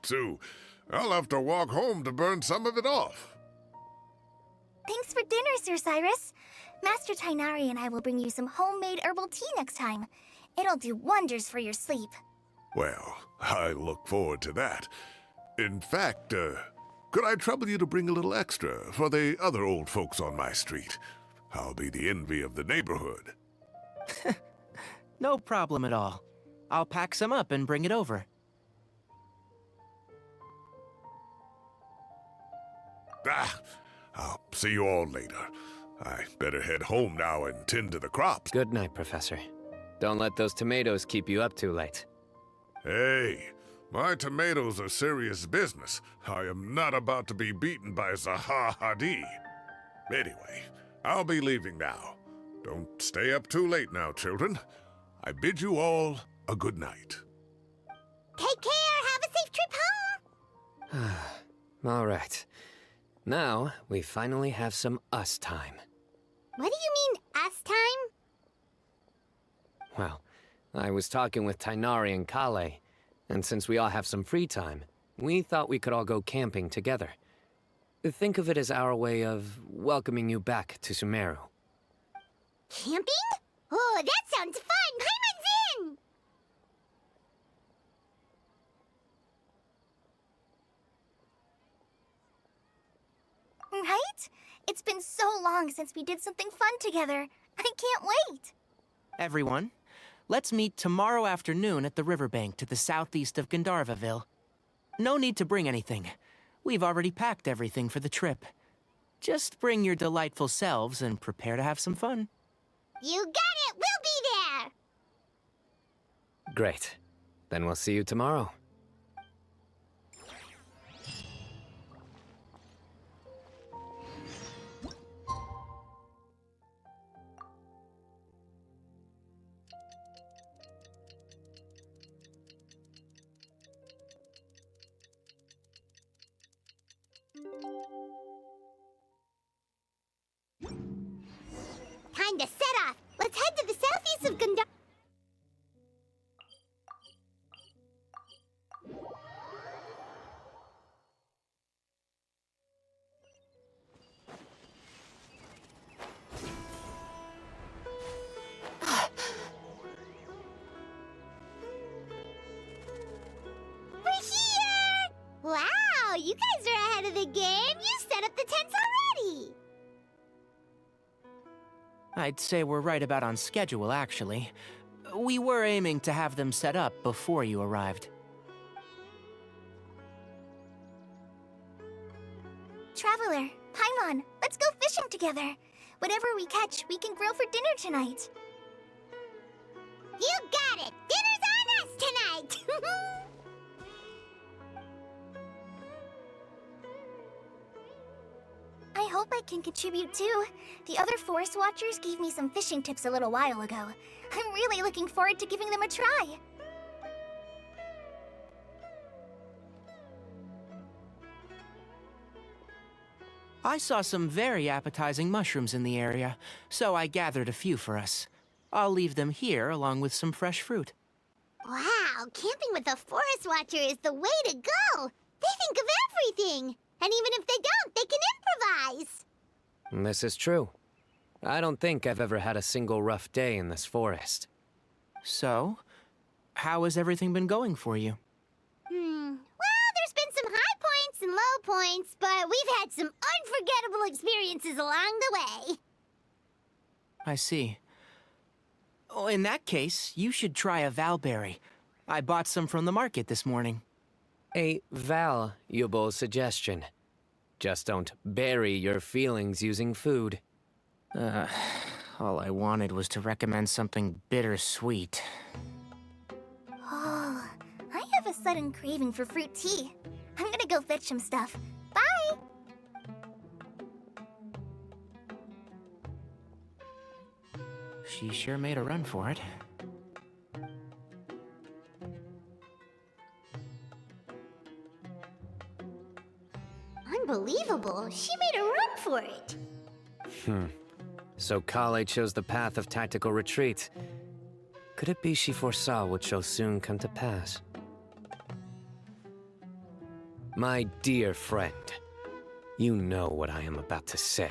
too. I'll have to walk home to burn some of it off. Thanks for dinner, Sir Cyrus. Master Tainari and I will bring you some homemade herbal tea next time. It'll do wonders for your sleep. Well, I look forward to that. In fact, could I trouble you to bring a little extra for the other old folks on my street? I'll be the envy of the neighborhood. No problem at all. I'll pack some up and bring it over. I'll see you all later. I better head home now and tend to the crops. Good night, Professor. Don't let those tomatoes keep you up too late. Hey, my tomatoes are serious business. I am not about to be beaten by Zaha Hadid. Anyway, I'll be leaving now. Don't stay up too late now, children. I bid you all a good night. Take care! Have a safe trip home! All right. Now, we finally have some us time. What do you mean, us time? Well, I was talking with Tainari and Kale, and since we all have some free time, we thought we could all go camping together. Think of it as our way of welcoming you back to Sumeru. Camping? Oh, that sounds fun! Paimon's in! Right? It's been so long since we did something fun together. I can't wait! Everyone, let's meet tomorrow afternoon at the riverbank to the southeast of Gandharvaville. No need to bring anything. We've already packed everything for the trip. Just bring your delightful selves and prepare to have some fun. You got it! We'll be there! Great. Then we'll see you tomorrow. Time to set off! Let's head to the southeast of Gandhar... We're here! Wow, you guys are ahead of the game! You set up the tents already! I'd say we're right about on schedule, actually. We were aiming to have them set up before you arrived. Traveler, Paimon, let's go fishing together. Whatever we catch, we can grill for dinner tonight. You got it! Dinner's on us tonight! I hope I can contribute too. The other forest watchers gave me some fishing tips a little while ago. I'm really looking forward to giving them a try. I saw some very appetizing mushrooms in the area, so I gathered a few for us. I'll leave them here along with some fresh fruit. Wow, camping with a forest watcher is the way to go! They think of everything! And even if they don't, they can improvise! This is true. I don't think I've ever had a single rough day in this forest. So, how has everything been going for you? Well, there's been some high points and low points, but we've had some unforgettable experiences along the way. I see. Oh, in that case, you should try a valberry. I bought some from the market this morning. A valuable suggestion. Just don't bury your feelings using food. All I wanted was to recommend something bittersweet. Oh, I have a sudden craving for fruit tea. I'm gonna go fetch some stuff. Bye! She sure made a run for it. Unbelievable! She made a run for it! So Kale chose the path of tactical retreat. Could it be she foresaw what shall soon come to pass? My dear friend, you know what I am about to say.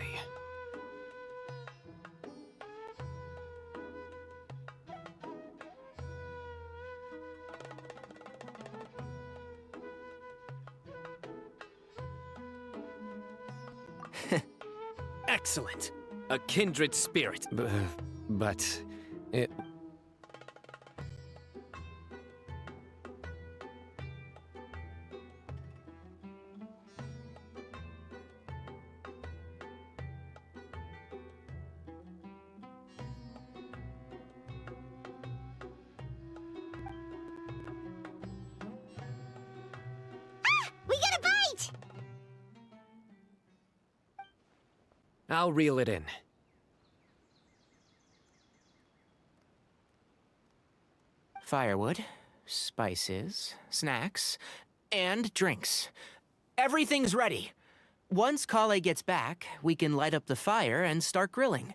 Excellent. A kindred spirit. But it... We got a bite! I'll reel it in. Firewood, spices, snacks, and drinks. Everything's ready. Once Kale gets back, we can light up the fire and start grilling.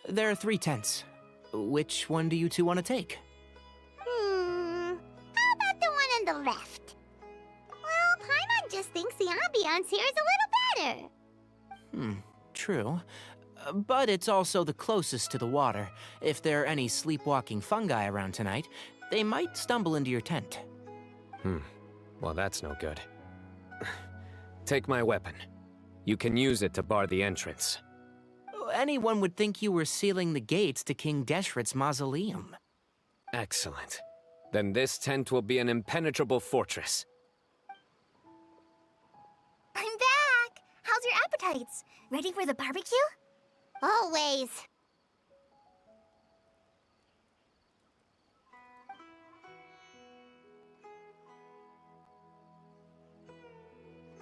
There are 3 tents. Which one do you two want to take? How about the one on the left? Well, Paimon just thinks the ambiance here is a little better. True. But it's also the closest to the water. If there are any sleepwalking fungi around tonight, they might stumble into your tent. Well, that's no good. Take my weapon. You can use it to bar the entrance. Anyone would think you were sealing the gates to King Deshret's mausoleum. Excellent. Then this tent will be an impenetrable fortress. I'm back! How's your appetites? Ready for the barbecue? Always.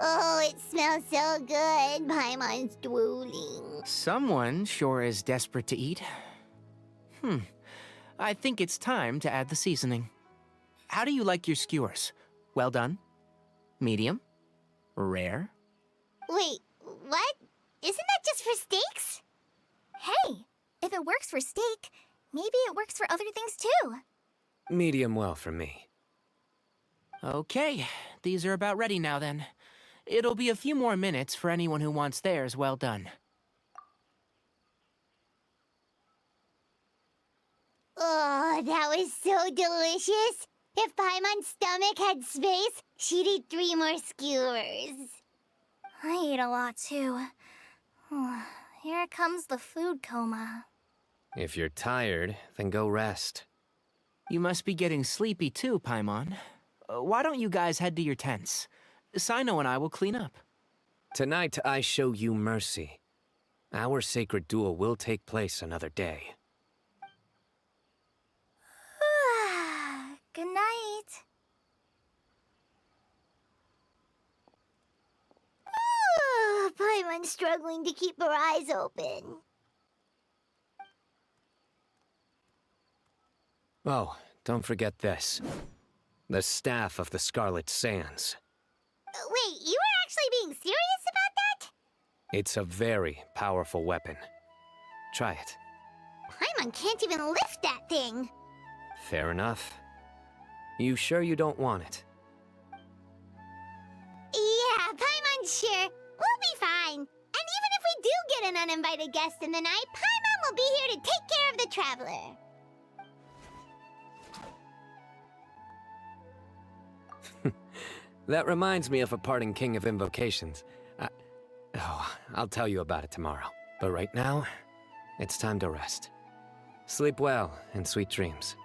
Oh, it smells so good. Paimon's drooling. Someone sure is desperate to eat. I think it's time to add the seasoning. How do you like your skewers? Well done? Medium? Rare? Wait, what? Isn't that just for steaks? Hey, if it works for steak, maybe it works for other things too. Medium well for me. Okay, these are about ready now then. It'll be a few more minutes for anyone who wants theirs well done. Oh, that was so delicious. If Paimon's stomach had space, she'd eat 3 more skewers. I ate a lot too. Here comes the food coma. If you're tired, then go rest. You must be getting sleepy too, Paimon. Why don't you guys head to your tents? Sino and I will clean up. Tonight I show you mercy. Our sacred duel will take place another day. Good night. Paimon's struggling to keep her eyes open. Oh, don't forget this. The Staff of the Scarlet Sands. Wait, you were actually being serious about that? It's a very powerful weapon. Try it. Paimon can't even lift that thing. Fair enough. You sure you don't want it? Yeah, Paimon's sure. We'll be fine. And even if we do get an uninvited guest in the night, Paimon will be here to take care of the traveler. That reminds me of a parting king of invocations. I'll tell you about it tomorrow. But right now, it's time to rest. Sleep well and sweet dreams.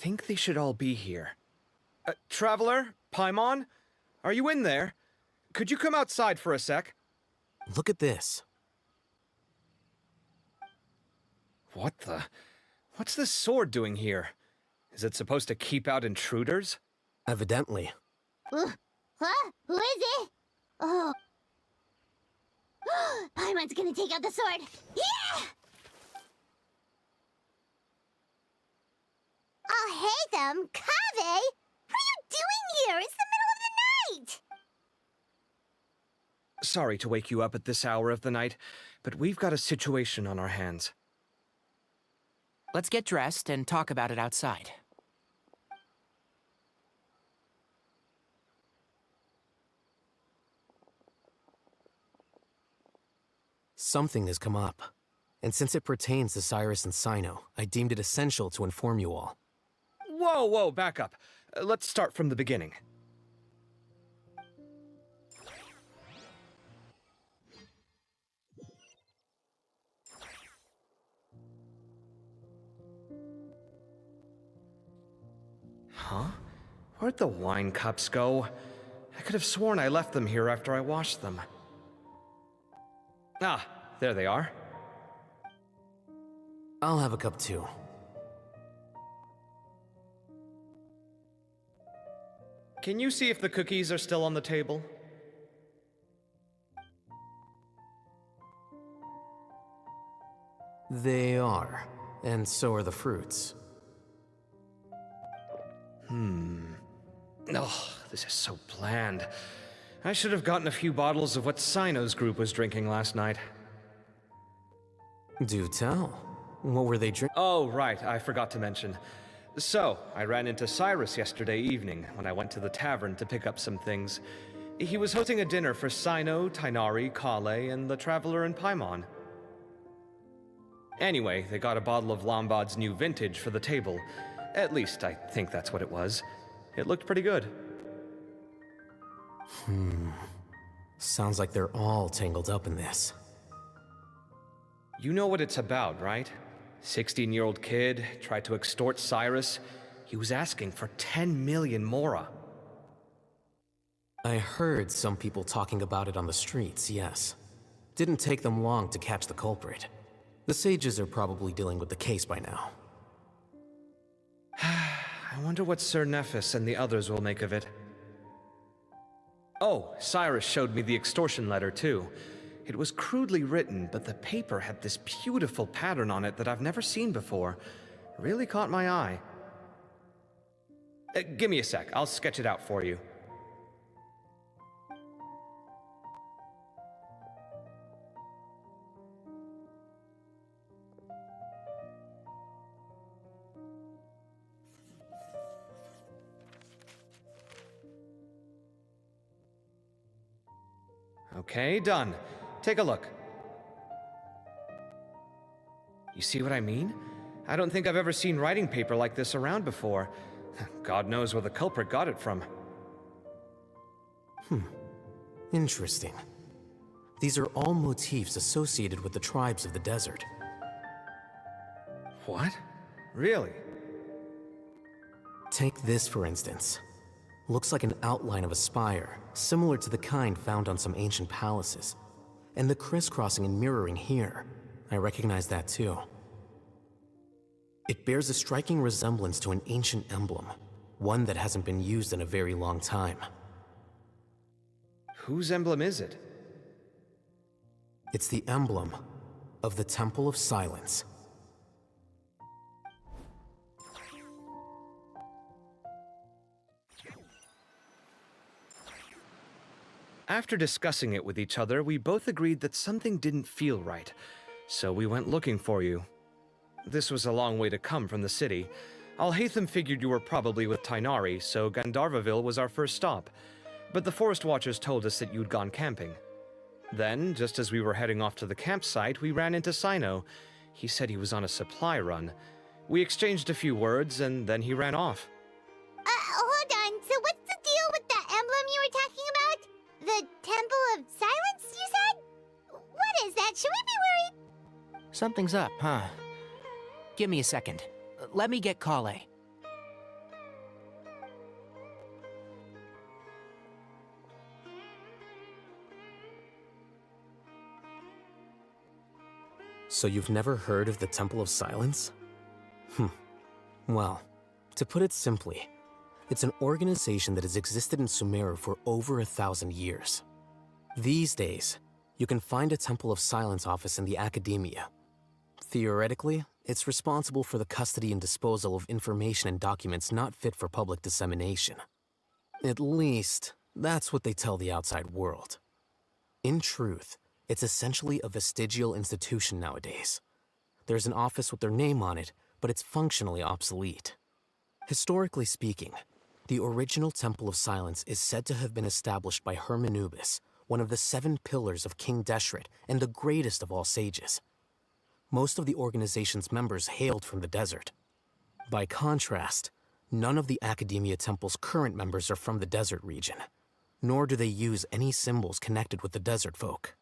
think they should all be here. Traveler? Paimon? Are you in there? Could you come outside for a sec? Look at this. What the? What's this sword doing here? Is it supposed to keep out intruders? Evidently. Huh? Who is it? Oh. Paimon's gonna take out the sword. Yeah! Oh, hey them, Kave! What are you doing here? It's the middle of the night! Sorry to wake you up at this hour of the night, but we've got a situation on our hands. Let's get dressed and talk about it outside. Something has come up. And since it pertains to Cyrus and Cyno, I deemed it essential to inform you all. Whoa, back up. Let's start from the beginning. Huh? Where'd the wine cups go? I could have sworn I left them here after I washed them. Ah, there they are. I'll have a cup too. Can you see if the cookies are still on the table? They are, and so are the fruits. Oh, this is so bland. I should have gotten a few bottles of what Cyno's group was drinking last night. Do tell. What were they drinking? Oh, right, I forgot to mention. So, I ran into Cyrus yesterday evening when I went to the tavern to pick up some things. He was hosting a dinner for Cyno, Tighnari, Kale, and the Traveler and Paimon. Anyway, they got a bottle of Lombard's new vintage for the table. At least, I think that's what it was. It looked pretty good. Sounds like they're all tangled up in this. You know what it's about, right? 16-year-old kid tried to extort Cyrus. He was asking for 10 million mora. I heard some people talking about it on the streets, yes. Didn't take them long to catch the culprit. The sages are probably dealing with the case by now. I wonder what Sir Nephis and the others will make of it. Oh, Cyrus showed me the extortion letter, too. It was crudely written, but the paper had this beautiful pattern on it that I've never seen before. Really caught my eye. Give me a sec, I'll sketch it out for you. Okay, done. Take a look. You see what I mean? I don't think I've ever seen writing paper like this around before. God knows where the culprit got it from. Interesting. These are all motifs associated with the tribes of the desert. What? Really? Take this, for instance. Looks like an outline of a spire, similar to the kind found on some ancient palaces. And the crisscrossing and mirroring here, I recognize that too. It bears a striking resemblance to an ancient emblem, one that hasn't been used in a very long time. Whose emblem is it? It's the emblem of the Temple of Silence. After discussing it with each other, we both agreed that something didn't feel right, so we went looking for you. This was a long way to come from the city. Alhaitham figured you were probably with Tighnari, so Gandharvaville was our first stop. But the Forest Watchers told us that you'd gone camping. Then, just as we were heading off to the campsite, we ran into Cyno. He said he was on a supply run. We exchanged a few words, and then he ran off. Hold on. So what's the deal with the emblem you were talking about? The Temple of Silence, you said? What is that? Should we be worried? Something's up, huh? Give me a second. Let me get Kale. So you've never heard of the Temple of Silence? Well, to put it simply, it's an organization that has existed in Sumeru for over 1,000 years. These days, you can find a Temple of Silence office in the academia. Theoretically, it's responsible for the custody and disposal of information and documents not fit for public dissemination. At least, that's what they tell the outside world. In truth, it's essentially a vestigial institution nowadays. There's an office with their name on it, but it's functionally obsolete. Historically speaking, the original Temple of Silence is said to have been established by Hermanubis, one of the 7 pillars of King Deshret and the greatest of all sages. Most of the organization's members hailed from the desert. By contrast, none of the Academia Temple's current members are from the desert region, nor do they use any symbols connected with the desert folk.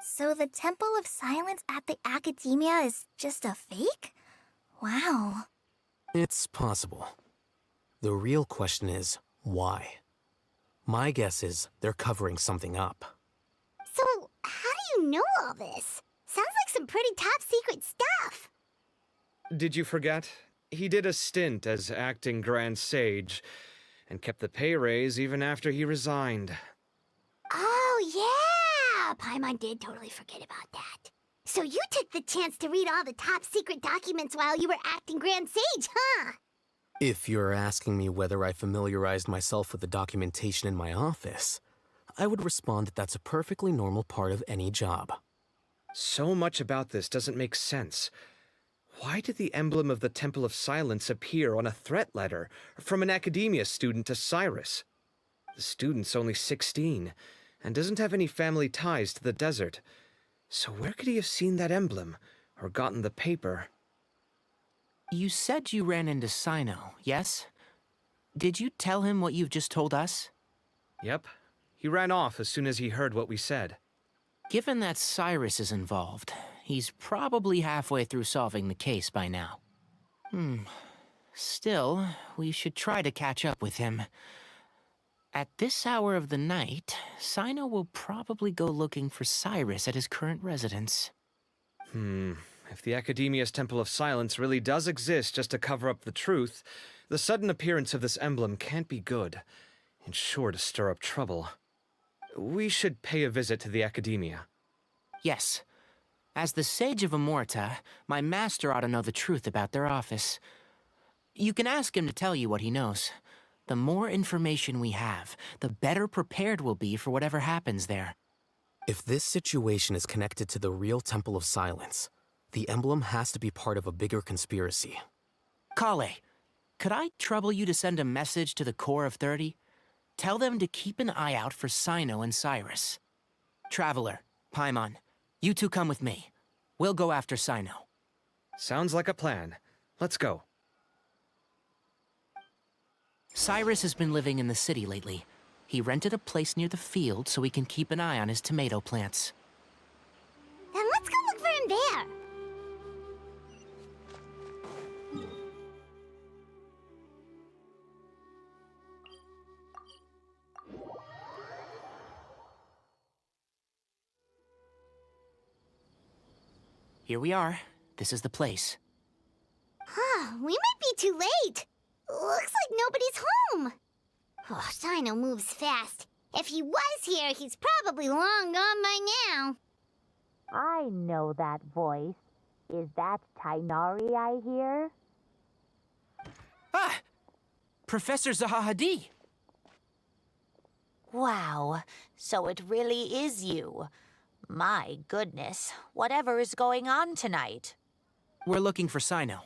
So the Temple of Silence at the Academia is just a fake? Wow. It's possible. The real question is, why? My guess is they're covering something up. So, how do you know all this? Sounds like some pretty top-secret stuff. Did you forget? He did a stint as acting Grand Sage, and kept the pay raise even after he resigned. Oh, yeah! Paimon did totally forget about that. So you took the chance to read all the top-secret documents while you were acting Grand Sage, huh? If you're asking me whether I familiarized myself with the documentation in my office, I would respond that that's a perfectly normal part of any job. So much about this doesn't make sense. Why did the emblem of the Temple of Silence appear on a threat letter from an Academia student to Cyrus? The student's only 16, and doesn't have any family ties to the desert. So where could he have seen that emblem, or gotten the paper? You said you ran into Sino, yes? Did you tell him what you've just told us? Yep. He ran off as soon as he heard what we said. Given that Cyrus is involved, he's probably halfway through solving the case by now. Still, we should try to catch up with him. At this hour of the night, Sino will probably go looking for Cyrus at his current residence. If the Academia's Temple of Silence really does exist just to cover up the truth, the sudden appearance of this emblem can't be good, and sure to stir up trouble. We should pay a visit to the Academia. Yes. As the Sage of Amorta, my master ought to know the truth about their office. You can ask him to tell you what he knows. The more information we have, the better prepared we'll be for whatever happens there. If this situation is connected to the real Temple of Silence, the emblem has to be part of a bigger conspiracy. Kale, could I trouble you to send a message to the Core of 30? Tell them to keep an eye out for Sino and Cyrus. Traveler, Paimon, you two come with me. We'll go after Sino. Sounds like a plan. Let's go. Cyrus has been living in the city lately. He rented a place near the field so he can keep an eye on his tomato plants. Then let's go look for him there. Here we are. This is the place. We might be too late. Looks like nobody's home. Oh, Sino moves fast. If he was here, he's probably long gone by now. I know that voice. Is that Tainari I hear? Ah! Professor Zahahadi! Wow, so it really is you. My goodness, whatever is going on tonight? We're looking for Sino.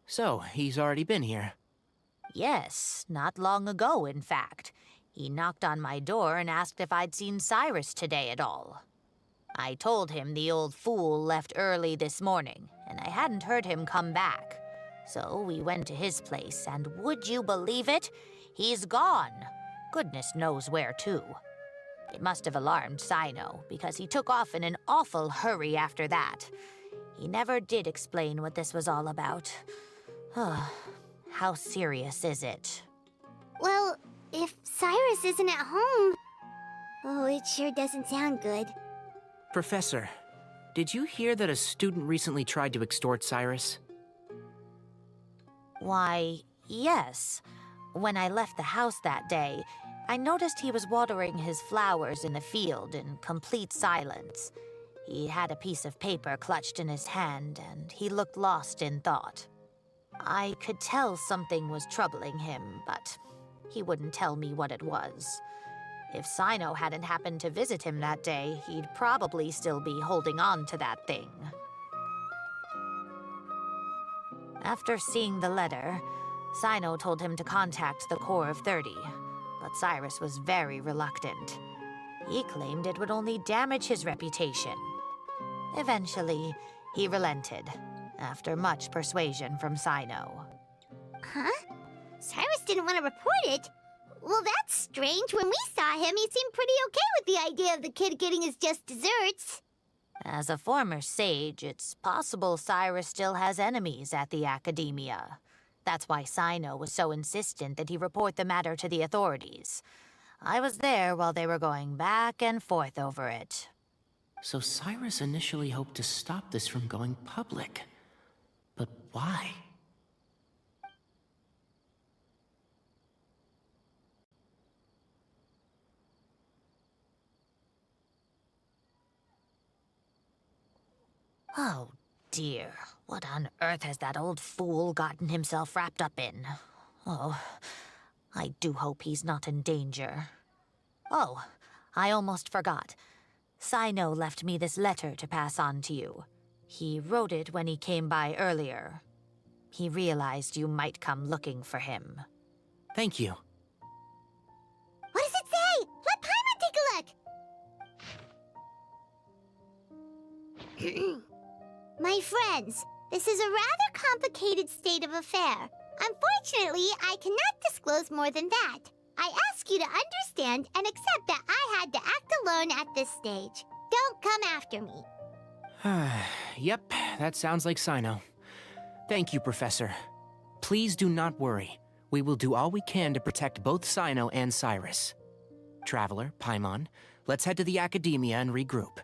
So, he's already been here. Yes, not long ago, in fact. He knocked on my door and asked if I'd seen Cyrus today at all. I told him the old fool left early this morning, and I hadn't heard him come back. So we went to his place, and would you believe it? He's gone. Goodness knows where to. It must have alarmed Sino, because he took off in an awful hurry after that. He never did explain what this was all about. How serious is it? Well, if Cyrus isn't at home... Oh, it sure doesn't sound good. Professor, did you hear that a student recently tried to extort Cyrus? Why, yes. When I left the house that day, I noticed he was watering his flowers in the field in complete silence. He had a piece of paper clutched in his hand, and he looked lost in thought. I could tell something was troubling him, but he wouldn't tell me what it was. If Sino hadn't happened to visit him that day, he'd probably still be holding on to that thing. After seeing the letter, Sino told him to contact the Corps of 30, but Cyrus was very reluctant. He claimed it would only damage his reputation. Eventually, he relented, after much persuasion from Sino. Huh? Cyrus didn't want to report it? Well, that's strange. When we saw him, he seemed pretty okay with the idea of the kid getting his just desserts. As a former sage, it's possible Cyrus still has enemies at the Academia. That's why Sino was so insistent that he report the matter to the authorities. I was there while they were going back and forth over it. So Cyrus initially hoped to stop this from going public. But why? Oh, dear. What on earth has that old fool gotten himself wrapped up in? Oh, I do hope he's not in danger. Oh, I almost forgot. Sino left me this letter to pass on to you. He wrote it when he came by earlier. He realized you might come looking for him. Thank you. What does it say? Let Paimon take a look. My friends, this is a rather complicated state of affair. Unfortunately, I cannot disclose more than that. I ask you to understand and accept that I had to act alone at this stage. Don't come after me. Yep, that sounds like Sino. Thank you, Professor. Please do not worry. We will do all we can to protect both Sino and Cyrus. Traveler, Paimon, let's head to the Academia and regroup.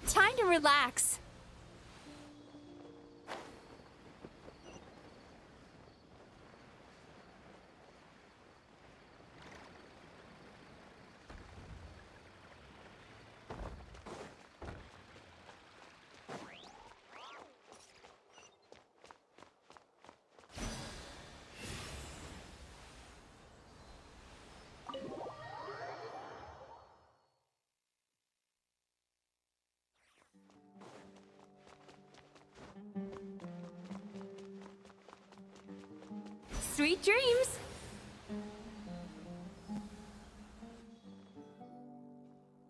Time to relax. Sweet dreams!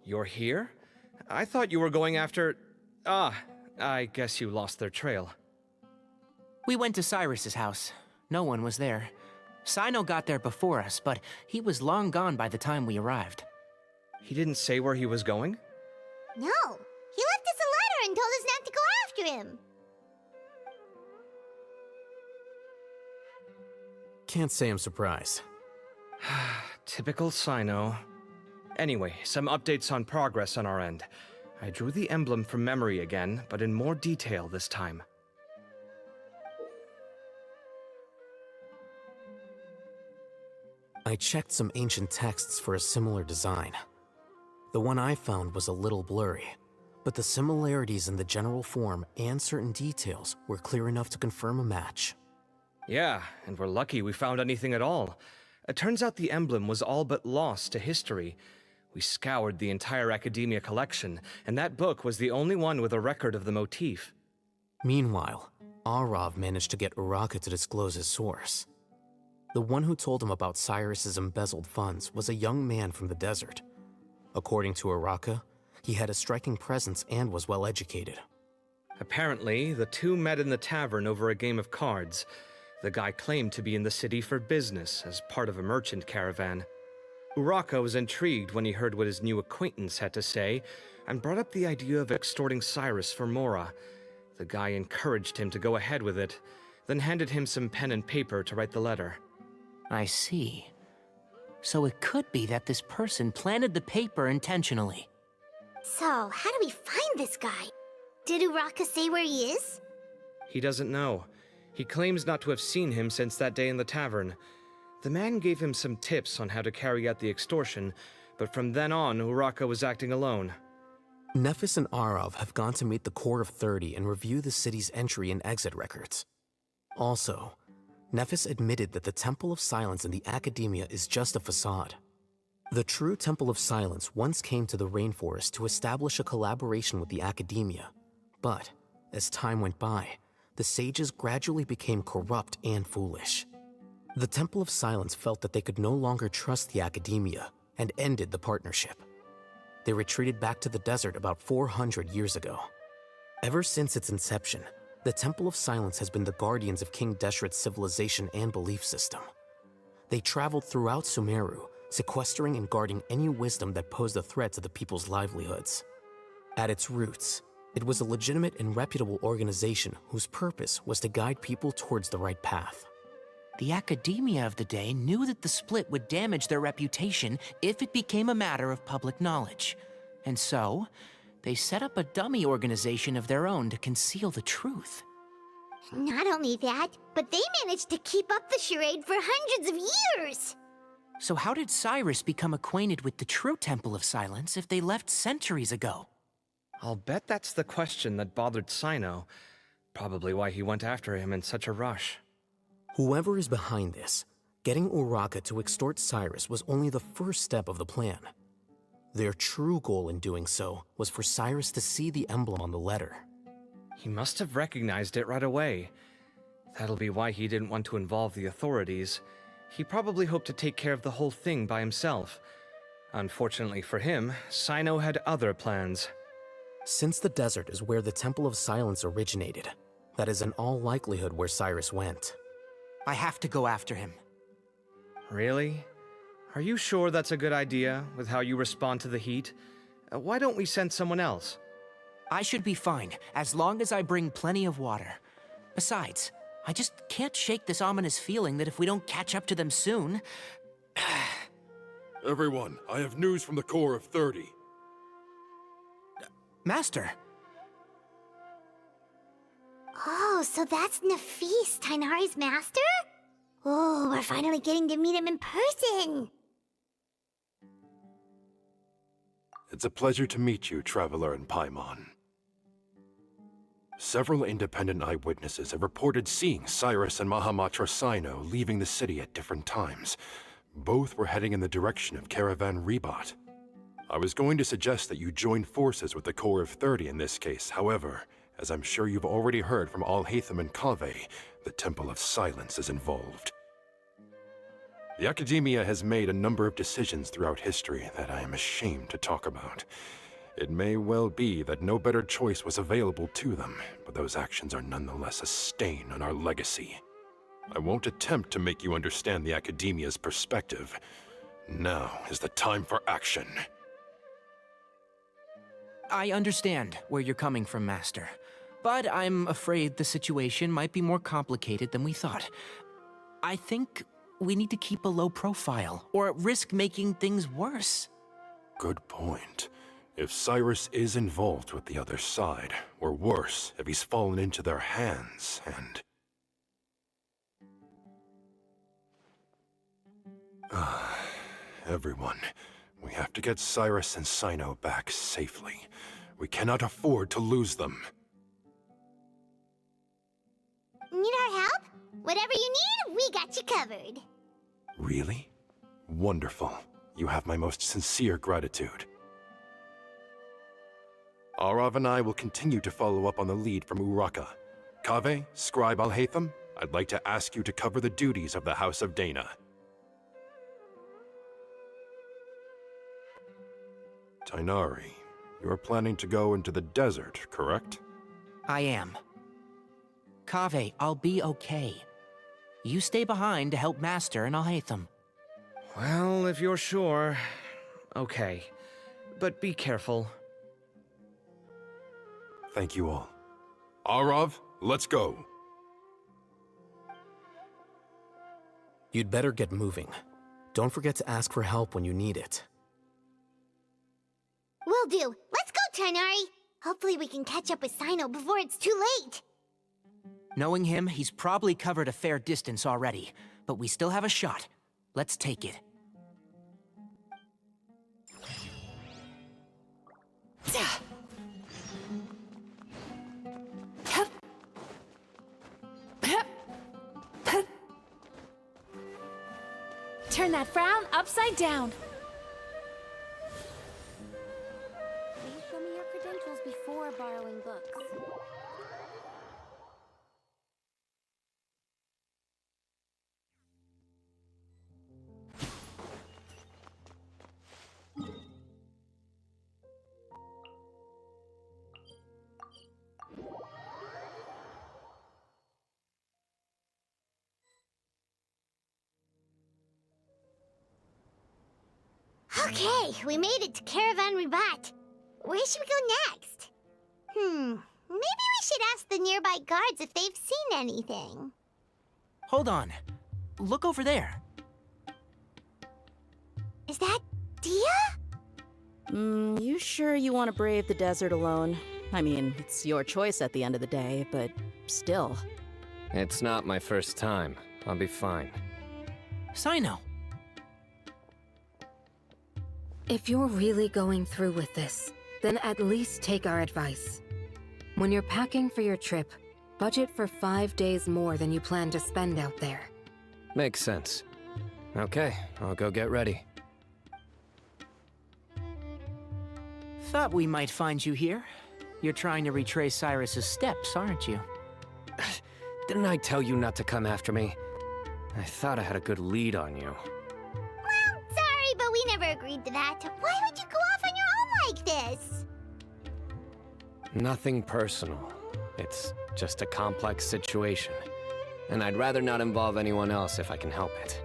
You're here? I thought you were going after... I guess you lost their trail. We went to Cyrus's house. No one was there. Sino got there before us, but he was long gone by the time we arrived. He didn't say where he was going? No, he left us a letter and told us not to go after him. Can't say I'm surprised. Typical Sino. Anyway, some updates on progress on our end. I drew the emblem from memory again, but in more detail this time. I checked some ancient texts for a similar design. The one I found was a little blurry, but the similarities in the general form and certain details were clear enough to confirm a match. Yeah, and we're lucky we found anything at all. It turns out the emblem was all but lost to history. We scoured the entire Academia collection, and that book was the only one with a record of the motif. Meanwhile, Arav managed to get Uraka to disclose his source. The one who told him about Cyrus's embezzled funds was a young man from the desert. According to Uraka, he had a striking presence and was well educated. Apparently, the two met in the tavern over a game of cards. The guy claimed to be in the city for business as part of a merchant caravan. Uraka was intrigued when he heard what his new acquaintance had to say and brought up the idea of extorting Cyrus for Mora. The guy encouraged him to go ahead with it, then handed him some pen and paper to write the letter. I see. So it could be that this person planted the paper intentionally. So, how do we find this guy? Did Uraka say where he is? He doesn't know. He claims not to have seen him since that day in the tavern. The man gave him some tips on how to carry out the extortion, but from then on, Uraka was acting alone. Nephis and Arav have gone to meet the Core of 30 and review the city's entry and exit records. Also, Nephis admitted that the Temple of Silence in the Academia is just a facade. The true Temple of Silence once came to the rainforest to establish a collaboration with the Academia, but as time went by, the sages gradually became corrupt and foolish. The Temple of Silence felt that they could no longer trust the Academia and ended the partnership. They retreated back to the desert about 400 years ago. Ever since its inception, the Temple of Silence has been the guardians of King Deshret's civilization and belief system. They traveled throughout Sumeru, sequestering and guarding any wisdom that posed a threat to the people's livelihoods. At its roots, it was a legitimate and reputable organization whose purpose was to guide people towards the right path. The academia of the day knew that the split would damage their reputation if it became a matter of public knowledge. And so, they set up a dummy organization of their own to conceal the truth. Not only that, but they managed to keep up the charade for hundreds of years! So how did Cyrus become acquainted with the true Temple of Silence if they left centuries ago? I'll bet that's the question that bothered Sino. Probably why he went after him in such a rush. Whoever is behind this, getting Uraka to extort Cyrus was only the first step of the plan. Their true goal in doing so was for Cyrus to see the emblem on the letter. He must have recognized it right away. That'll be why he didn't want to involve the authorities. He probably hoped to take care of the whole thing by himself. Unfortunately for him, Sino had other plans. Since the desert is where the Temple of Silence originated, that is in all likelihood where Cyrus went. I have to go after him. Really? Are you sure that's a good idea, with how you respond to the heat? Why don't we send someone else? I should be fine, as long as I bring plenty of water. Besides, I just can't shake this ominous feeling that if we don't catch up to them soon... Everyone, I have news from the Core of 30. Master! Oh, so that's Nephis, Tainari's master? Oh, we're finally getting to meet him in person! It's a pleasure to meet you, Traveler in Paimon. Several independent eyewitnesses have reported seeing Cyrus and Mahamatra Sino leaving the city at different times. Both were heading in the direction of Caravan Rebat. I was going to suggest that you join forces with the Core of 30 in this case. However, as I'm sure you've already heard from Alhaitham and Kaveh, the Temple of Silence is involved. The Academia has made a number of decisions throughout history that I am ashamed to talk about. It may well be that no better choice was available to them, but those actions are nonetheless a stain on our legacy. I won't attempt to make you understand the Academia's perspective. Now is the time for action. I understand where you're coming from, Master. But I'm afraid the situation might be more complicated than we thought. I think we need to keep a low profile, or risk making things worse. Good point. If Cyrus is involved with the other side, or worse, if he's fallen into their hands, and... Everyone, we have to get Cyrus and Sino back safely. We cannot afford to lose them. Need our help? Whatever you need, we got you covered. Really? Wonderful. You have my most sincere gratitude. Arav and I will continue to follow up on the lead from Uraka. Kaveh, Scribe Alhaitham, I'd like to ask you to cover the duties of the House of Dana. Tainari, You're planning to go into the desert, correct? I am. Kaveh, I'll be okay. You stay behind to help Master and Alhaitham. Well, if you're sure. Okay. But be careful. Thank you all. Arav, let's go. You'd better get moving. Don't forget to ask for help when you need it. Will do. Let's go, Tainari. Hopefully we can catch up with Sino before it's too late. Knowing him, he's probably covered a fair distance already, but we still have a shot. Let's take it. Turn that frown upside down. Please show me your credentials before borrowing books. Okay, we made it to Caravan Ribat. Where should we go next? Maybe we should ask the nearby guards if they've seen anything. Hold on. Look over there. Is that Dia? You sure you want to brave the desert alone? I mean, it's your choice at the end of the day, but still. It's not my first time. I'll be fine. Sino. If you're really going through with this, then at least take our advice. When you're packing for your trip, budget for 5 days more than you plan to spend out there. Makes sense. Okay, I'll go get ready. Thought we might find you here. You're trying to retrace Cyrus's steps, aren't you? Didn't I tell you not to come after me? I thought I had a good lead on you. Well, sorry, but we never agreed to that. Why would you go off on your own like this? Nothing personal. It's just a complex situation. And I'd rather not involve anyone else if I can help it.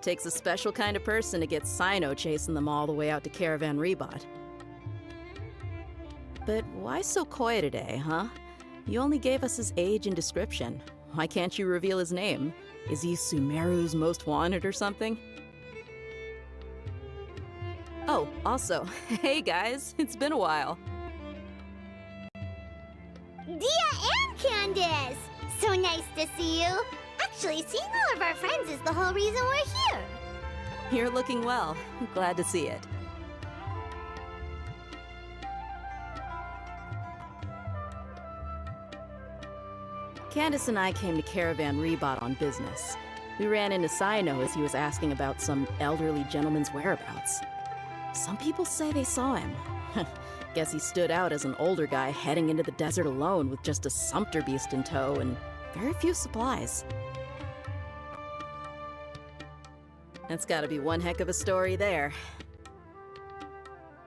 Takes a special kind of person to get Sino chasing them all the way out to Caravan Rebot. But why so coy today, huh? You only gave us his age and description. Why can't you reveal his name? Is he Sumeru's most wanted or something? Oh, also, hey guys, it's been a while. Dia and Candace! So nice to see you. Actually, seeing all of our friends is the whole reason we're here. You're looking well. Glad to see it. Candace and I came to Caravan Rebot on business. We ran into Sino as he was asking about some elderly gentleman's whereabouts. Some people say they saw him. Guess he stood out as an older guy heading into the desert alone with just a sumpter beast in tow and very few supplies. That's gotta be one heck of a story there.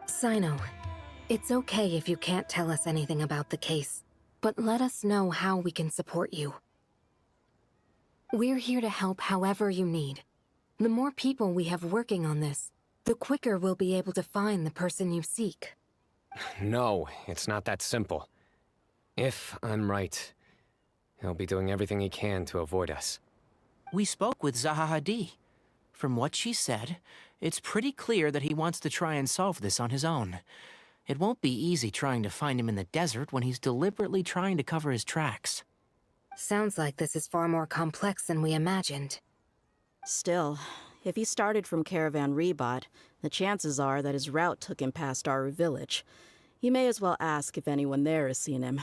Sino, it's okay if you can't tell us anything about the case, but let us know how we can support you. We're here to help however you need. The more people we have working on this, the quicker we'll be able to find the person you seek. No, it's not that simple. If I'm right, he'll be doing everything he can to avoid us. We spoke with Zaha Hadid. From what she said, it's pretty clear that he wants to try and solve this on his own. It won't be easy trying to find him in the desert when he's deliberately trying to cover his tracks. Sounds like this is far more complex than we imagined. Still, if he started from Caravan Rebot, the chances are that his route took him past our village. You may as well ask if anyone there has seen him.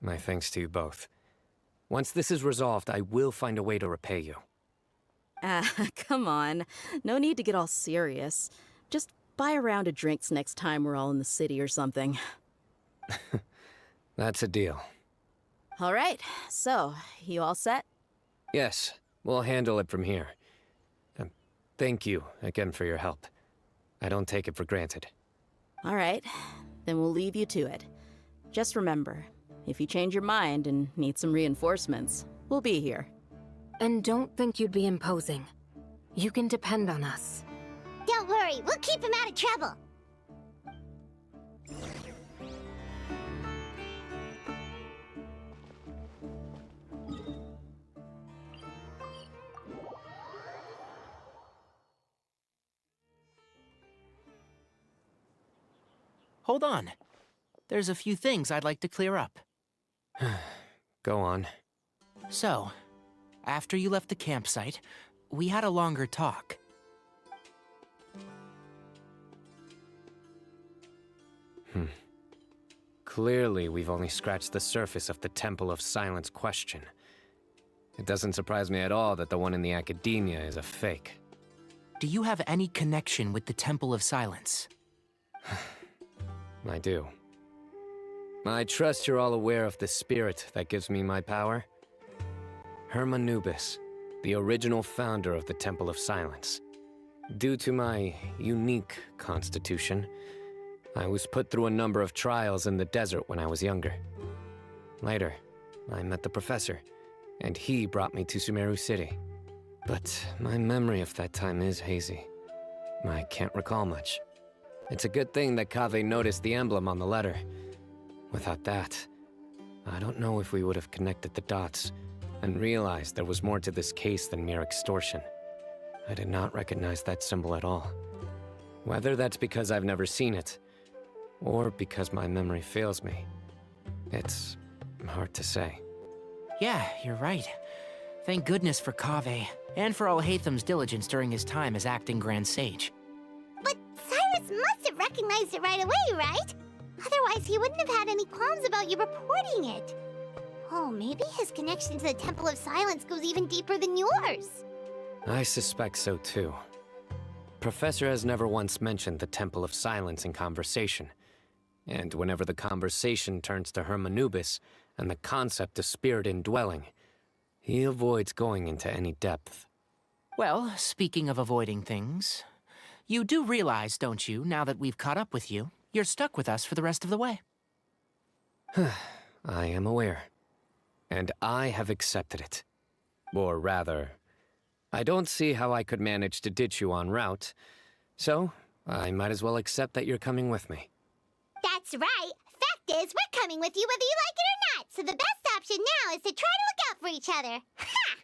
My thanks to you both. Once this is resolved, I will find a way to repay you. Come on. No need to get all serious. Just buy a round of drinks next time we're all in the city or something. That's a deal. All right, so, you all set? Yes, we'll handle it from here. Thank you again for your help. I don't take it for granted. All right, then we'll leave you to it. Just remember, if you change your mind and need some reinforcements, we'll be here. And don't think you'd be imposing. You can depend on us. Don't worry, we'll keep him out of trouble. Hold on. There's a few things I'd like to clear up. Go on. So, after you left the campsite, we had a longer talk. Clearly, we've only scratched the surface of the Temple of Silence question. It doesn't surprise me at all that the one in the academia is a fake. Do you have any connection with the Temple of Silence? I do. I trust you're all aware of the spirit that gives me my power. Hermanubis, the original founder of the Temple of Silence. Due to my unique constitution, I was put through a number of trials in the desert when I was younger. Later, I met the professor, and he brought me to Sumeru City. But my memory of that time is hazy. I can't recall much. It's a good thing that Kaveh noticed the emblem on the letter. Without that, I don't know if we would have connected the dots and realized there was more to this case than mere extortion. I did not recognize that symbol at all. Whether that's because I've never seen it, or because my memory fails me, it's hard to say. Yeah, you're right. Thank goodness for Kaveh, and for Alhaitham's diligence during his time as acting Grand Sage. But Cyrus must have recognized it right away, right? Otherwise, he wouldn't have had any qualms about you reporting it. Oh, maybe his connection to the Temple of Silence goes even deeper than yours. I suspect so too. Professor has never once mentioned the Temple of Silence in conversation. And whenever the conversation turns to Hermanubis and the concept of spirit indwelling, he avoids going into any depth. Well, speaking of avoiding things, you do realize, don't you, now that we've caught up with you, you're stuck with us for the rest of the way. I am aware. And I have accepted it. Or rather, I don't see how I could manage to ditch you en route, so I might as well accept that you're coming with me. That's right. Fact is, we're coming with you whether you like it or not, so the best option now is to try to look out for each other. Ha!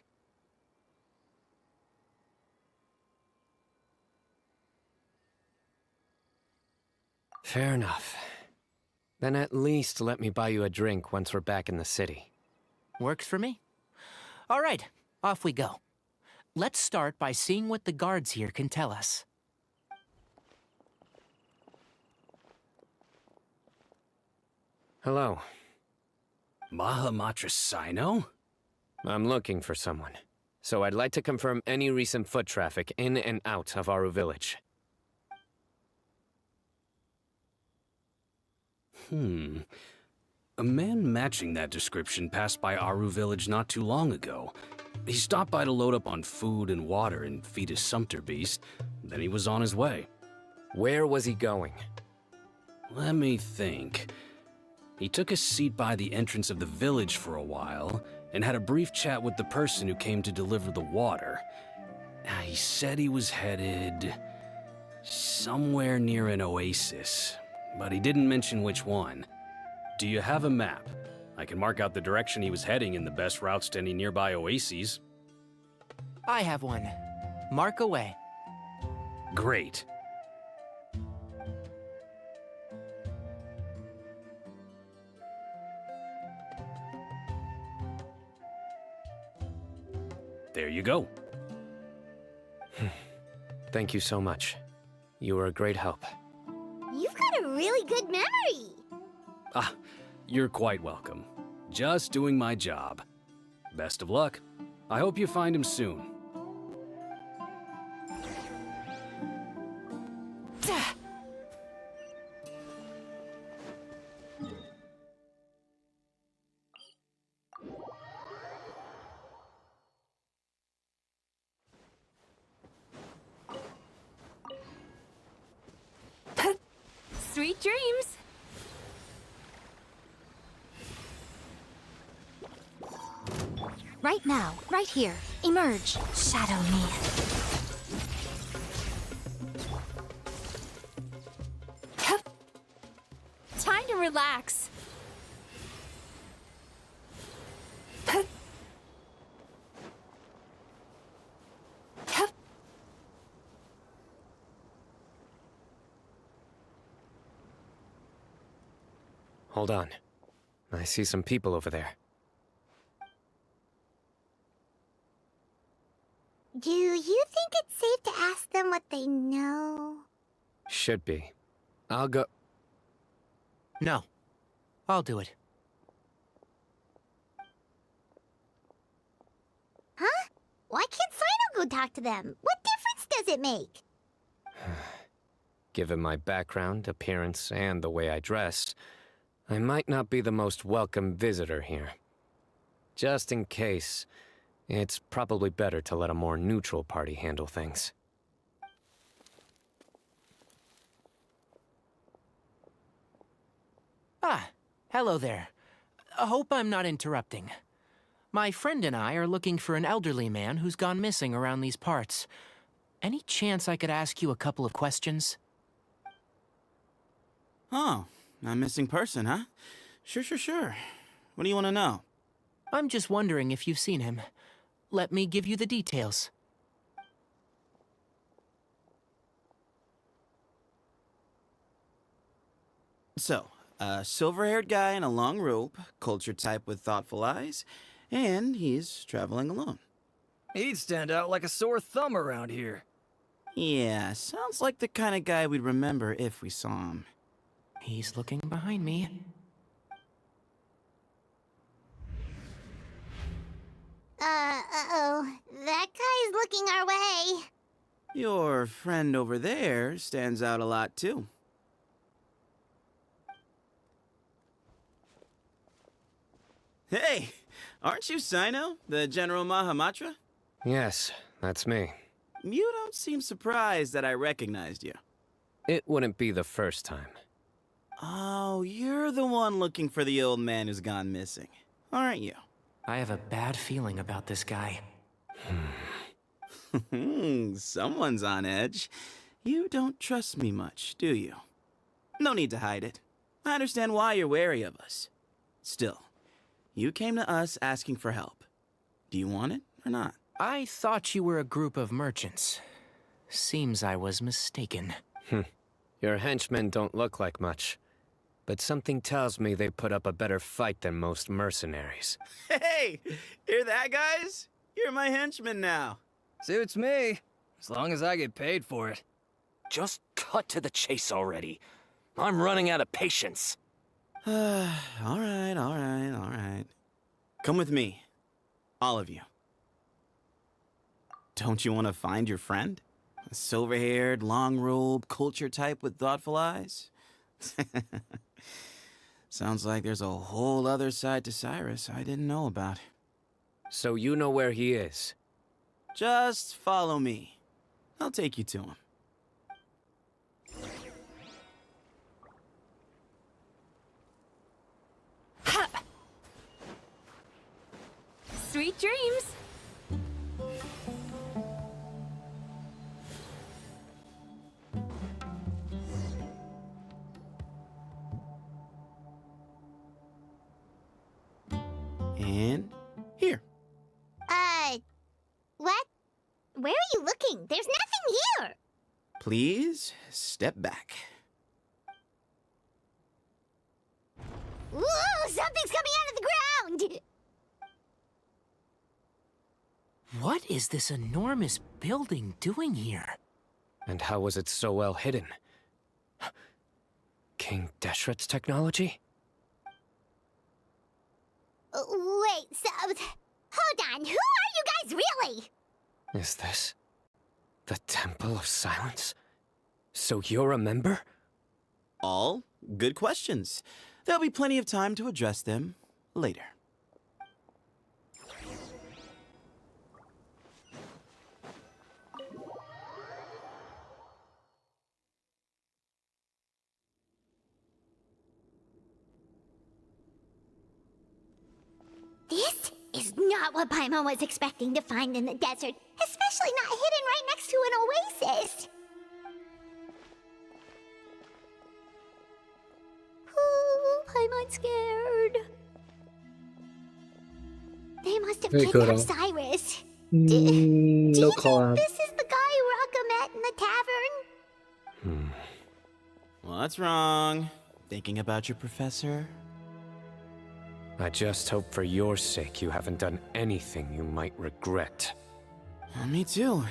Fair enough. Then at least let me buy you a drink once we're back in the city. Works for me. All right, off we go. Let's start by seeing what the guards here can tell us. Hello. Mahamatra Sino? I'm looking for someone, so I'd like to confirm any recent foot traffic in and out of Aru Village. A man matching that description passed by Aru Village not too long ago. He stopped by to load up on food and water and feed his sumpter beast, then he was on his way. Where was he going? Let me think. He took a seat by the entrance of the village for a while, and had a brief chat with the person who came to deliver the water. He said he was headed somewhere near an oasis, but he didn't mention which one. Do you have a map? I can mark out the direction he was heading and the best routes to any nearby oases. I have one. Mark away. Great. There you go. Thank you so much. You were a great help. You've got a really good memory. Ah, you're quite welcome. Just doing my job. Best of luck. I hope you find him soon. Sweet dreams! Right now, right here. Emerge. Shadow me. Time to relax. Hold on. I see some people over there. Do you think it's safe to ask them what they know? Should be. I'll go. No. I'll do it. Huh? Why can't Sino go talk to them? What difference does it make? Given my background, appearance, and the way I dress, I might not be the most welcome visitor here. Just in case, it's probably better to let a more neutral party handle things. Ah, hello there. I hope I'm not interrupting. My friend and I are looking for an elderly man who's gone missing around these parts. Any chance I could ask you a couple of questions? Oh, a missing person, huh? Sure. What do you want to know? I'm just wondering if you've seen him. Let me give you the details. So, a silver-haired guy in a long robe, culture type with thoughtful eyes, and he's traveling alone. He'd stand out like a sore thumb around here. Yeah, sounds like the kind of guy we'd remember if we saw him. He's looking behind me. Uh-oh. That guy's looking our way. Your friend over there stands out a lot, too. Hey, aren't you Sino, the General Mahamatra? Yes, that's me. You don't seem surprised that I recognized you. It wouldn't be the first time. Oh, you're the one looking for the old man who's gone missing, aren't you? I have a bad feeling about this guy. Someone's on edge. You don't trust me much, do you? No need to hide it. I understand why you're wary of us. Still, you came to us asking for help. Do you want it or not? I thought you were a group of merchants. Seems I was mistaken. Your henchmen don't look like much, but something tells me they put up a better fight than most mercenaries. Hey! Hear that, guys? You're my henchman now. Suits me, as long as I get paid for it. Just cut to the chase already. I'm running out of patience. All right. Come with me. All of you. Don't you want to find your friend? A silver-haired, long-robe, culture type with thoughtful eyes? Sounds like there's a whole other side to Cyrus I didn't know about. So you know where he is? Just follow me. I'll take you to him. Sweet dreams! And here. What? Where are you looking? There's nothing here! Please, step back. Ooh, something's coming out of the ground! What is this enormous building doing here? And how was it so well hidden? King Deshret's technology? Wait, so... Hold on, who are you guys really? Is this the Temple of Silence? So you're a member? All good questions. There'll be plenty of time to address them later. what Paimon was expecting to find in the desert, especially not hidden right next to an oasis. Ooh, Paimon's scared. They must have Very good, kidnapped Cyrus. Do you no think collab. this is the guy Raka met in the tavern? What's wrong? Thinking about your professor? I just hope for your sake you haven't done anything you might regret. Me too.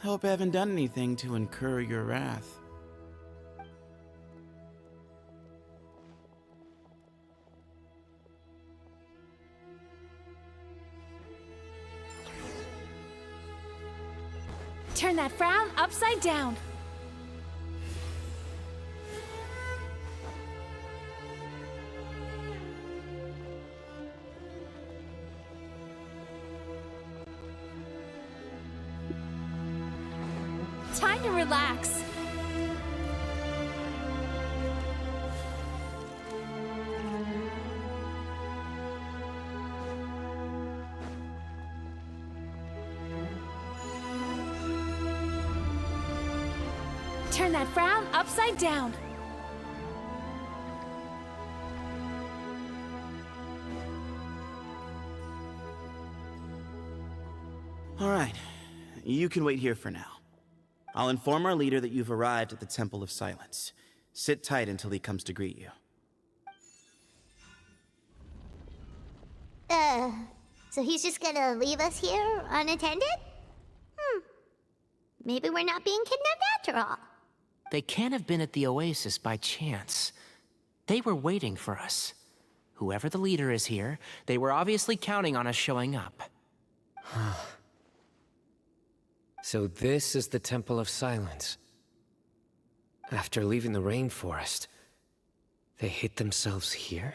I hope I haven't done anything to incur your wrath. Turn that frown upside down. Time to relax. Turn that frown upside down. All right. You can wait here for now. I'll inform our leader that you've arrived at the Temple of Silence. Sit tight until he comes to greet you. So he's just gonna leave us here unattended? Maybe we're not being kidnapped after all. They can't have been at the oasis by chance. They were waiting for us. Whoever the leader is here, they were obviously counting on us showing up. So this is the Temple of Silence. After leaving the rainforest, they hid themselves here?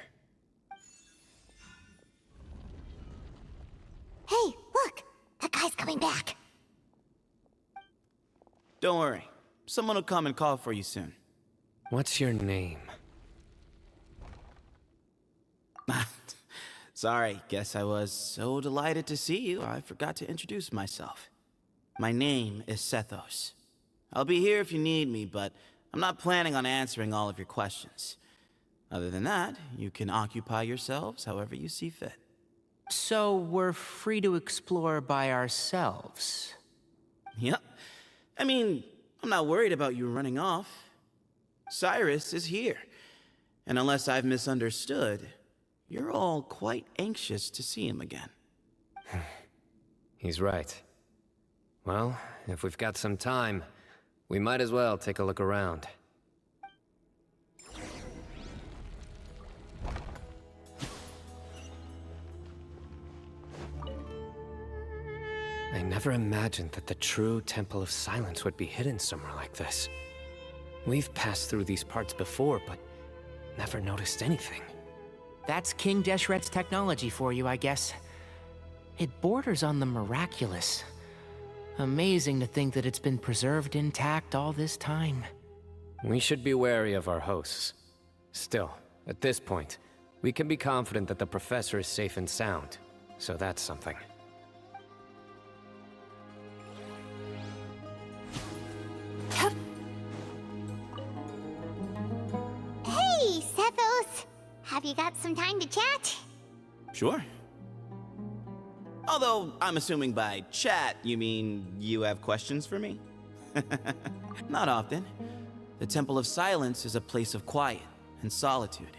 Hey, look! That guy's coming back. Don't worry. Someone will come and call for you soon. What's your name? Sorry, guess I was so delighted to see you, I forgot to introduce myself. My name is Sethos. I'll be here if you need me, but I'm not planning on answering all of your questions. Other than that, you can occupy yourselves however you see fit. So we're free to explore by ourselves? Yep. I mean, I'm not worried about you running off. Cyrus is here. And unless I've misunderstood, you're all quite anxious to see him again. He's right. Well, if we've got some time, we might as well take a look around. I never imagined that the true Temple of Silence would be hidden somewhere like this. We've passed through these parts before, but never noticed anything. That's King Deshret's technology for you, I guess. It borders on the miraculous. Amazing to think that it's been preserved intact all this time. We should be wary of our hosts. Still, at this point, we can be confident that the professor is safe and sound, so that's something. Hey, Sethos! Have you got some time to chat? Sure. Although, I'm assuming by chat, you mean you have questions for me? Not often. The Temple of Silence is a place of quiet and solitude.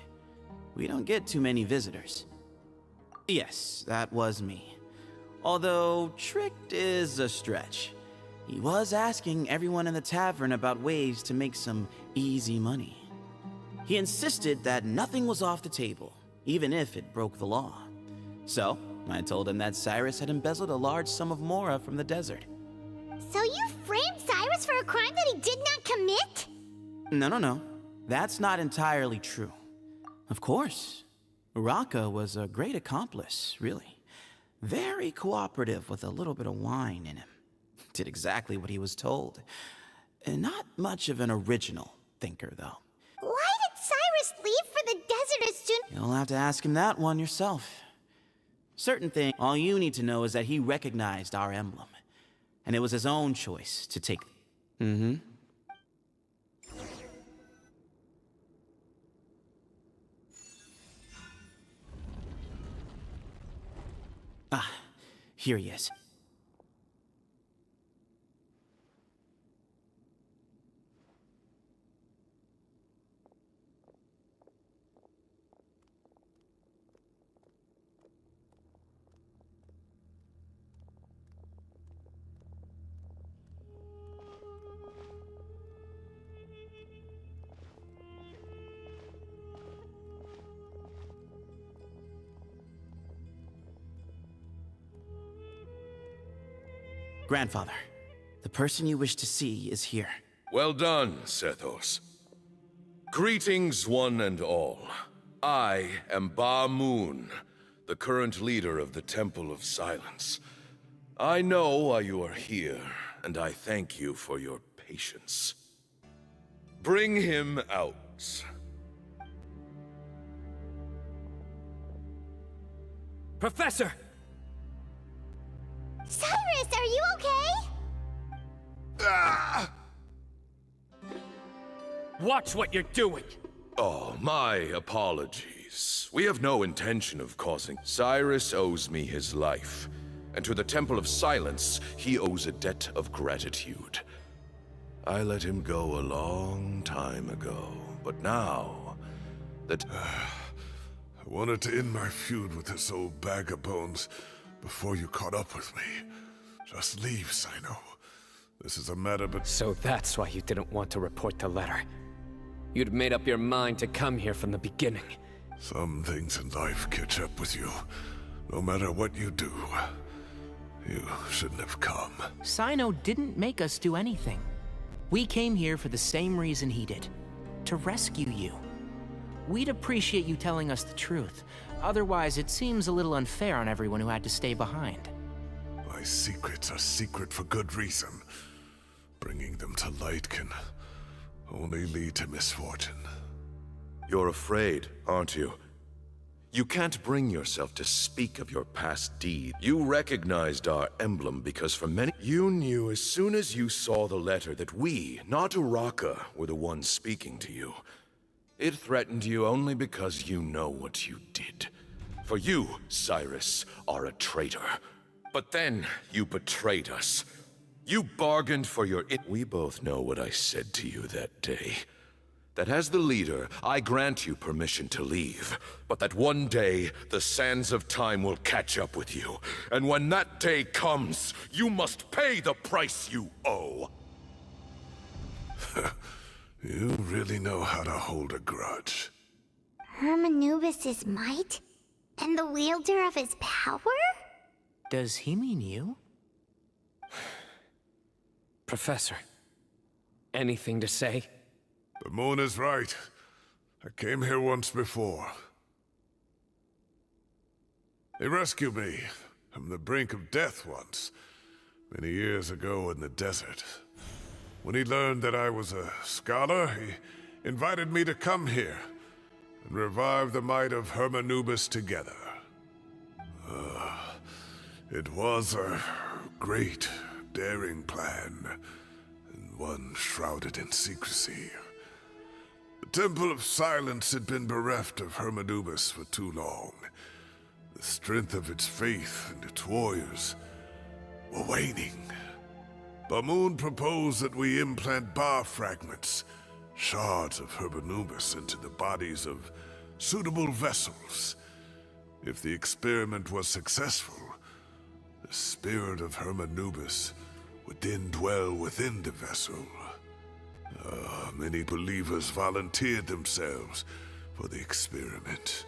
We don't get too many visitors. Yes, that was me. Although, tricked is a stretch. He was asking everyone in the tavern about ways to make some easy money. He insisted that nothing was off the table, even if it broke the law. So, I told him that Cyrus had embezzled a large sum of mora from the desert. So you framed Cyrus for a crime that he did not commit? No. That's not entirely true. Of course. Raka was a great accomplice, really. Very cooperative with a little bit of wine in him. Did exactly what he was told. And not much of an original thinker, though. Why did Cyrus leave for the desert as soon? You'll have to ask him that one yourself. Certain things, all you need to know is that he recognized our emblem. And it was his own choice to take. Mm-hmm. Ah, here he is. Grandfather, the person you wish to see is here. Well done, Sethos. Greetings, one and all. I am Ba Moon, the current leader of the Temple of Silence. I know why you are here, and I thank you for your patience. Bring him out. Professor! Cyrus, are you okay? Ah! Watch what you're doing! Oh, my apologies. We have no intention of causing. Cyrus owes me his life, and to the Temple of Silence, he owes a debt of gratitude. I let him go a long time ago, but now that... I wanted to end my feud with this old bag of bones before you caught up with me. Just leave, Sino. This is a matter but... So that's why you didn't want to report the letter. You'd made up your mind to come here from the beginning. Some things in life catch up with you. No matter what you do, you shouldn't have come. Sino didn't make us do anything. We came here for the same reason he did. To rescue you. We'd appreciate you telling us the truth. Otherwise, it seems a little unfair on everyone who had to stay behind. My secrets are secret for good reason. Bringing them to light can only lead to misfortune. You're afraid, aren't you? You can't bring yourself to speak of your past deed. You recognized our emblem because for many... You knew as soon as you saw the letter that we, not Uraka, were the ones speaking to you. It threatened you only because you know what you did. For you, Cyrus, are a traitor. But then you betrayed us. You bargained for your... We both know what I said to you that day. That as the leader, I grant you permission to leave. But that one day, the sands of time will catch up with you. And when that day comes, you must pay the price you owe. You really know how to hold a grudge. Hermanubis' might? And the wielder of his power? Does he mean you? Professor, anything to say? The moon is right. I came here once before. He rescued me from the brink of death once, many years ago in the desert. When he learned that I was a scholar, he invited me to come here and revive the might of Hermanubis together. It was a great, daring plan, and one shrouded in secrecy. The Temple of Silence had been bereft of Hermanubis for too long. The strength of its faith and its warriors were waning. Bamoon proposed that we implant bar fragments, shards of Hermanubis, into the bodies of suitable vessels. If the experiment was successful, the spirit of Hermanubis would then dwell within the vessel. Many believers volunteered themselves for the experiment.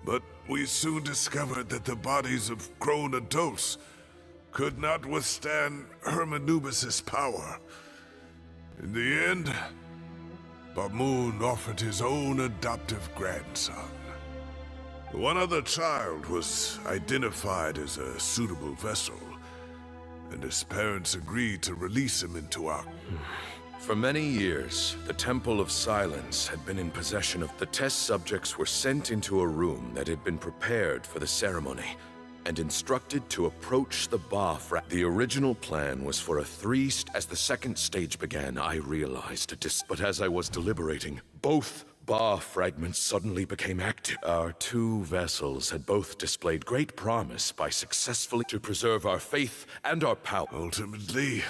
But we soon discovered that the bodies of grown adults could not withstand Hermanubis' power. In the end, Bamoon offered his own adoptive grandson. One other child was identified as a suitable vessel, and his parents agreed to release him into our... For many years, the Temple of Silence had been in possession of... The test subjects were sent into a room that had been prepared for the ceremony. and instructed to approach the Ba fragment. The original plan was for a as the second stage began, I realized but as I was deliberating, both Ba fragments suddenly became active. Our two vessels had both displayed great promise by successfully to preserve our faith and our power. Ultimately,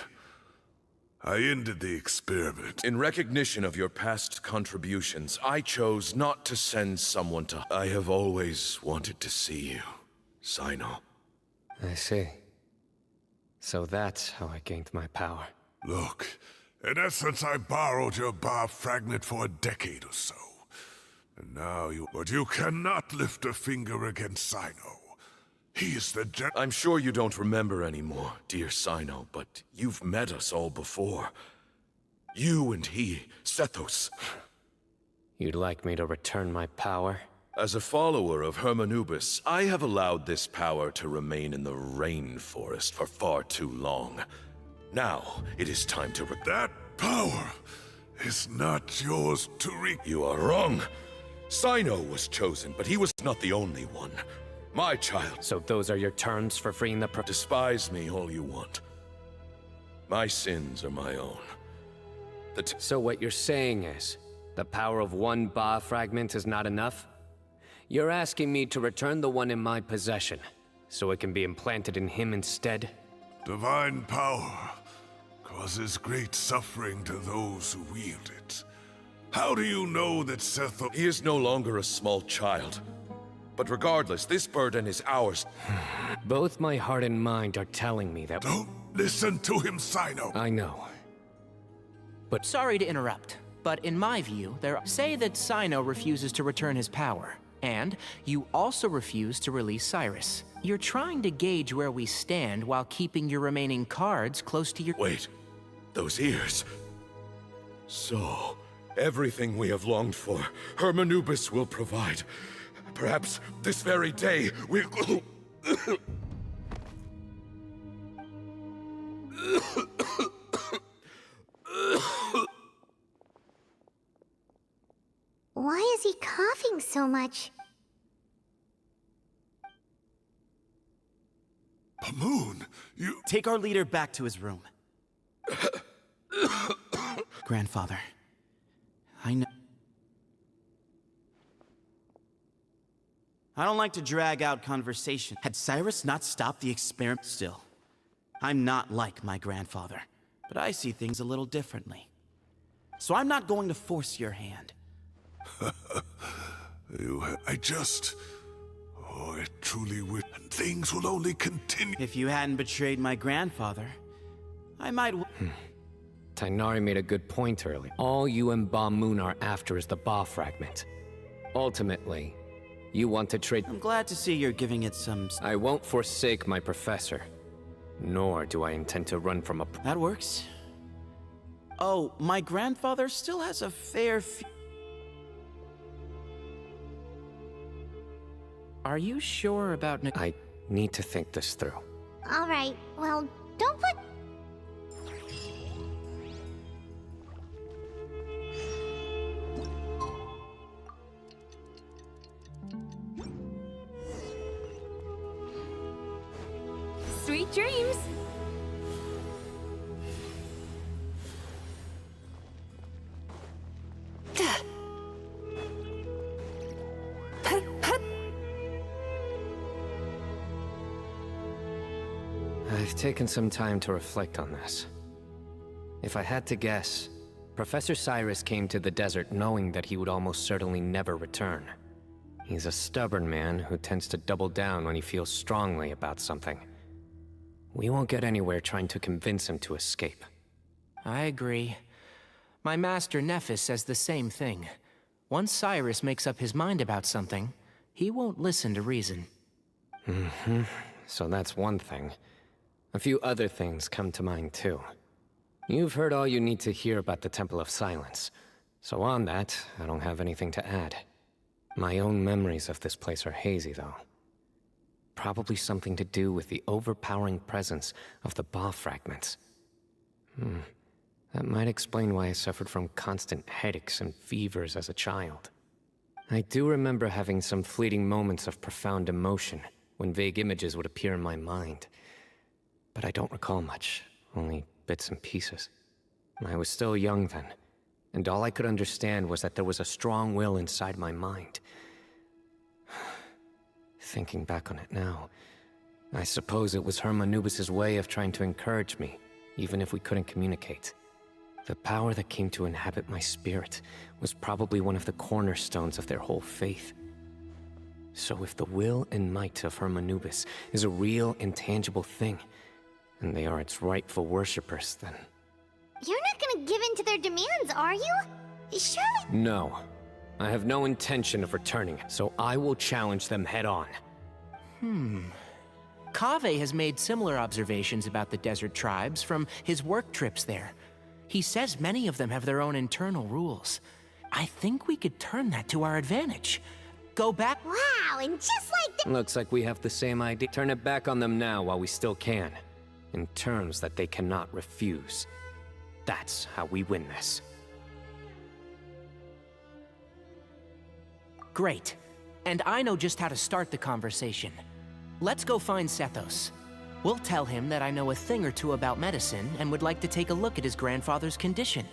I ended the experiment. In recognition of your past contributions, I chose not to send someone to... I have always wanted to see you, Sino. I see. So that's how I gained my power. Look, in essence, I borrowed your Ba fragment for a decade or so. And now you... But you cannot lift a finger against Sino. He is the I'm sure you don't remember anymore, dear Sino, but you've met us all before. You and he, Sethos. You'd like me to return my power? As a follower of Hermanubis, I have allowed this power to remain in the rainforest for far too long. Now, it is time to... That power is not yours to You are wrong. Sino was chosen, but he was not the only one. My child. So those are your terms for freeing the Despise me all you want. My sins are my own. So what you're saying is, the power of one Ba fragment is not enough? You're asking me to return the one in my possession, so it can be implanted in him instead? Divine power causes great suffering to those who wield it. How do you know that Sethos... He is no longer a small child. But regardless, this burden is ours. Both my heart and mind are telling me that... Don't listen to him, Sino. I know. But... Sorry to interrupt, but in my view, say that Sino refuses to return his power, and you also refuse to release Cyrus. You're trying to gauge where we stand while keeping your remaining cards close to your... Wait. Those ears. So, everything we have longed for, Hermanubis will provide. Perhaps this very day we'll... Why is he coughing so much? Pamoon, you... Take our leader back to his room. Grandfather, I know... I don't like to drag out conversation. Had Cyrus not stopped the experiment still, I'm not like my grandfather, but I see things a little differently. So I'm not going to force your hand. I just... Oh, it truly would... And things will only continue... If you hadn't betrayed my grandfather, I might... Tainari made a good point earlier. All you and Ba Moon are after is the Ba fragment. Ultimately, you want to trade... I'm glad to see you're giving it some... I won't forsake my professor. Nor do I intend to run from a... That works. Oh, my grandfather still has a fair few... Are you sure about... I need to think this through. Alright, well, don't put... Sweet dreams! I've taken some time to reflect on this. If I had to guess, Professor Cyrus came to the desert knowing that he would almost certainly never return. He's a stubborn man who tends to double down when he feels strongly about something. We won't get anywhere trying to convince him to escape. I agree. My master Nephis says the same thing. Once Cyrus makes up his mind about something, he won't listen to reason. So that's one thing. A few other things come to mind too. You've heard all you need to hear about the Temple of Silence. So on that, I don't have anything to add. My own memories of this place are hazy though. Probably something to do with the overpowering presence of the Ba fragments. That might explain why I suffered from constant headaches and fevers as a child. I do remember having some fleeting moments of profound emotion, when vague images would appear in my mind. But I don't recall much, only bits and pieces. I was still young then, and all I could understand was that there was a strong will inside my mind. Thinking back on it now, I suppose it was Hermanubis' way of trying to encourage me, even if we couldn't communicate. The power that came to inhabit my spirit was probably one of the cornerstones of their whole faith. So if the will and might of Hermanubis is a real, intangible thing, and they are its rightful worshippers, then... You're not gonna give in to their demands, are you? Surely... No. I have no intention of returning, so I will challenge them head-on. Kaveh has made similar observations about the desert tribes from his work trips there. He says many of them have their own internal rules. I think we could turn that to our advantage. Go back... Wow, and just like that... Looks like we have the same idea. Turn it back on them now while we still can, in terms that they cannot refuse. That's how we win this. Great. And I know just how to start the conversation. Let's go find Sethos. We'll tell him that I know a thing or two about medicine and would like to take a look at his grandfather's condition.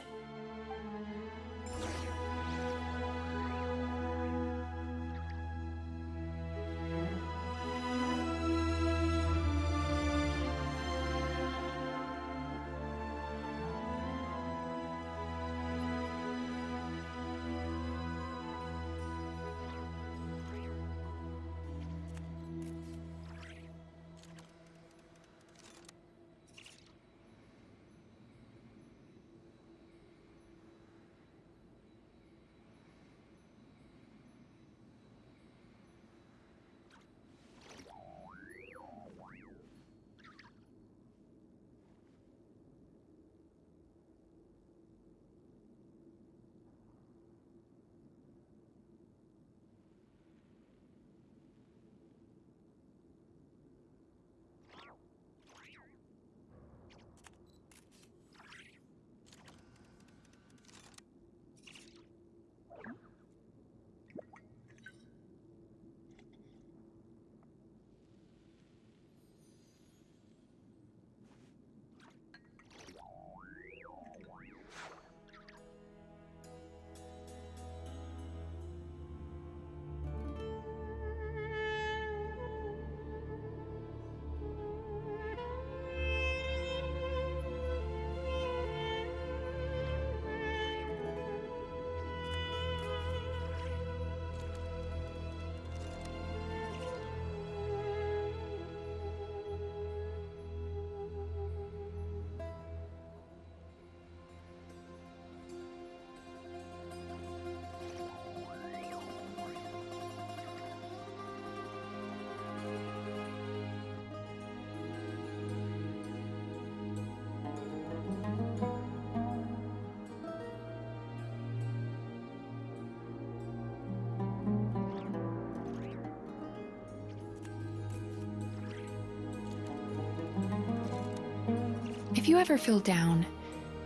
If you ever feel down,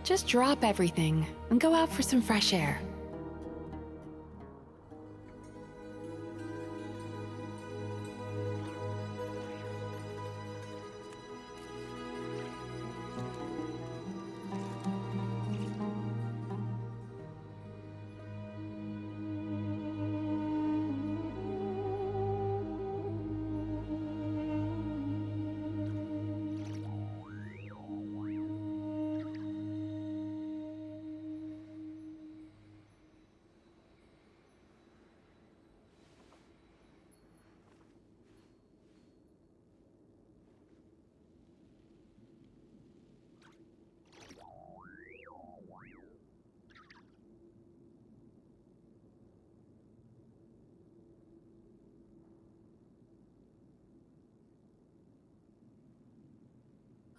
just drop everything and go out for some fresh air.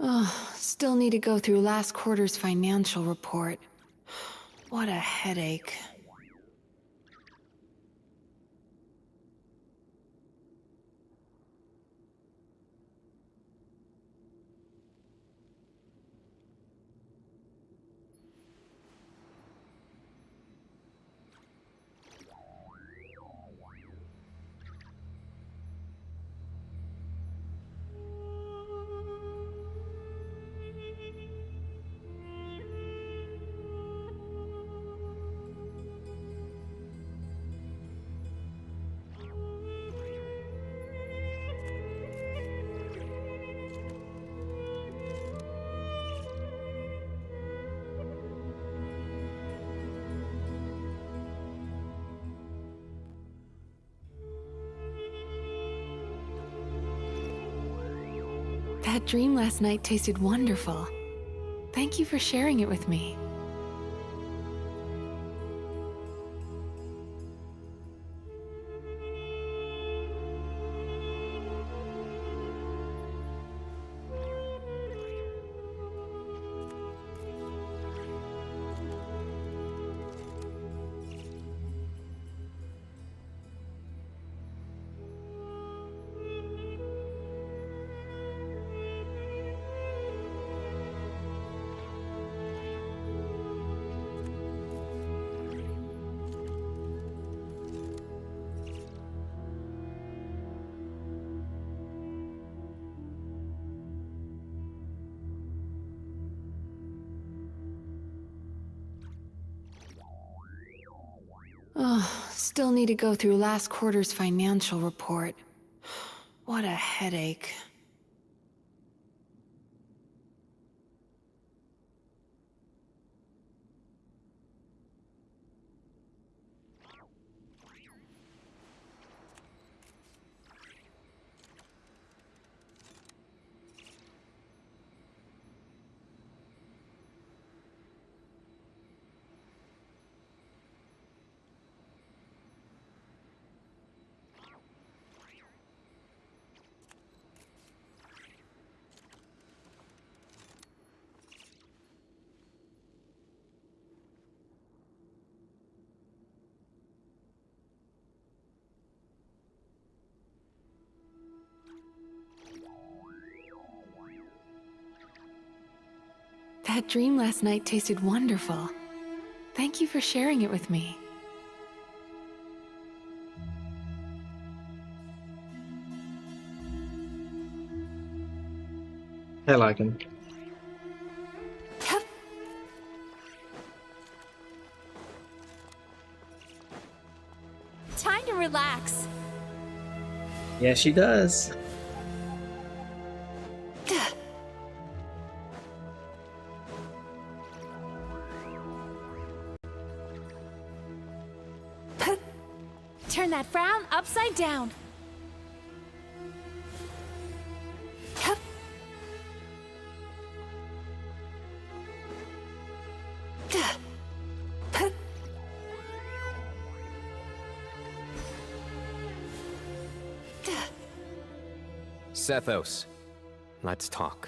Oh, still need to go through last quarter's financial report. What a headache. That dream last night tasted wonderful. Thank you for sharing it with me. Oh, still need to go through last quarter's financial report. What a headache. That dream last night tasted wonderful. Thank you for sharing it with me. I like him. Time to relax. Yeah, she does. Turn that frown upside down. Sethos, let's talk.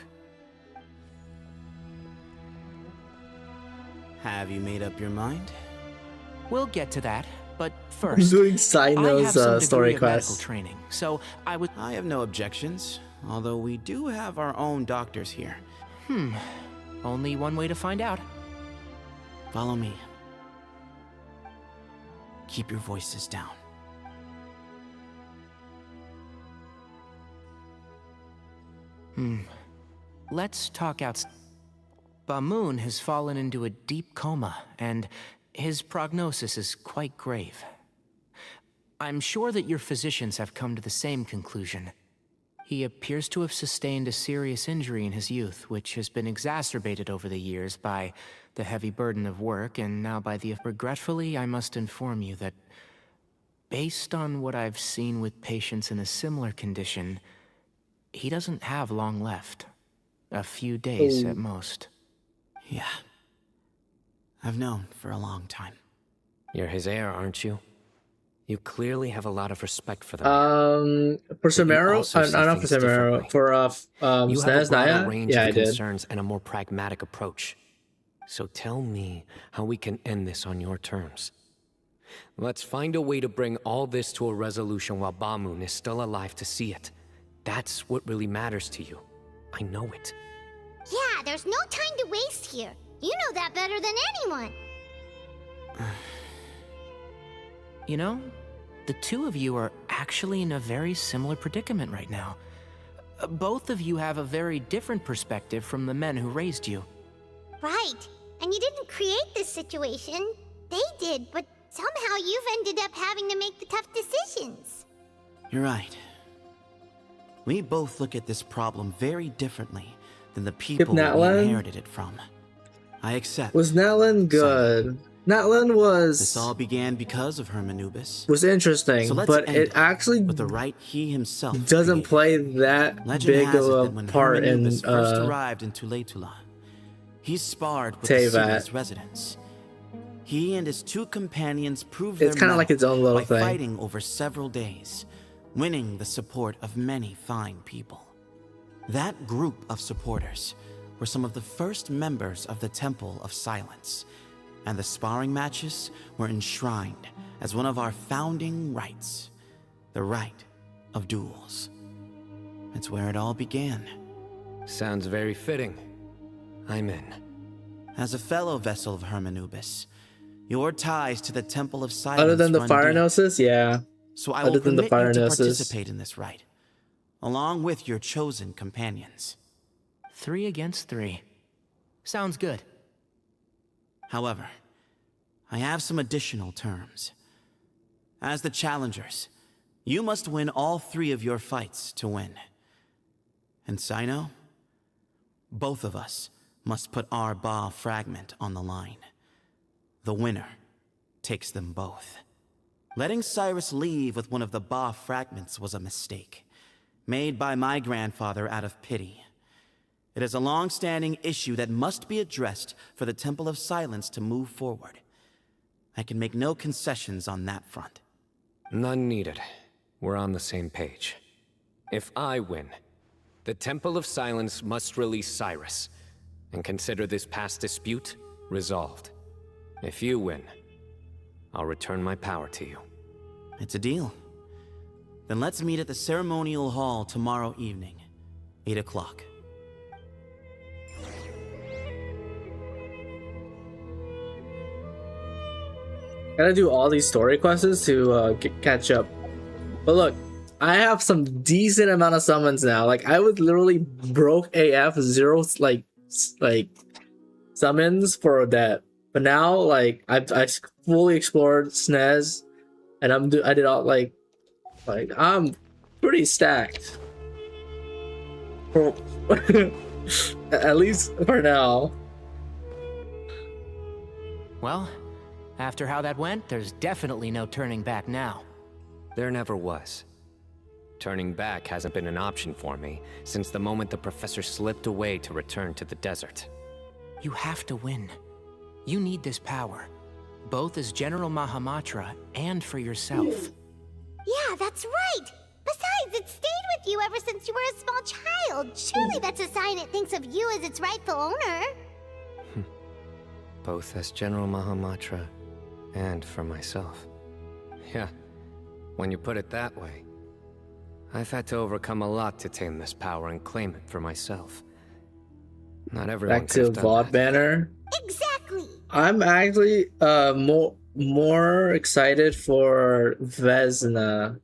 Have you made up your mind? We'll get to that, but I'm first, doing I have Sino's some story degree of medical quest. training, so I would. I have no objections, although we do have our own doctors here. Only one way to find out. Follow me. Keep your voices down. Let's talk out. Bamoon has fallen into a deep coma, and his prognosis is quite grave. I'm sure that your physicians have come to the same conclusion. He appears to have sustained a serious injury in his youth, which has been exacerbated over the years by the heavy burden of work and now by the... Regretfully, I must inform you that, based on what I've seen with patients in a similar condition, he doesn't have long left. A few days at most. Yeah. I've known for a long time. You're his heir, aren't you? You clearly have a lot of respect for the man. For Sumeru, also see not for things Sumeru, differently. for You have a SNES broader Naya? range Yeah, of I did. concerns and a more pragmatic approach. So tell me how we can end this on your terms. Let's find a way to bring all this to a resolution while Bamoon is still alive to see it. That's what really matters to you. I know it. Yeah, there's no time to waste here. You know that better than anyone. You know, the two of you are actually in a very similar predicament right now. Both of you have a very different perspective from the men who raised you. Right. And you didn't create this situation. They did, but somehow you've ended up having to make the tough decisions. You're right. We both look at this problem very differently than the people we Natlan? inherited it from. I accept. Was Natlan good? Natlan This all began because of Hermanubis. was interesting, So let's but end it actually with the right he himself doesn't created. play that Legend big has of it a that when part in Hermanubis first arrived in Tuletula, he sparred with the Teyvat. city's residents. He and his two companions proved It's their kind of like mettle its own little by thing. fighting over several days, winning the support of many fine people. That group of supporters were some of the first members of the Temple of Silence, and the sparring matches were enshrined as one of our founding rights, the right of duels. It's where it all began. Sounds very fitting. I'm in. As a fellow vessel of Hermanubis, your ties to the Temple of Silence Other than the run fire deep. gnosis, yeah. So I Other will than the permit fire you to gnosis. participate in this rite, along with your chosen companions. 3 against 3. Sounds good. However, I have some additional terms. As the challengers, you must win all 3 of your fights to win. And Sino, both of us must put our Ba fragment on the line. The winner takes them both. Letting Cyrus leave with one of the Ba fragments was a mistake, made by my grandfather out of pity. It is a long-standing issue that must be addressed for the Temple of Silence to move forward. I can make no concessions on that front. None needed. We're on the same page. If I win, the Temple of Silence must release Cyrus, and consider this past dispute resolved. If you win, I'll return my power to you. It's a deal. Then let's meet at the ceremonial hall tomorrow evening, 8 o'clock. Gotta do all these story quests to catch up. But look, I have some decent amount of summons now. Like I was literally broke AF 0 like summons for that. But now like I fully explored SNES, and I did all like I'm pretty stacked. For at least for now. Well, after how that went, there's definitely no turning back now. There never was. Turning back hasn't been an option for me since the moment the professor slipped away to return to the desert. You have to win. You need this power, both as General Mahamatra and for yourself. Yeah, that's right. Besides, it stayed with you ever since you were a small child. Surely that's a sign it thinks of you as its rightful owner. Both as General Mahamatra and for myself. Yeah, when you put it that way. I've had to overcome a lot to tame this power and claim it for myself. Not everyone Back could to have done VOD that. banner. Exactly. I'm actually more excited for Vesna.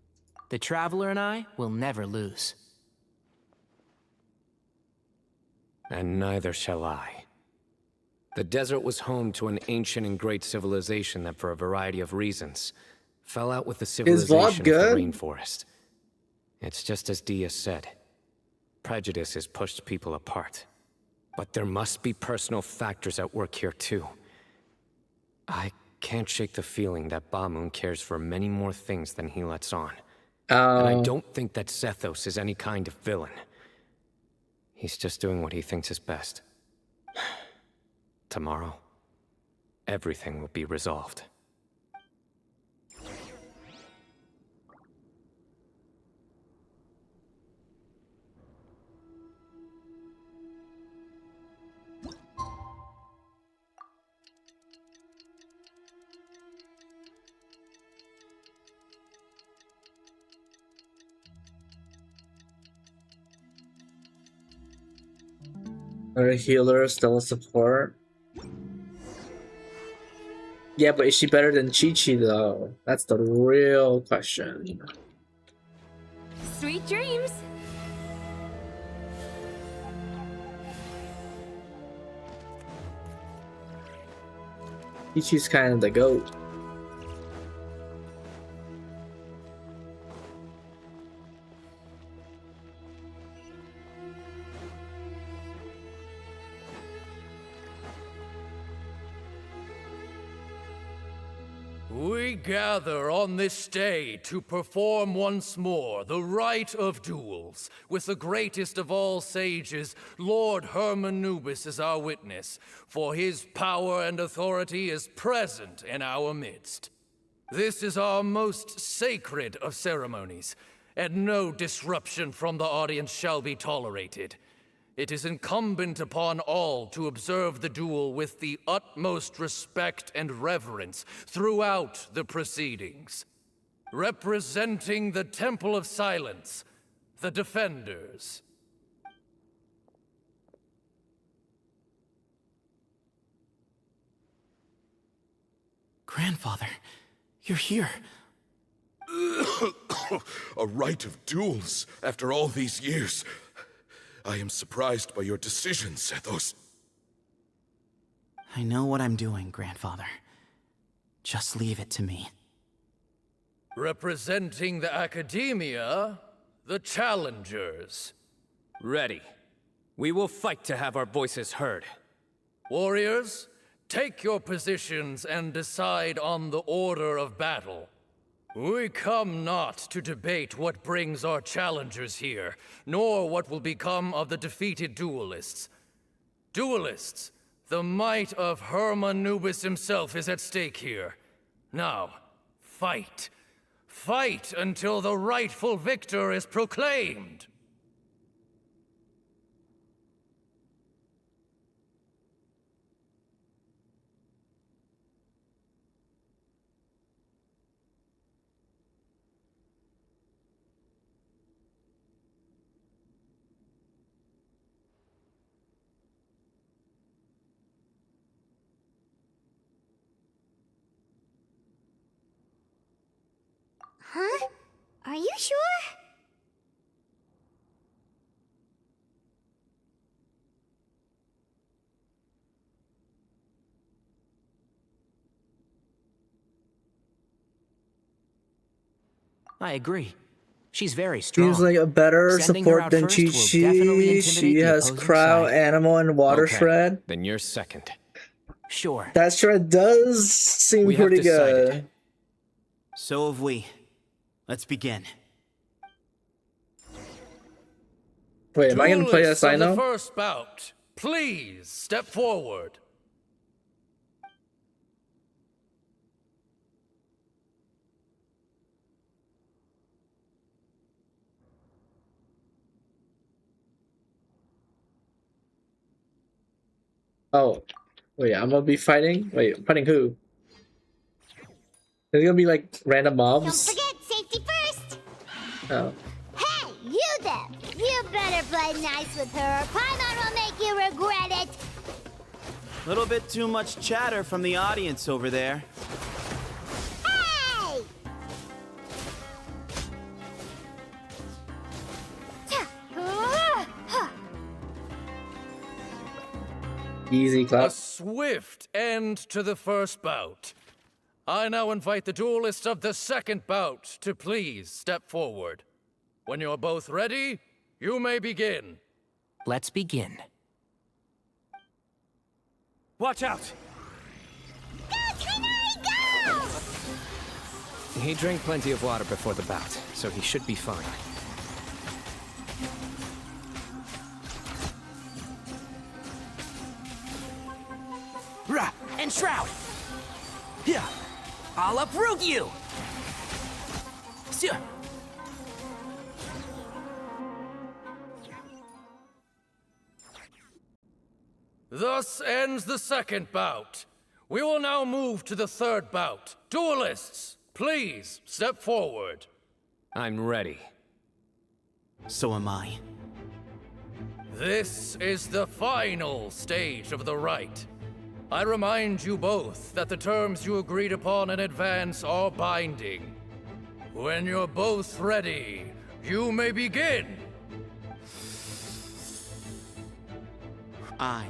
The Traveler and I will never lose. And neither shall I. The desert was home to an ancient and great civilization that, for a variety of reasons, fell out with the civilization of the good? rainforest. It's just as Dia said. Prejudice has pushed people apart. But there must be personal factors at work here too. I can't shake the feeling that Bamun cares for many more things than he lets on. And I don't think that Zethos is any kind of villain. He's just doing what he thinks is best. Tomorrow, everything will be resolved. Or a healer, still a support. Yeah, but is she better than Chi-Chi though? That's the real question. Sweet dreams. Chi-Chi's kind of the goat. We gather on this day to perform once more the rite of duels, with the greatest of all sages, Lord Hermanubis, as our witness, for his power and authority is present in our midst. This is our most sacred of ceremonies, and no disruption from the audience shall be tolerated. It is incumbent upon all to observe the duel with the utmost respect and reverence throughout the proceedings. Representing the Temple of Silence, the Defenders. Grandfather, you're here. A rite of duels after all these years. I am surprised by your decision, Sethos. I know what I'm doing, Grandfather. Just leave it to me. Representing the Academia, the Challengers. Ready. We will fight to have our voices heard. Warriors, take your positions and decide on the order of battle. We come not to debate what brings our challengers here, nor what will become of the defeated duelists. Duelists, the might of Hermanubis himself is at stake here. Now, fight. Fight until the rightful victor is proclaimed. Huh? Are you sure? I agree. She's very strong. Seems like a better Sending her support out than first Chi will definitely Chi. intimidate She the has opposing Crow, side. Animal, and Water Okay, Shred. then you're second. Sure. That shred does seem We have pretty decided. good. So have we. Let's begin. Wait, am I gonna play as Duelists of the Sino? first bout, please step forward. Oh, wait, I'm gonna be fighting? Wait, fighting who? It's gonna be like random Don't mobs? forget, safety first! Oh. Hey, you there! You better play nice with her, or Paimon will make you regret it! Little bit too much chatter from the audience over there. Hey! Easy A clap. swift end to the first bout. I now invite the duelists of the second bout to please step forward. When you're both ready, you may begin. Let's begin. Watch out! Go, Tighnari, go! He drank plenty of water before the bout, so he should be fine. Rah! And Shroud! Yeah! I'll uproot you! Sure. Thus ends the second bout. We will now move to the third bout. Duelists, please step forward. I'm ready. So am I. This is the final stage of the rite. I remind you both that the terms you agreed upon in advance are binding. When you're both ready, you may begin. I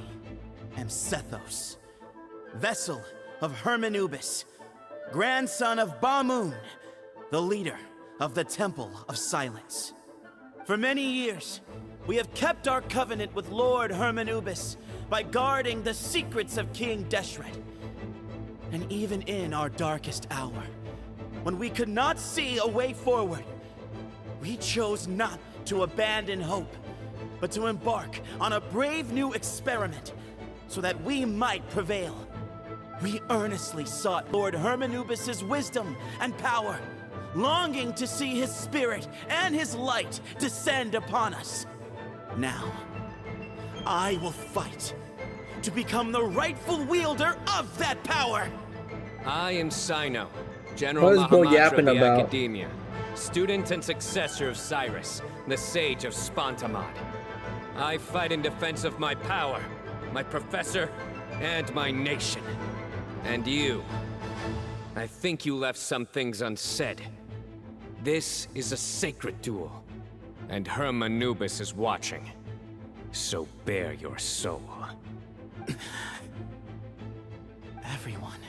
am Sethos, vessel of Hermanubis, grandson of Bamoon, the leader of the Temple of Silence. For many years, we have kept our covenant with Lord Hermanubis by guarding the secrets of King Deshret. And even in our darkest hour, when we could not see a way forward, we chose not to abandon hope, but to embark on a brave new experiment so that we might prevail. We earnestly sought Lord Hermanubis' wisdom and power, longing to see his spirit and his light descend upon us. Now, I will fight to become the rightful wielder of that power. I am Sino, General What is Bo Mahamatra yapping of the about? Academia, student and successor of Cyrus, the Sage of Spantamad. I fight in defense of my power, my professor, and my nation. And you. I think you left some things unsaid. This is a sacred duel, and Hermanubis is watching. So bare your soul. Everyone,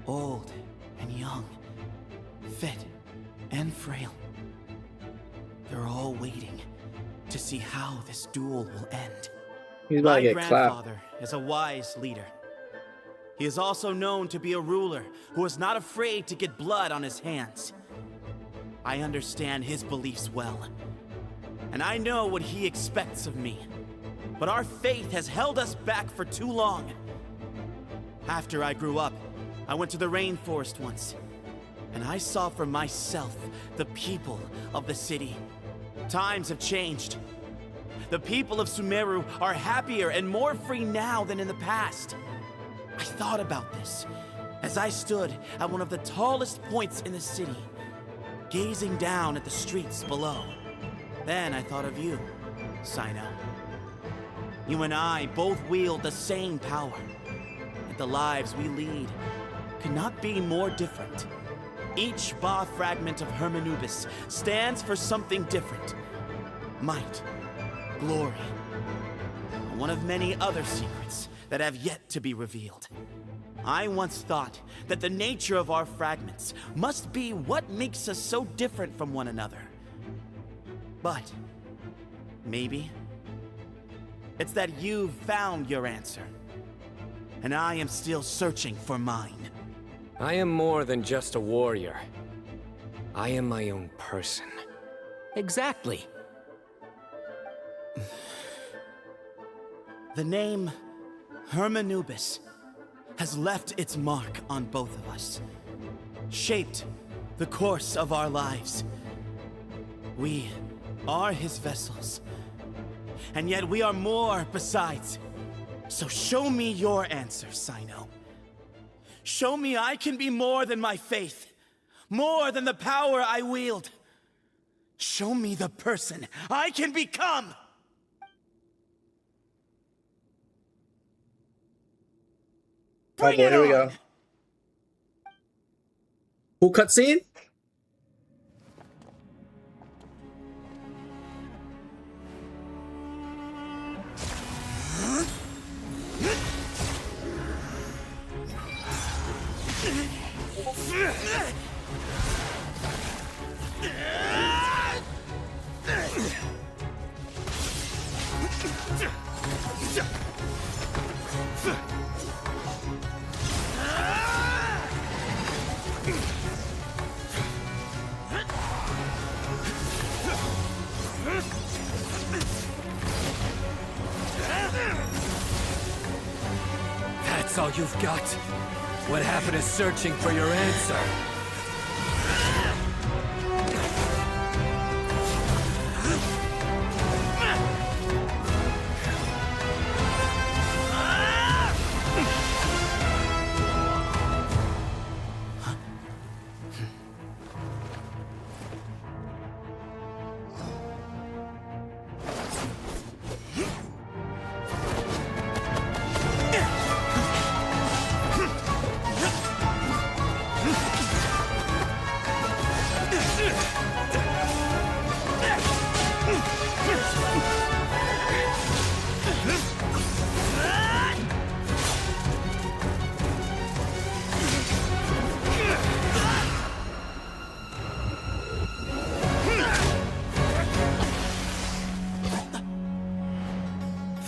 old and young, fit and frail, they're all waiting to see how this duel will end. He's about My to get clapped. grandfather is a wise leader. He is also known to be a ruler who is not afraid to get blood on his hands. I understand his beliefs well, and I know what he expects of me. But our faith has held us back for too long. After I grew up, I went to the rainforest once, and I saw for myself the people of the city. Times have changed. The people of Sumeru are happier and more free now than in the past. I thought about this as I stood at one of the tallest points in the city, gazing down at the streets below. Then I thought of you, Sino. You and I both wield the same power, and the lives we lead could not be more different. Each Ba fragment of Hermanubis stands for something different. Might, glory, and one of many other secrets that have yet to be revealed. I once thought that the nature of our fragments must be what makes us so different from one another. But maybe it's that you've found your answer, and I am still searching for mine. I am more than just a warrior. I am my own person. Exactly. The name Hermanubis has left its mark on both of us, shaped the course of our lives. We are his vessels, and yet we are more besides. So show me your answer, Sino. Show me I can be more than my faith, more than the power I wield. Show me the person I can become! Oh boy, here we go. Who cutscene? That's all you've got? What happened to searching for your answer?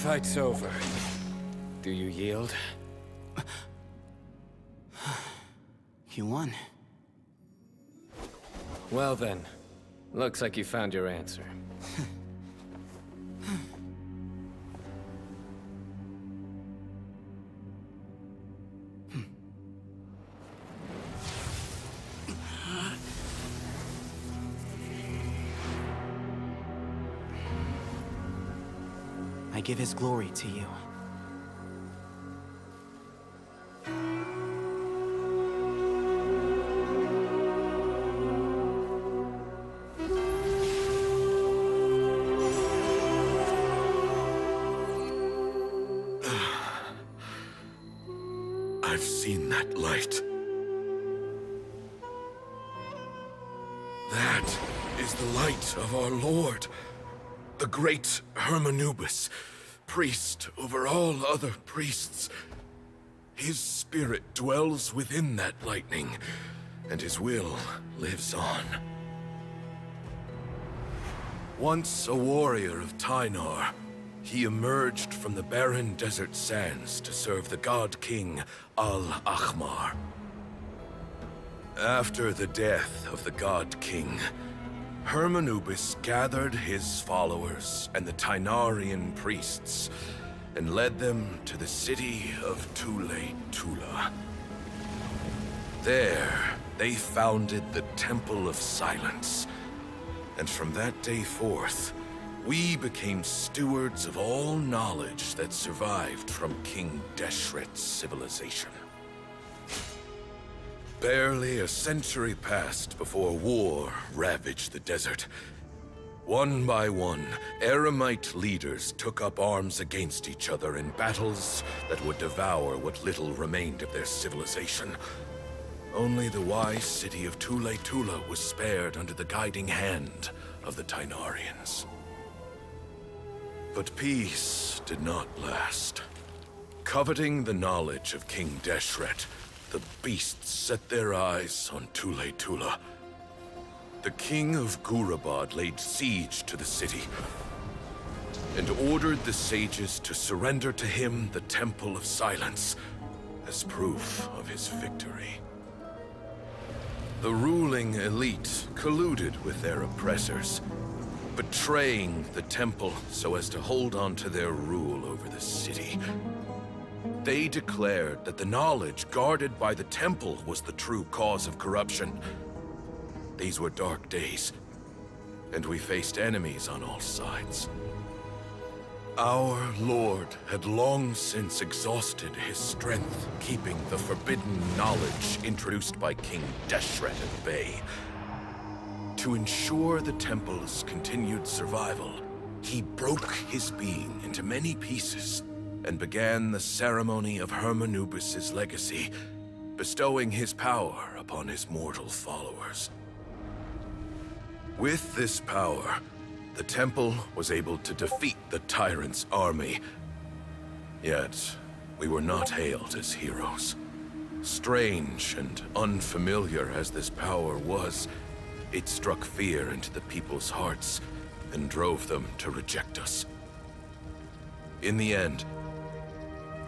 Fight's over. Do you yield? You won. Well then, looks like you found your answer. I give his glory to you. I've seen that light. That is the light of our Lord, the great Hermanubis, priest over all other priests. His spirit dwells within that lightning, and his will lives on. Once a warrior of Tynar, he emerged from the barren desert sands to serve the god king Al-Ahmar. After the death of the god king, Hermanubis gathered his followers and the Tynarian priests and led them to the city of Tule-Tula. There, they founded the Temple of Silence, and from that day forth, we became stewards of all knowledge that survived from King Deshret's civilization. Barely a century passed before war ravaged the desert. One by one, Eremite leaders took up arms against each other in battles that would devour what little remained of their civilization. Only the wise city of Tule-Tula was spared under the guiding hand of the Tynarians. But peace did not last. Coveting the knowledge of King Deshret, the beasts set their eyes on Tule-Tula. The king of Gurabad laid siege to the city and ordered the sages to surrender to him the Temple of Silence as proof of his victory. The ruling elite colluded with their oppressors, betraying the temple so as to hold on to their rule over the city. They declared that the knowledge guarded by the temple was the true cause of corruption. These were dark days, and we faced enemies on all sides. Our Lord had long since exhausted his strength, keeping the forbidden knowledge introduced by King Deshret at bay. To ensure the temple's continued survival, he broke his being into many pieces and began the ceremony of Hermanubis' legacy, bestowing his power upon his mortal followers. With this power, the temple was able to defeat the tyrant's army. Yet, we were not hailed as heroes. Strange and unfamiliar as this power was, it struck fear into the people's hearts and drove them to reject us. In the end,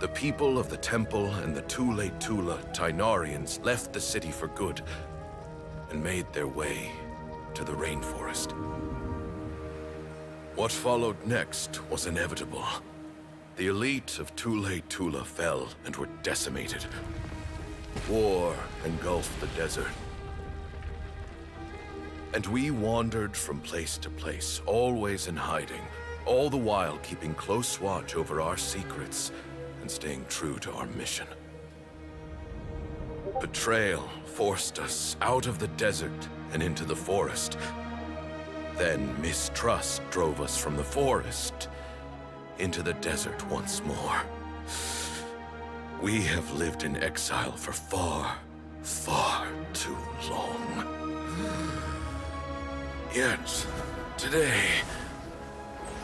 the people of the temple and the Tule-Tula Tynarians left the city for good and made their way to the rainforest. What followed next was inevitable. The elite of Tule-Tula fell and were decimated. War engulfed the desert. And we wandered from place to place, always in hiding, all the while keeping close watch over our secrets and staying true to our mission. Betrayal forced us out of the desert and into the forest. Then mistrust drove us from the forest into the desert once more. We have lived in exile for far, far too long. Yet, today,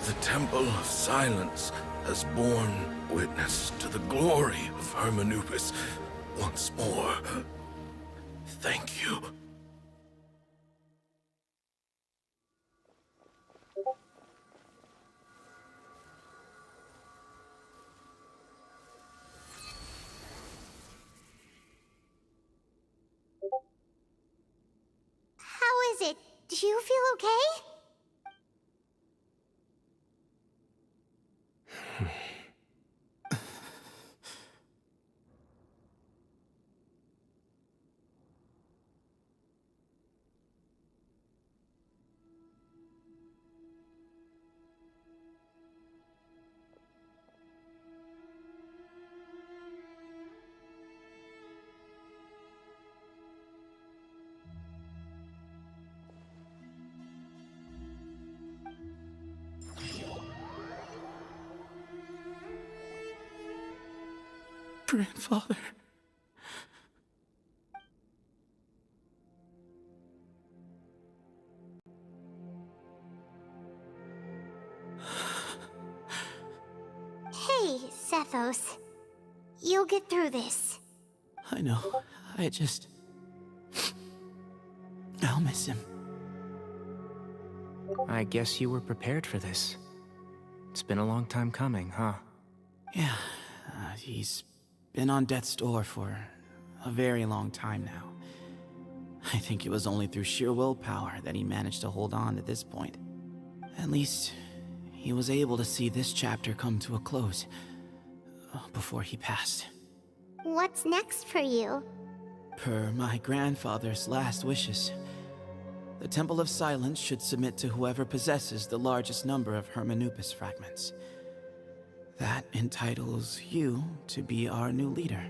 the Temple of Silence has borne witness to the glory of Hermanubis once more. Thank you. is it? Do you feel okay? Grandfather. Hey, Sethos. You'll get through this. I know. I'll miss him. I guess you were prepared for this. It's been a long time coming, huh? Yeah, he's been on death's door for a very long time now. I think it was only through sheer willpower that he managed to hold on to this point. At least, he was able to see this chapter come to a close before he passed. What's next for you? Per my grandfather's last wishes, the Temple of Silence should submit to whoever possesses the largest number of Hermanupis fragments. That entitles you to be our new leader,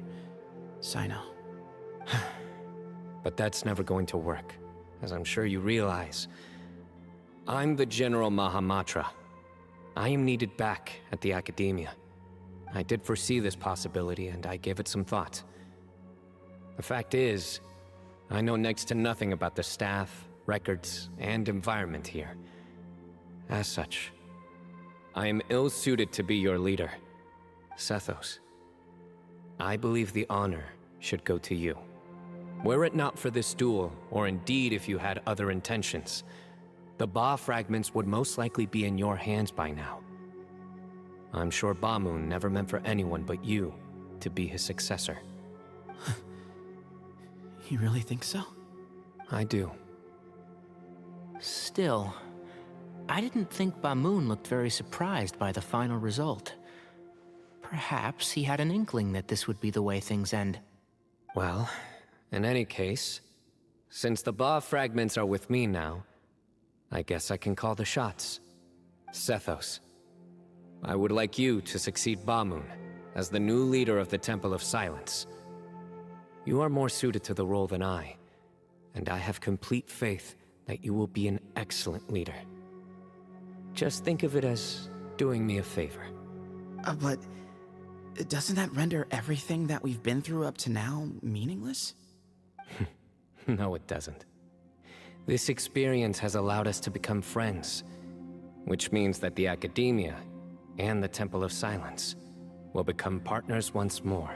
Sino. But that's never going to work, as I'm sure you realize. I'm the General Mahamatra. I am needed back at the Academia. I did foresee this possibility, and I gave it some thought. The fact is, I know next to nothing about the staff, records, and environment here. As such, I am ill-suited to be your leader, Sethos. I believe the honor should go to you. Were it not for this duel, or indeed if you had other intentions, the Ba fragments would most likely be in your hands by now. I'm sure Bamoon never meant for anyone but you to be his successor. You really think so? I do. Still, I didn't think Bamoon looked very surprised by the final result. Perhaps he had an inkling that this would be the way things end. Well, in any case, since the Ba fragments are with me now, I guess I can call the shots. Sethos, I would like you to succeed Bamoon as the new leader of the Temple of Silence. You are more suited to the role than I, and I have complete faith that you will be an excellent leader. Just think of it as doing me a favor. But doesn't that render everything that we've been through up to now meaningless? No, it doesn't. This experience has allowed us to become friends, which means that the Academia and the Temple of Silence will become partners once more.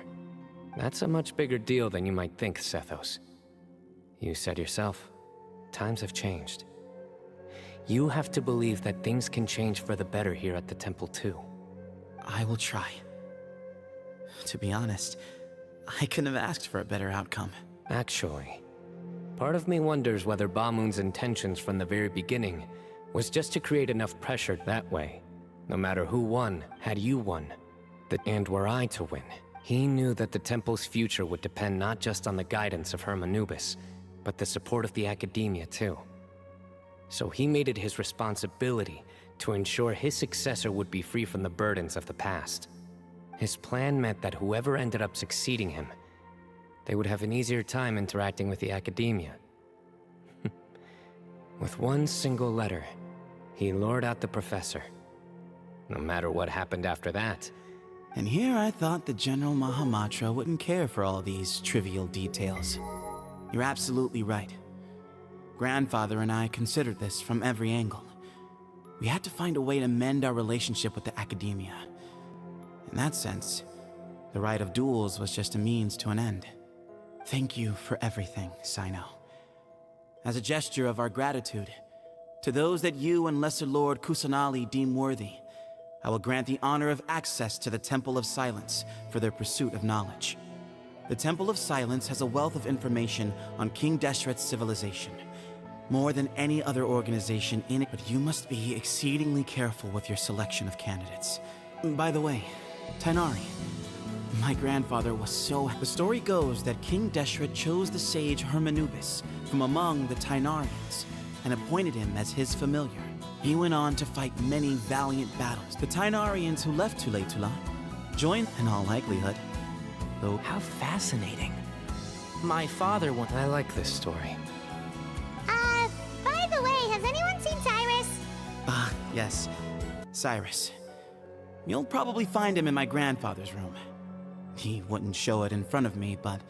That's a much bigger deal than you might think, Sethos. You said yourself, times have changed. You have to believe that things can change for the better here at the Temple too. I will try. To be honest, I couldn't have asked for a better outcome. Actually, part of me wonders whether Bamoon's intentions from the very beginning was just to create enough pressure that way. No matter who won, had you won, and were I to win, he knew that the Temple's future would depend not just on the guidance of Hermanubis, but the support of the Academia too. So he made it his responsibility to ensure his successor would be free from the burdens of the past. His plan meant that whoever ended up succeeding him, they would have an easier time interacting with the Academia. With one single letter, he lured out the professor. No matter what happened after that. And here I thought the General Mahamatra wouldn't care for all these trivial details. You're absolutely right. Grandfather and I considered this from every angle. We had to find a way to mend our relationship with the Academia. In that sense, the right of duels was just a means to an end. Thank you for everything, Sino. As a gesture of our gratitude, to those that you and Lesser Lord Kusanali deem worthy, I will grant the honor of access to the Temple of Silence for their pursuit of knowledge. The Temple of Silence has a wealth of information on King Deshret's civilization. more than any other organization in it, but you must be exceedingly careful with your selection of candidates. By the way, Tainari, my grandfather was so... The story goes that King Deshret chose the sage Hermanubis from among the Tainarians and appointed him as his familiar. He went on to fight many valiant battles. The Tainarians who left Tule-Tula joined, in all likelihood, though... How fascinating. My father went... I like this story. By the way, has anyone seen Cyrus? Yes. Cyrus. You'll probably find him in my grandfather's room. He wouldn't show it in front of me, but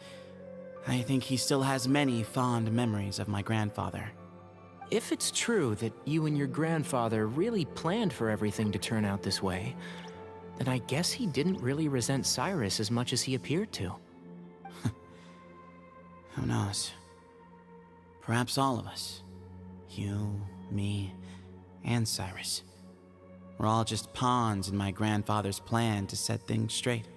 I think he still has many fond memories of my grandfather. If it's true that you and your grandfather really planned for everything to turn out this way, then I guess he didn't really resent Cyrus as much as he appeared to. Who knows? Perhaps all of us. You, me, and Cyrus. We're all just pawns in my grandfather's plan to set things straight.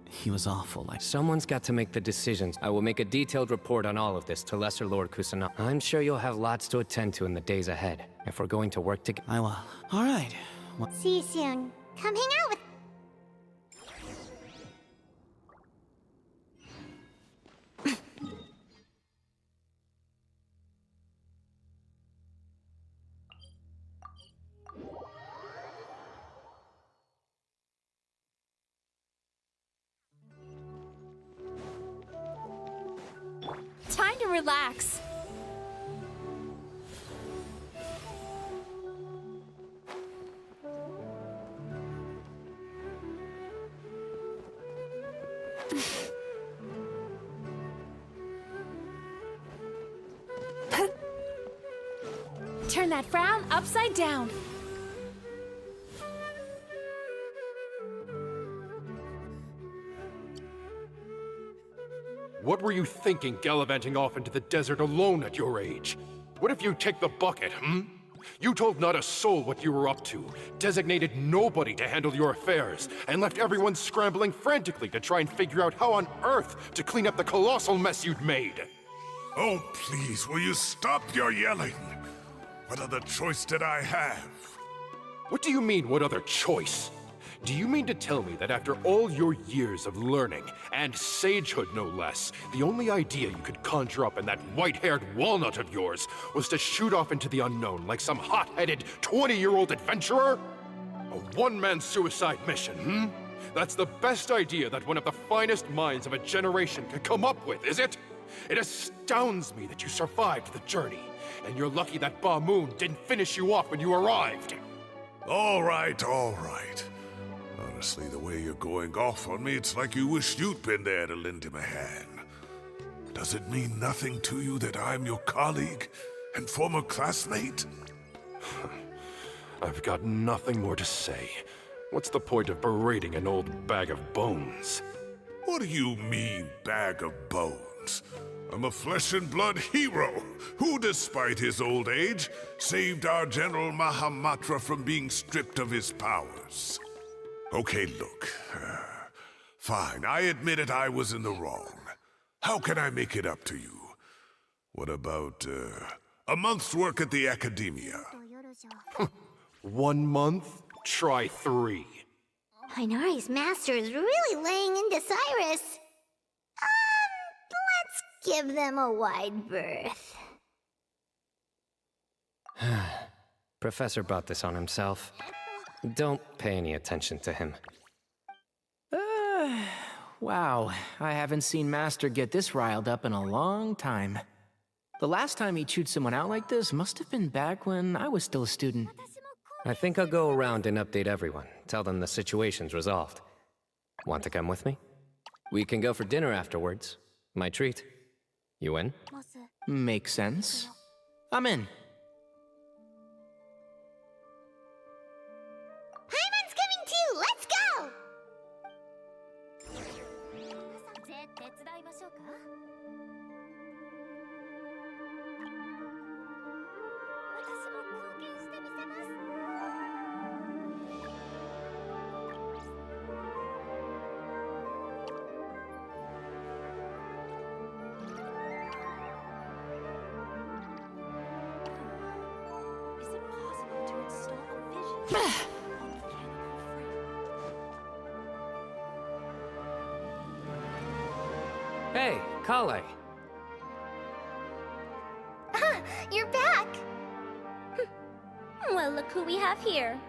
He was awful like... Someone's got to make the decisions. I will make a detailed report on all of this to Lesser Lord Kusanagi. I'm sure you'll have lots to attend to in the days ahead, if we're going to work together. I will. All right. See you soon. Come hang out with... Time to relax. Turn that frown upside down. What were you thinking gallivanting off into the desert alone at your age? What if you take the bucket, You told not a soul what you were up to, designated nobody to handle your affairs, and left everyone scrambling frantically to try and figure out how on earth to clean up the colossal mess you'd made. Oh, please, will you stop your yelling? What other choice did I have? What do you mean, what other choice? Do you mean to tell me that after all your years of learning, and sagehood no less, the only idea you could conjure up in that white-haired walnut of yours was to shoot off into the unknown like some hot-headed 20-year-old adventurer? A one-man suicide mission, That's the best idea that one of the finest minds of a generation could come up with, is it? It astounds me that you survived the journey, and you're lucky that Ba Moon didn't finish you off when you arrived. All right, all right. Honestly, the way you're going off on me, it's like you wish you'd been there to lend him a hand. Does it mean nothing to you that I'm your colleague and former classmate? I've got nothing more to say. What's the point of berating an old bag of bones? What do you mean, bag of bones? I'm a flesh-and-blood hero who, despite his old age, saved our General Mahamatra from being stripped of his powers. Okay, look. Fine, I admitted I was in the wrong. How can I make it up to you? What about, a month's work at the Academia? 1 month? Try 3. Tainari's master is really laying into Cyrus. Let's give them a wide berth. Professor brought this on himself. Don't pay any attention to him. Wow, I haven't seen Master get this riled up in a long time. The last time he chewed someone out like this must have been back when I was still a student. I think I'll go around and update everyone. Tell them the situation's resolved. Want to come with me? We can go for dinner afterwards. My treat. You in? Makes sense. I'm in. Paimon's coming too! Let's go! Hey, Kale. You're back! Well, look who we have here.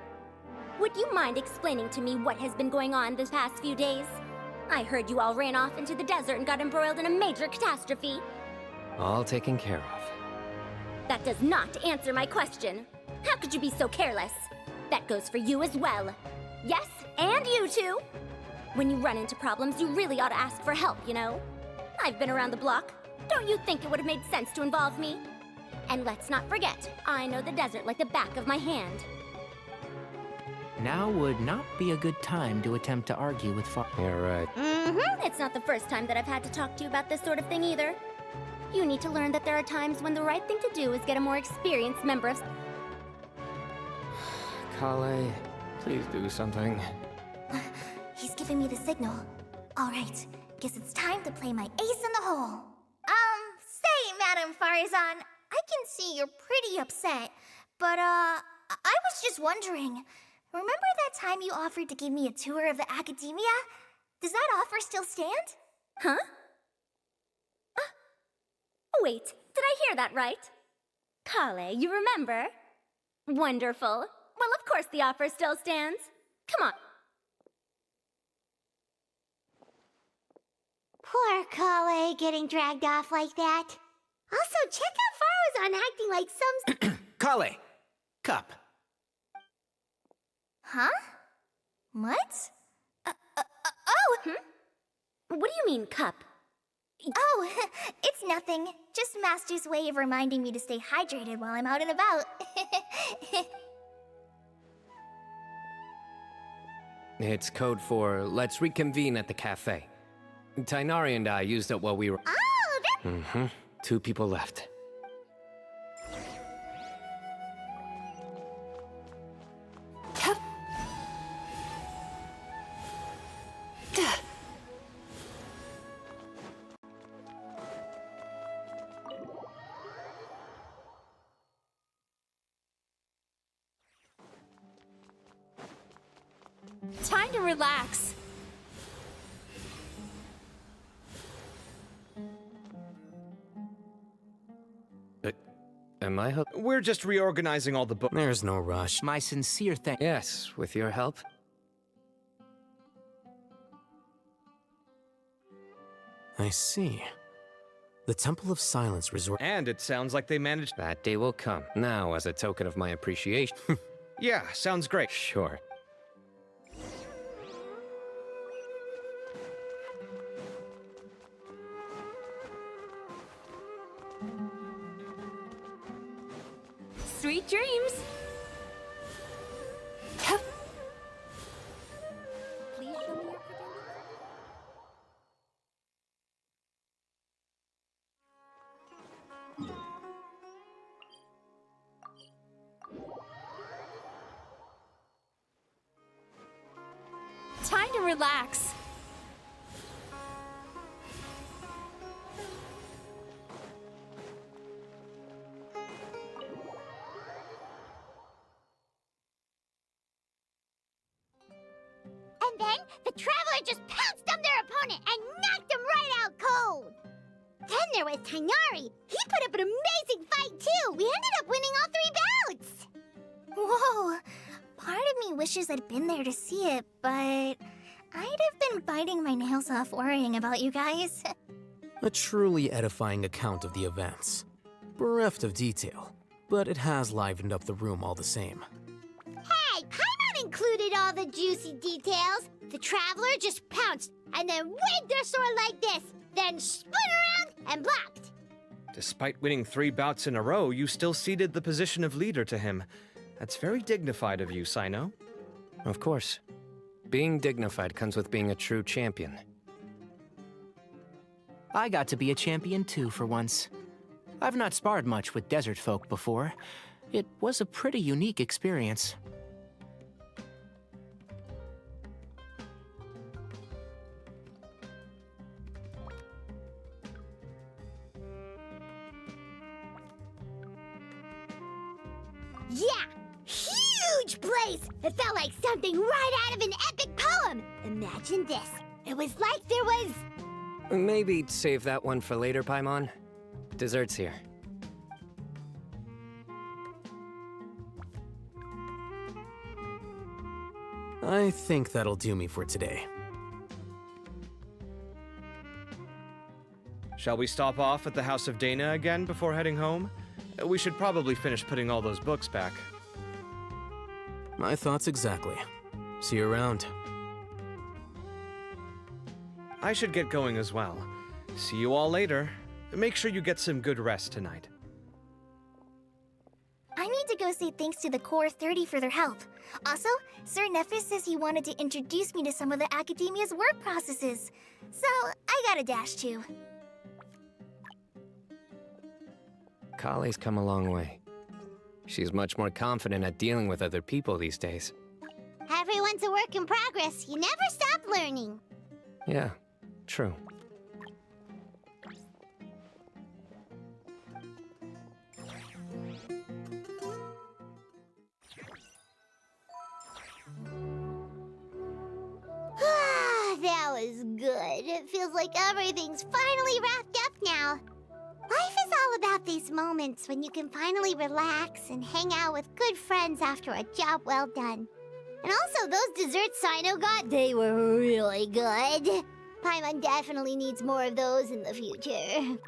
Would you mind explaining to me what has been going on this past few days? I heard you all ran off into the desert and got embroiled in a major catastrophe. All taken care of. That does not answer my question. How could you be so careless? That goes for you as well. Yes, and you too. When you run into problems, you really ought to ask for help, you know? I've been around the block. Don't you think it would have made sense to involve me? And let's not forget, I know the desert like the back of my hand. Now would not be a good time to attempt to argue with You're right. It's not the first time that I've had to talk to you about this sort of thing either. You need to learn that there are times when the right thing to do is get a more experienced member of... Kale, please do something. He's giving me the signal. All right, guess it's time to play my ace in the hole. Say, Madame Farzan, I can see you're pretty upset, but, I was just wondering, remember that time you offered to give me a tour of the academia? Does that offer still stand? Huh? Wait, did I hear that right? Kale, you remember? Wonderful. Well, of course the offer still stands. Come on. Poor Kale getting dragged off like that. Also, check how Farzan acting like some... Kale! Cup. Huh? What? Oh! What do you mean, cup? Oh, it's nothing. Just Master's way of reminding me to stay hydrated while I'm out and about. It's code for let's reconvene at the cafe. Tainari and I used it while we were... Oh, 2 people left. Time to relax. Am I We're just reorganizing all the books. There's no rush. My sincere thanks. Yes, with your help. I see. The Temple of Silence resort. And it sounds like they managed. That day will come. Now, as a token of my appreciation. Yeah, sounds great. Sure. Sweet dreams. please show me your credentials. Time to relax. And then the Traveler just pounced on their opponent and knocked him right out cold. Then there was Tainari. He put up an amazing fight too. We ended up winning all 3 bouts. Whoa. Part of me wishes I'd been there to see it, but I'd have been biting my nails off worrying about you guys. A truly edifying account of the events. Bereft of detail, but it has livened up the room all the same. Hey, Paimon included all the juicy details. The Traveler just pounced and then waved their sword like this, then spun around and blocked. Despite winning 3 bouts in a row, you still ceded the position of leader to him. That's very dignified of you, Sino. Of course. Being dignified comes with being a true champion. I got to be a champion too for once. I've not sparred much with desert folk before. It was a pretty unique experience. Yeah, huge place! It felt like something right out of an epic poem! Imagine this. It was like there was... Maybe save that one for later, Paimon. Dessert's here. I think that'll do me for today. Shall we stop off at the House of Dana again before heading home? We should probably finish putting all those books back. My thoughts exactly. See you around. I should get going as well. See you all later. Make sure you get some good rest tonight. I need to go say thanks to the Core 30 for their help. Also, Sir Nephis says he wanted to introduce me to some of the Academia's work processes. So, I gotta dash too. Kale's come a long way. She's much more confident at dealing with other people these days. Everyone's a work in progress. You never stop learning. Yeah, true. That was good. It feels like everything's finally wrapped up now. Life is all about these moments when you can finally relax and hang out with good friends after a job well done. And also, those desserts Sino got, they were really good. Paimon definitely needs more of those in the future.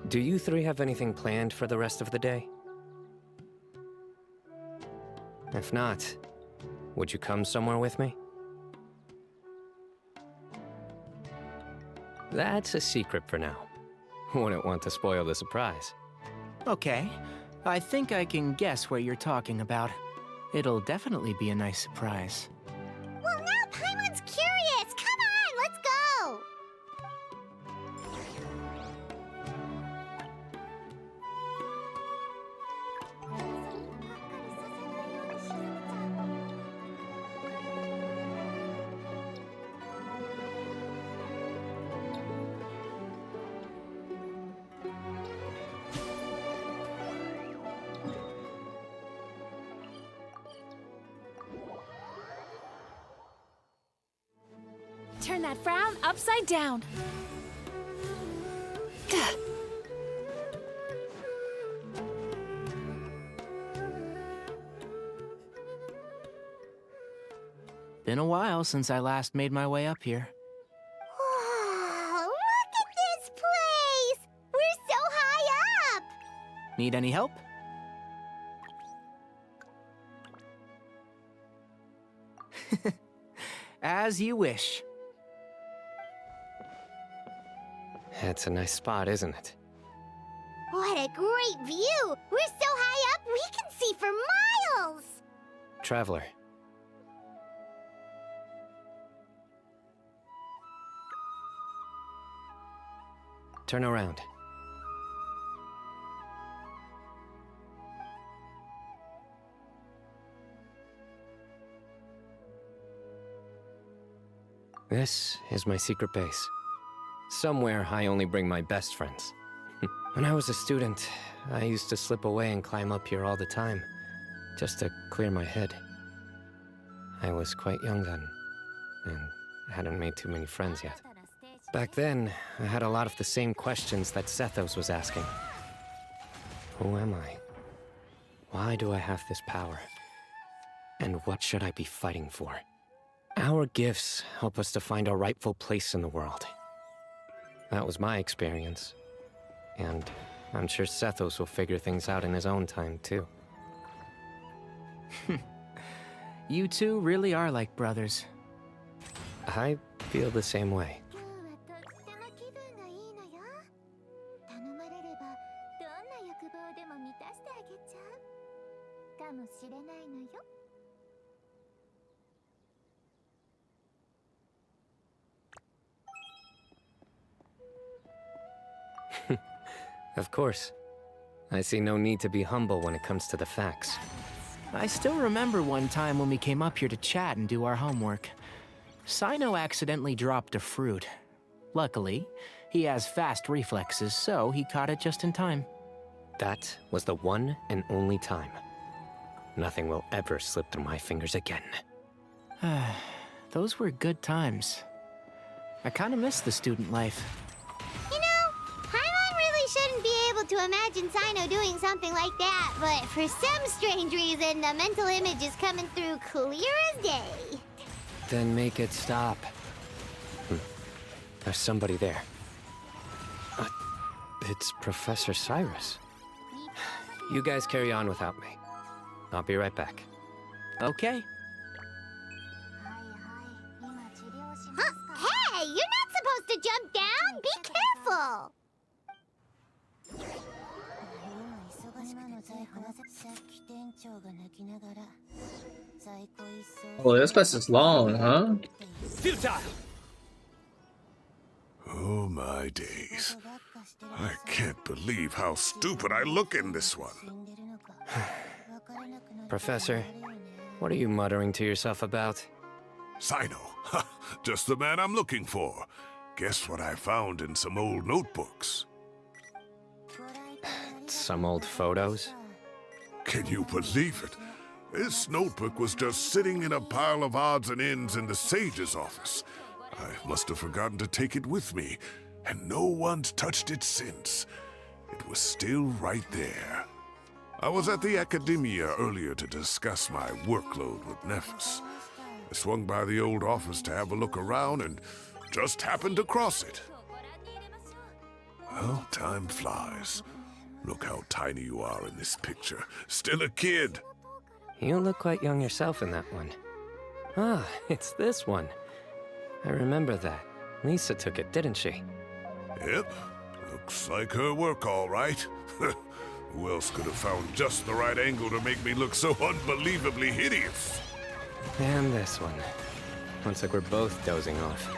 Do you three have anything planned for the rest of the day? If not, would you come somewhere with me? That's a secret for now. Wouldn't want to spoil the surprise. Okay, I think I can guess what you're talking about. It'll definitely be a nice surprise. Well, now Paimon's curious! Come on, let's go! Turn that frown upside down. Been a while since I last made my way up here. Wow, look at this place! We're so high up! Need any help? As you wish. It's a nice spot, isn't it? What a great view! We're so high up, we can see for miles! Traveler. Turn around. This is my secret base. Somewhere I only bring my best friends. When I was a student, I used to slip away and climb up here all the time, just to clear my head. I was quite young then, and hadn't made too many friends yet. Back then, I had a lot of the same questions that Sethos was asking. Who am I? Why do I have this power? And what should I be fighting for? Our gifts help us to find our rightful place in the world. That was my experience. And I'm sure Sethos will figure things out in his own time, too. You two really are like brothers. I feel the same way. Of course. I see no need to be humble when it comes to the facts. I still remember one time when we came up here to chat and do our homework. Sino accidentally dropped a fruit. Luckily, he has fast reflexes, so he caught it just in time. That was the one and only time. Nothing will ever slip through my fingers again. Those were good times. I kind of miss the student life. You know, Paimon really shouldn't be able to imagine Sino doing something like that, but for some strange reason, the mental image is coming through clear as day. Then make it stop. There's somebody there. It's Professor Cyrus. You guys carry on without me. I'll be right back. Okay. Huh? Hey, you're not supposed to jump down! Be careful! Oh, this quest is long, huh? Futile! Oh my days. I can't believe how stupid I look in this one. Professor, what are you muttering to yourself about? Sino. Just the man I'm looking for. Guess what I found in some old notebooks? Some old photos? Can you believe it? This notebook was just sitting in a pile of odds and ends in the sage's office. I must have forgotten to take it with me, and no one's touched it since. It was still right there. I was at the Academia earlier to discuss my workload with Nephis. I swung by the old office to have a look around and just happened to cross it. Well, time flies. Look how tiny you are in this picture. Still a kid. You look quite young yourself in that one. Ah, it's this one. I remember that. Lisa took it, didn't she? Yep. Looks like her work, all right. Who else could have found just the right angle to make me look so unbelievably hideous? And this one. Looks like we're both dozing off.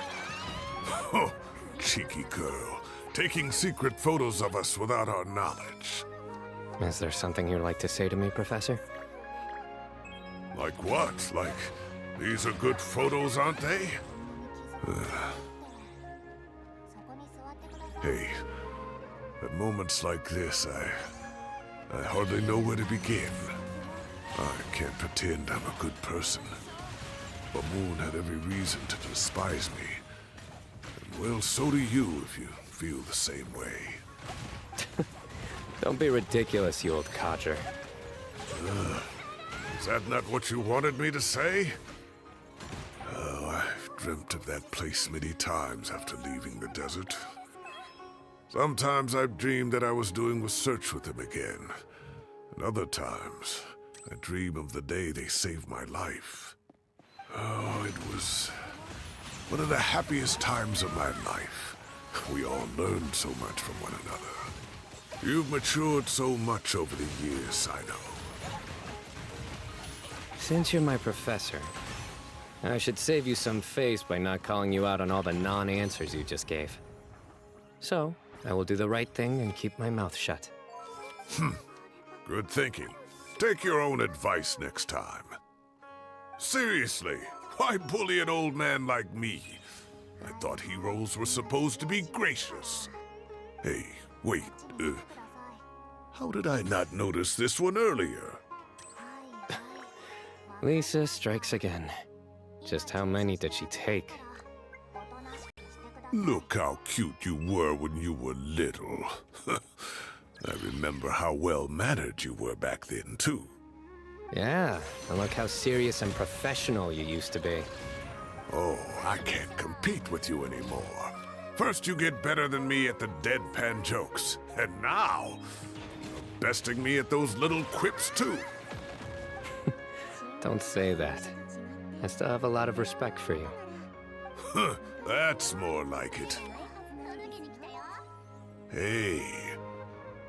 Oh, cheeky girl. Taking secret photos of us without our knowledge. Is there something you'd like to say to me, Professor? Like what? Like, these are good photos, aren't they? Hey, at moments like this, I hardly know where to begin. I can't pretend I'm a good person. Bamoon had every reason to despise me. And well, so do you if you feel the same way. Don't be ridiculous, you old codger. Is that not what you wanted me to say? Oh, I've dreamt of that place many times after leaving the desert. Sometimes I've dreamed that I was doing a search with them again. And other times, I dream of the day they saved my life. Oh, it was one of the happiest times of my life. We all learned so much from one another. You've matured so much over the years, I know. Since you're my professor, I should save you some face by not calling you out on all the non-answers you just gave. So, I will do the right thing and keep my mouth shut. Good thinking. Take your own advice next time. Seriously, why bully an old man like me? I thought heroes were supposed to be gracious. Hey, wait, how did I not notice this one earlier? Lisa strikes again. Just how many did she take? Look how cute you were when you were little. I remember how well-mannered you were back then, too. Yeah, and look how serious and professional you used to be. Oh, I can't compete with you anymore. First you get better than me at the deadpan jokes, and now you're besting me at those little quips, too. Don't say that. I still have a lot of respect for you. Huh, that's more like it. Hey,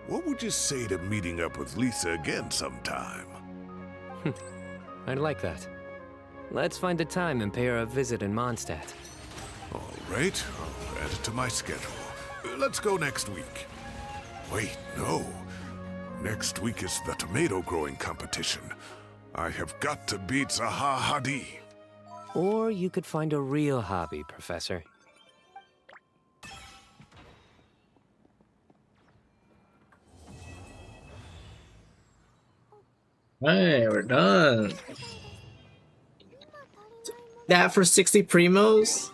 what would you say to meeting up with Lisa again sometime? I'd like that. Let's find a time and pay her a visit in Mondstadt. All right, I'll add it to my schedule. Let's go next week. Wait, no. Next week is the tomato growing competition. I have got to beat Zaha Hadid. Or you could find a real hobby, Professor. Hey, we're done. That for 60 primos?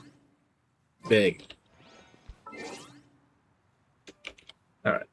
Big. Alright.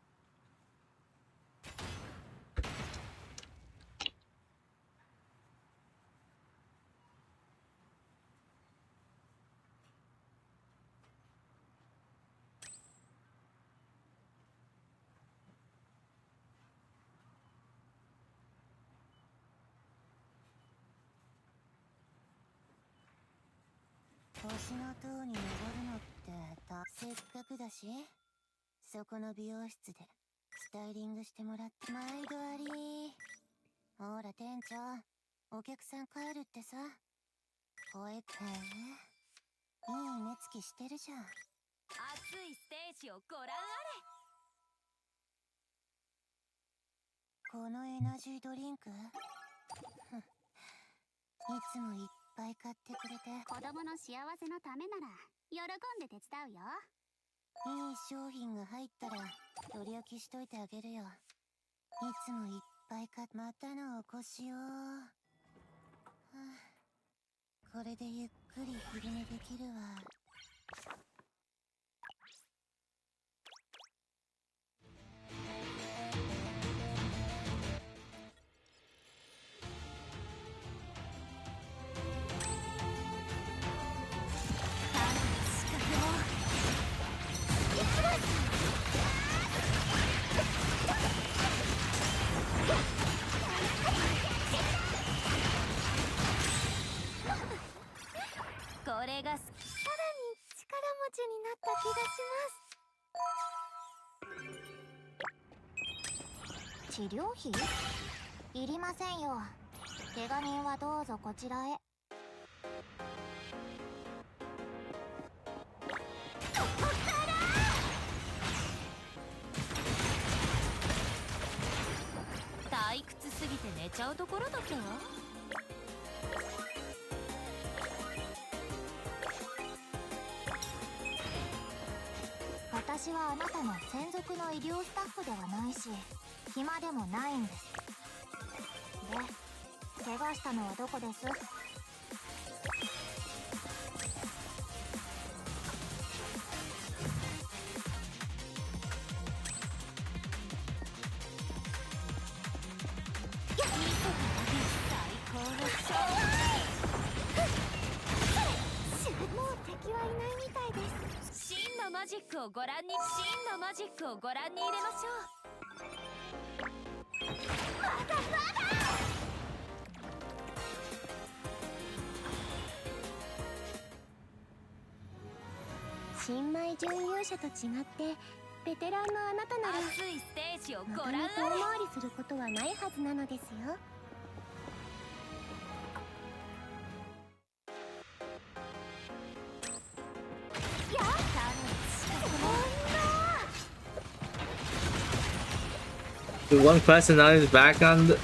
Dude, one quest and now he's back on the...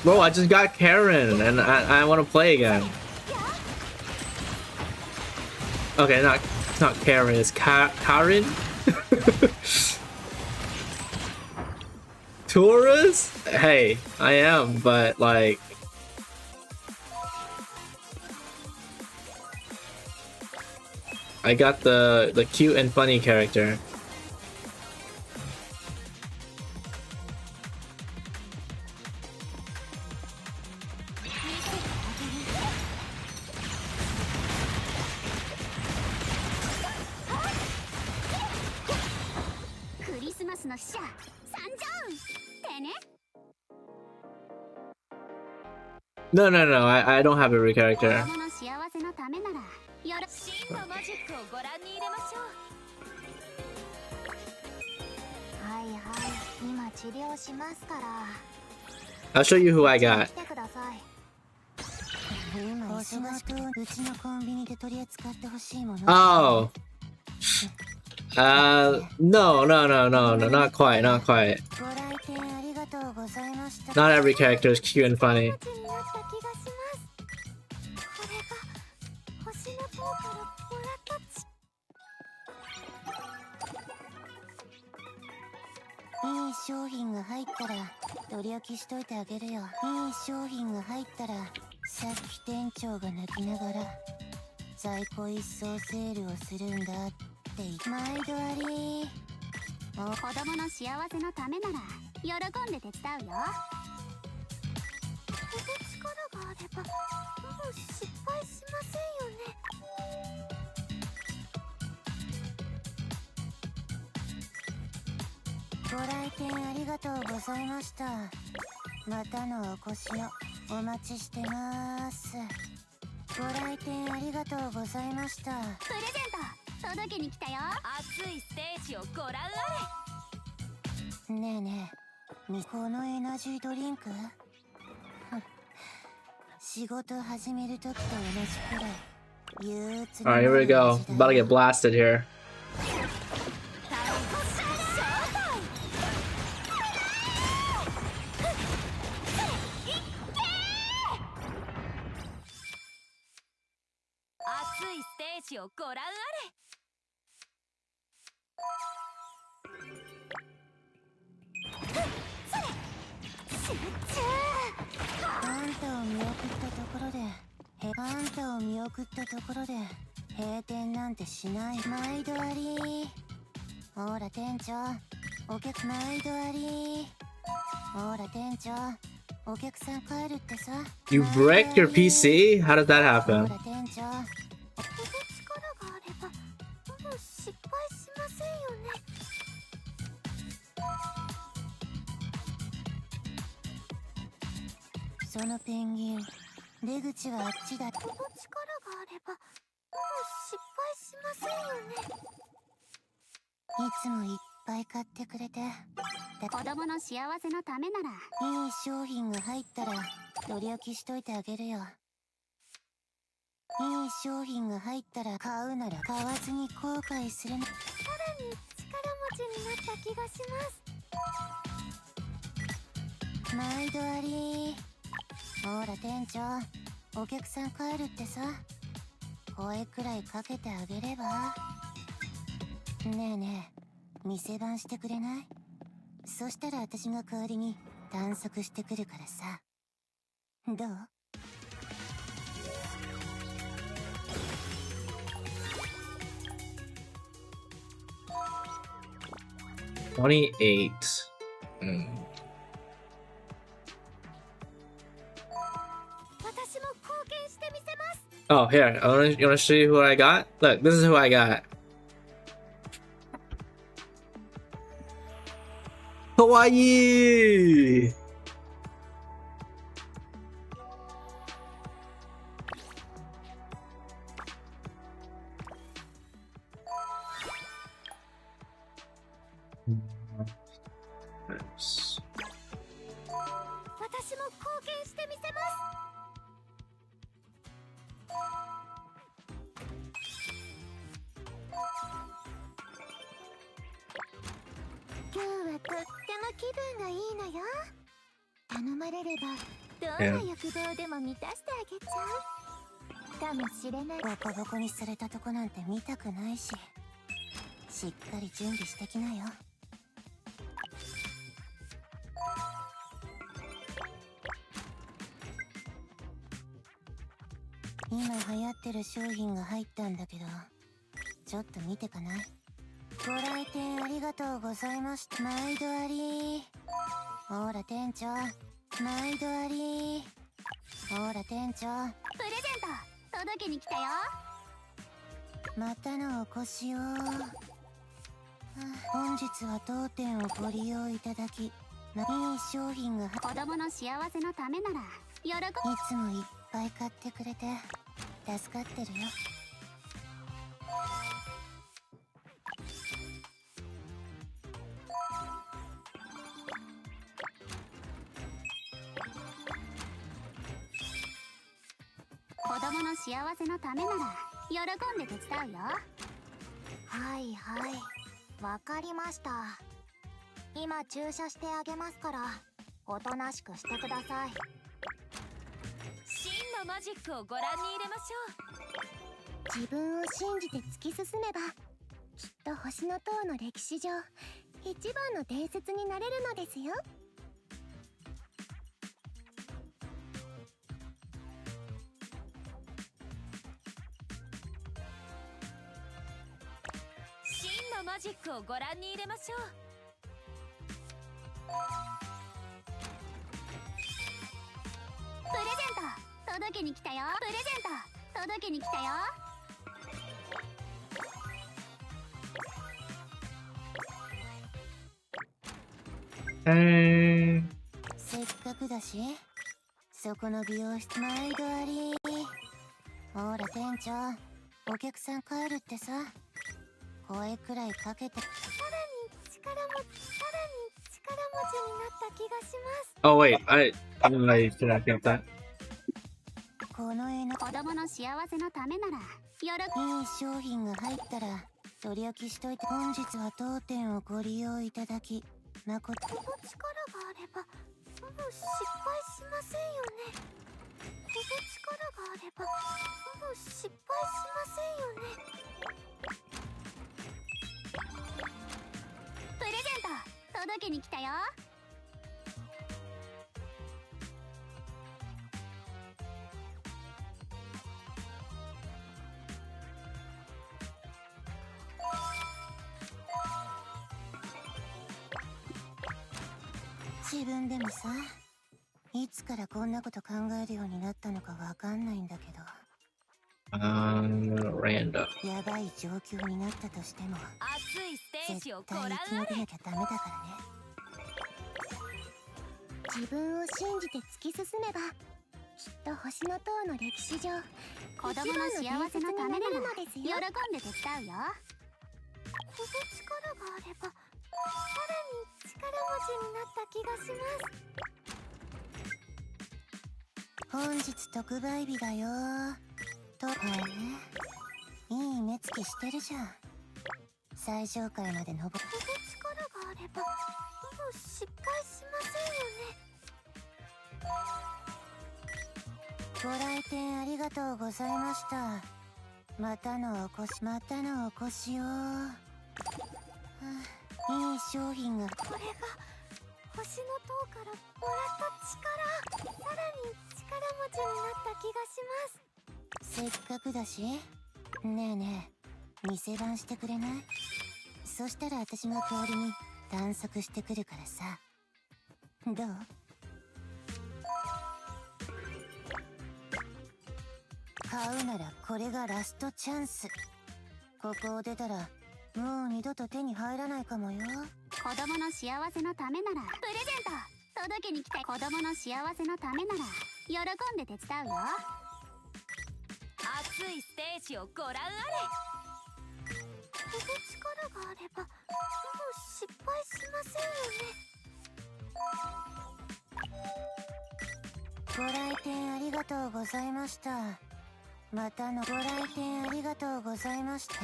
Bro, I just got Karen and I want to play again. Okay, not Karen, it's Karen? Tourist? Hey, I am, but like... I got the cute and funny character. No, I don't have every character. I'll show you who I got. Oh. No, not quite. Not every character is cute and funny. い商品が入ったら取り置きしといてあげるよ。いい商品が入ったらさっき店長が泣きながら在庫一掃セールをするんだって毎度あり。子供の幸せのためなら喜んで手伝うよ。この力があればもう失敗しませんよね。ご来店ありがとうございました。またのお越しをお待ちしてます。ご来店ありがとうございました。プレゼント届けに来たよ。熱いステージをご覧あれ。ねえねえ、このエナジードリンク仕事始める時と同じくらい憂鬱にな Alright, る here we go. 味だよ。 About to get blasted here. 熱いステージをご覧あれ。集中。あんたを見送ったところであんたを見送ったところで閉店なんてしない。毎度あり。ほら店長、お客毎度あり。ほら店長、お客さん帰るってさ。 You bricked your PC? How did that happen? ほら店長、この力があればもう失敗しませんよね。そのペンギン、出口はあっちだ。この力があればもう失敗しませんよね。いつもいっぱい買ってくれて。子供の幸せのためならいい商品が入ったら取り置きしといてあげるよ。いい商品が入ったら買うなら買わずに後悔するな。さらに力持ちになった気がします。毎度あり。ほら店長、お客さん帰るってさ。声くらいかけてあげれば。ねえねえ、店番してくれない？そしたら私が代わりに探索してくるからさ。どう28. Oh, here. You wanna show you who I got? Look, this is who I got. Kawaii! Nice. 私も貢献してみせます。今日はとっても気分がいいのよ。頼まれればどんな欲望でも満たしてあげちゃうかもしれない。ボコボコにされたとこなんて見たくないし、しっかり準備してきなよ。今流行ってる商品が入ったんだけど、ちょっと見てかない？ご来店ありがとうございました。毎度あり。ほら店長、毎度あり。ほら店長、プレゼント届けに来たよ。またのお越しを。本日は当店をご利用いただき、いい商品が子供の幸せのためなら喜ぶ。いつもいっぱい買ってくれて助かってるよ。子供の幸せのためなら喜んで手伝うよ。はいはい、わかりました。今注射してあげますからおとなしくしてください。真のマジックをご覧に入れましょう。自分を信じて突き進めばきっと星の塔の歴史上一番の伝説になれるのですよ。真のマジックをご覧に入れましょう。プレゼント届けに来たよ。プレゼント届けに来たよ。せっかくだし、そこの美容室毎度あり。ほら店長、お客さん帰るってさ。声くらいかけて。さらに力持ちになった気がします。 Oh wait, I should have kept that. この絵の子供の幸せのためならいい商品が入ったら取り置きしといて。本日は当店をご利用いただき誠この力があればすぐ失敗しませんよね。この力があればすぐ失敗しませんよね。プレゼント届けに来たよ。自分でもさ、いつからこんなこと考えるようになったのかわかんないんだけど。Random. やばい状況になったとしても、熱いステージを絶ご覧対生き延びあれ。なきゃダメだからね。自分を信じて突き進めば、きっと星の塔の歴史上、子供の幸せのためなら喜んで手伝うよ。この力があれば、さらに力持ちになった気がします。本日特売日だよ。と、いい目つきしてるじゃん。最上階まで登る。この力があれば、もう失敗しませんよね。ご来店ありがとうございました。またのお越しを。いい商品が。これが星の塔からもらった力。さらに力持ちになった気がします。せっかくだし、ねえねえ、店番してくれない？そしたら私が代わりに探索してくるからさ。どう？買うならこれがラストチャンス。ここを出たらもう二度と手に入らないかもよ。子供の幸せのためならプレゼント届けに来た。子供の幸せのためなら喜んで手伝うよ。熱いステージをご覧あれ。この力があればもう失敗しませんよね。ご来店ありがとうございました。またのご来店ありがとうございました。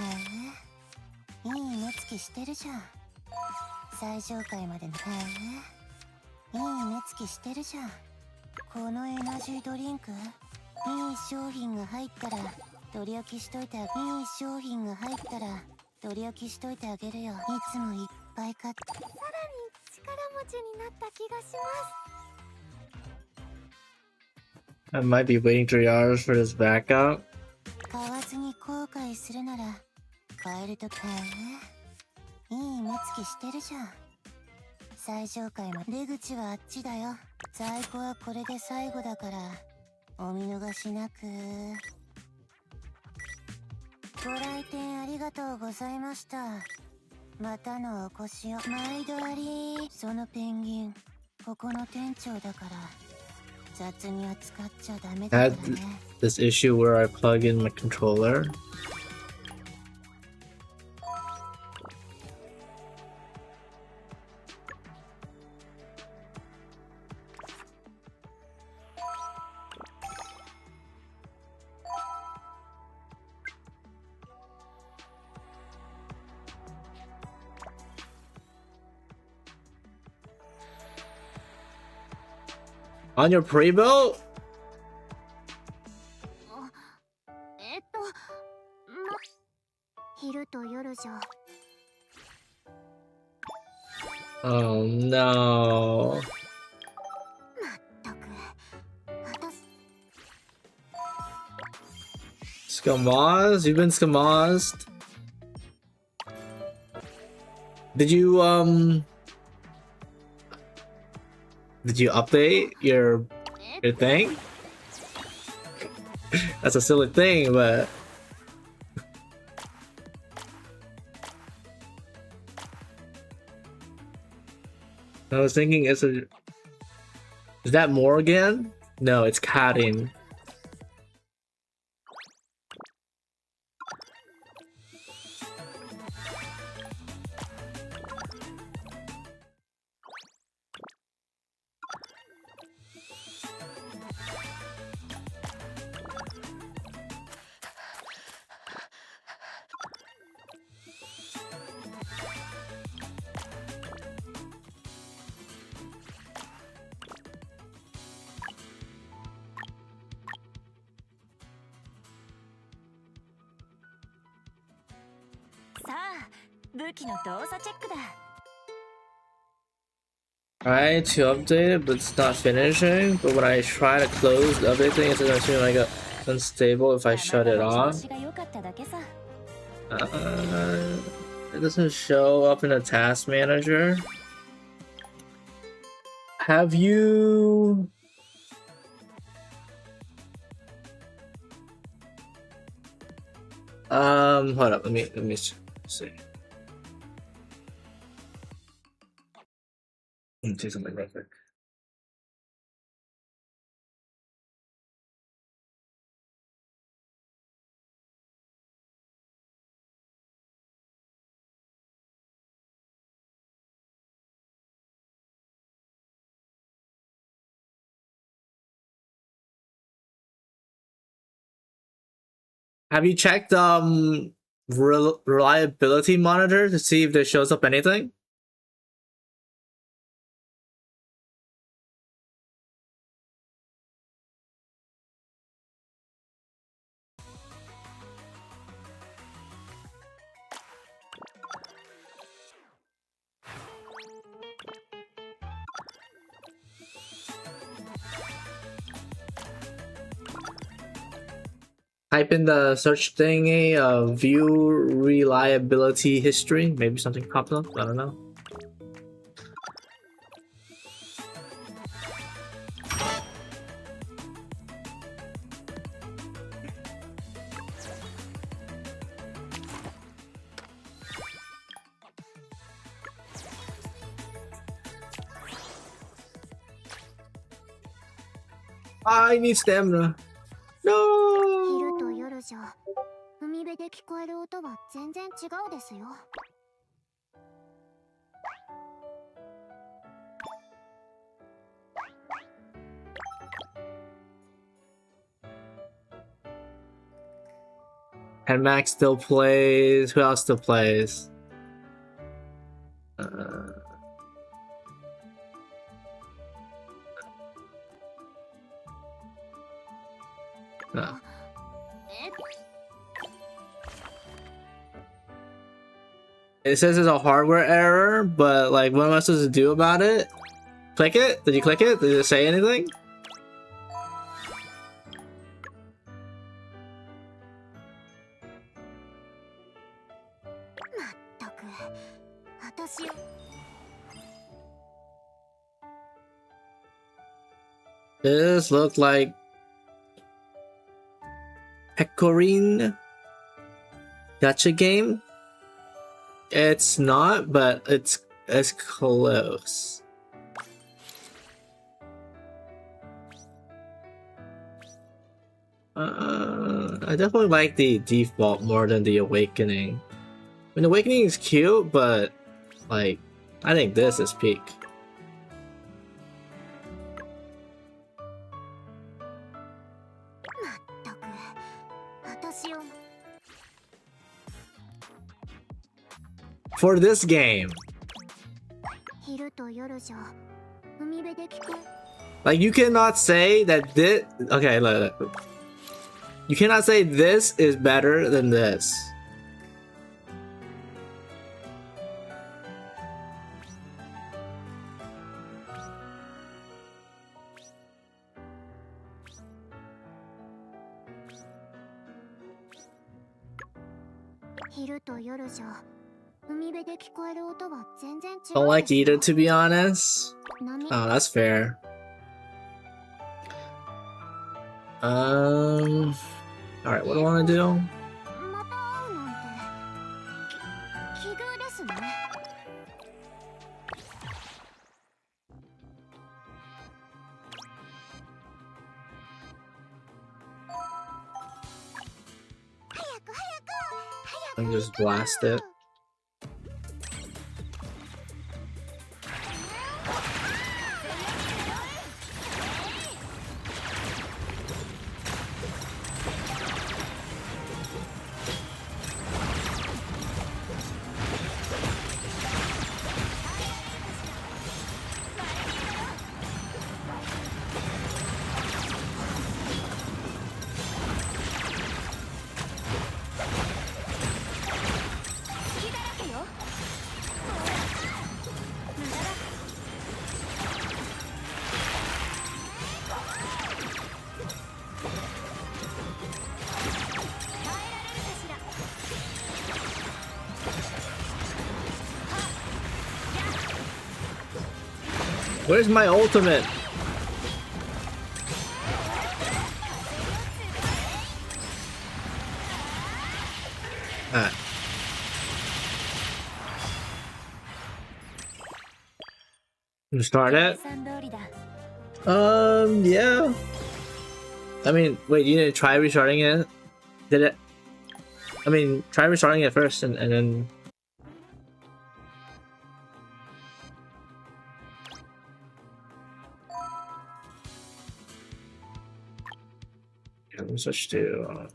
いい目つきしてるじゃん。最上階までの。いい目つきしてるじゃん。このエナジードリンク、いい商品が入ったら取り置きしといて。いい商品が入ったら取り置きしといてあげるよ。いつもいっぱい買って。さらに力持ちになった気がします。 I might be waiting 3 hours for this backup. 買わずに後悔するなら買えると。いい目つきしてるじゃん。最上階まで。出口はあっちだよ。在庫はこれで最後だからお見逃しなく。ご来店ありがとうございました。またのお越しを。毎度あり。そのペンギンここの店長だから雑に扱っちゃダメ I だから had ね。 this issue where I plug in my controller. On your pre-built? 昼と夜じゃ Oh no. Skamaz? You've been skamazed? Did you update your thing? That's a silly thing, but I was thinking, is that Morgan? No, it's Karin. Try to update it, but it's not finishing. But when I try to close the update thing, it's assuming I got unstable if I shut it off. It doesn't show up in the task manager. Have you? Hold up. Let me see. Let me see something real quick. Have you checked reliability monitor to see if there shows up anything? Type in the search thingy, view reliability history. Maybe something pops up. I don't know. I need stamina. No. 昼と夜じゃ海辺で聞こえる音は全然違うですよ。And Max still plays. Who else still plays? No. It says it's a hardware error, but like, what am I supposed to do about it? Click it? Did you click it? Did it say anything? This looked like Pecorine gacha game. It's not, but it's close. I definitely like the default more than the Awakening. I mean, Awakening is cute, but like, I think this is peak. For this game, like, you cannot say that this. Okay, look. You cannot say this is better than this. Don't like either, to be honest. Oh, that's fair. Alright, what do I want to do? And just blast it. Where's my ultimate? Ah. You start it? Yeah. I mean, wait, you didn't try restarting it? Did it? I mean, try restarting it first and then... Let me switch to...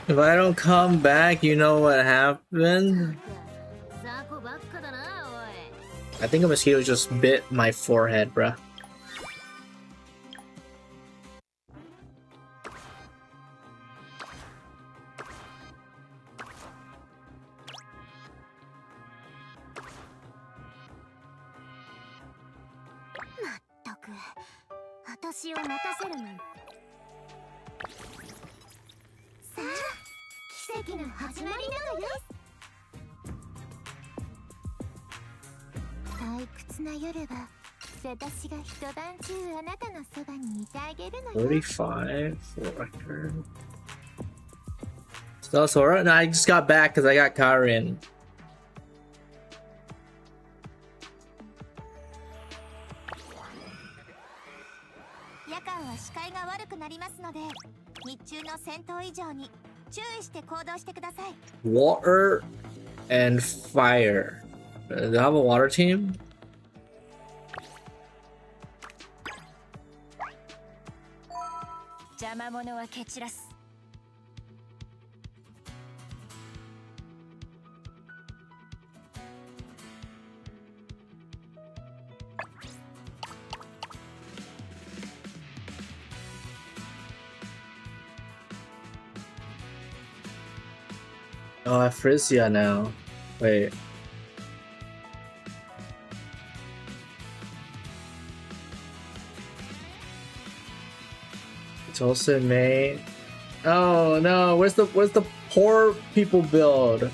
If I don't come back, you know what happened? I think a mosquito just bit my forehead, bruh. $45 for record. Still Sora? No, I just got back because I got Karin. Water and fire. Do they have a water team? Oh, I have Frisia now. Wait. It's also May. Oh no, where's the poor people build?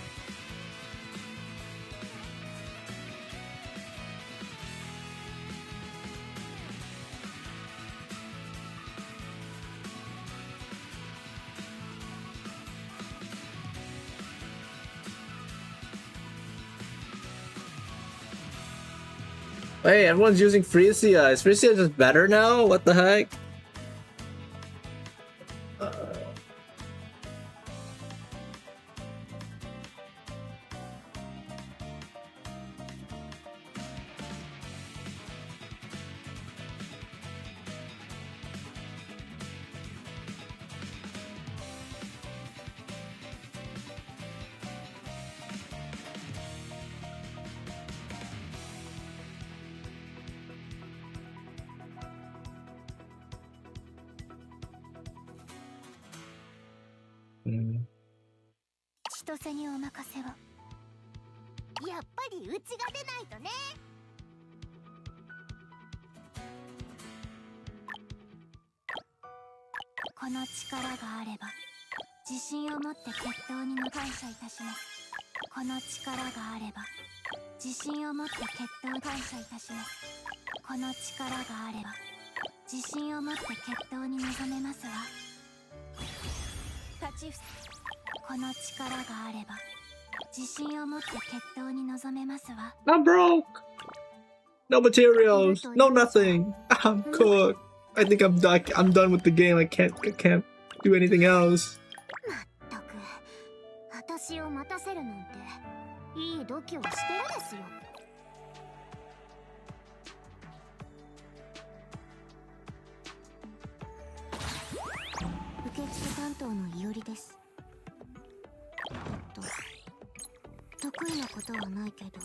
Wait, everyone's using Frisia. Is Frisia just better now? What the heck? Mm. 千歳にお任せを。やっぱりうちが出ないとね。この力があれば、自信を持って決闘にの感謝いたします。この力があれば、自信を持って決闘感謝いたします。この力があれば、自信を持って決闘に臨めますわ。立ちふこの力があれば自信を持って決闘に臨めますわ。 I'm broke. No materials. No nothing. I'm cooked. I think I'm done. I'm done with the game. I can't do anything else. まったく私を待たせるなんていい度胸してるですよ。受付担当のいおりです。得意なことはないけど、と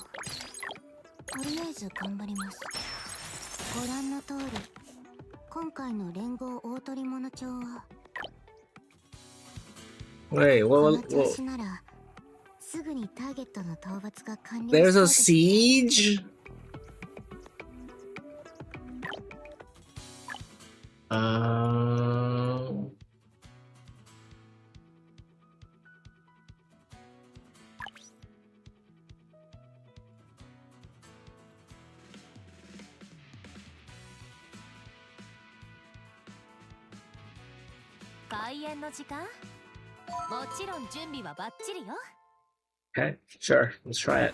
りあえず頑張ります。ご覧の通り、今回の連合大取り物帳は Wait, この調子ならすぐにターゲットの討伐が完了。 There's a siege? Okay, sure. Let's try it.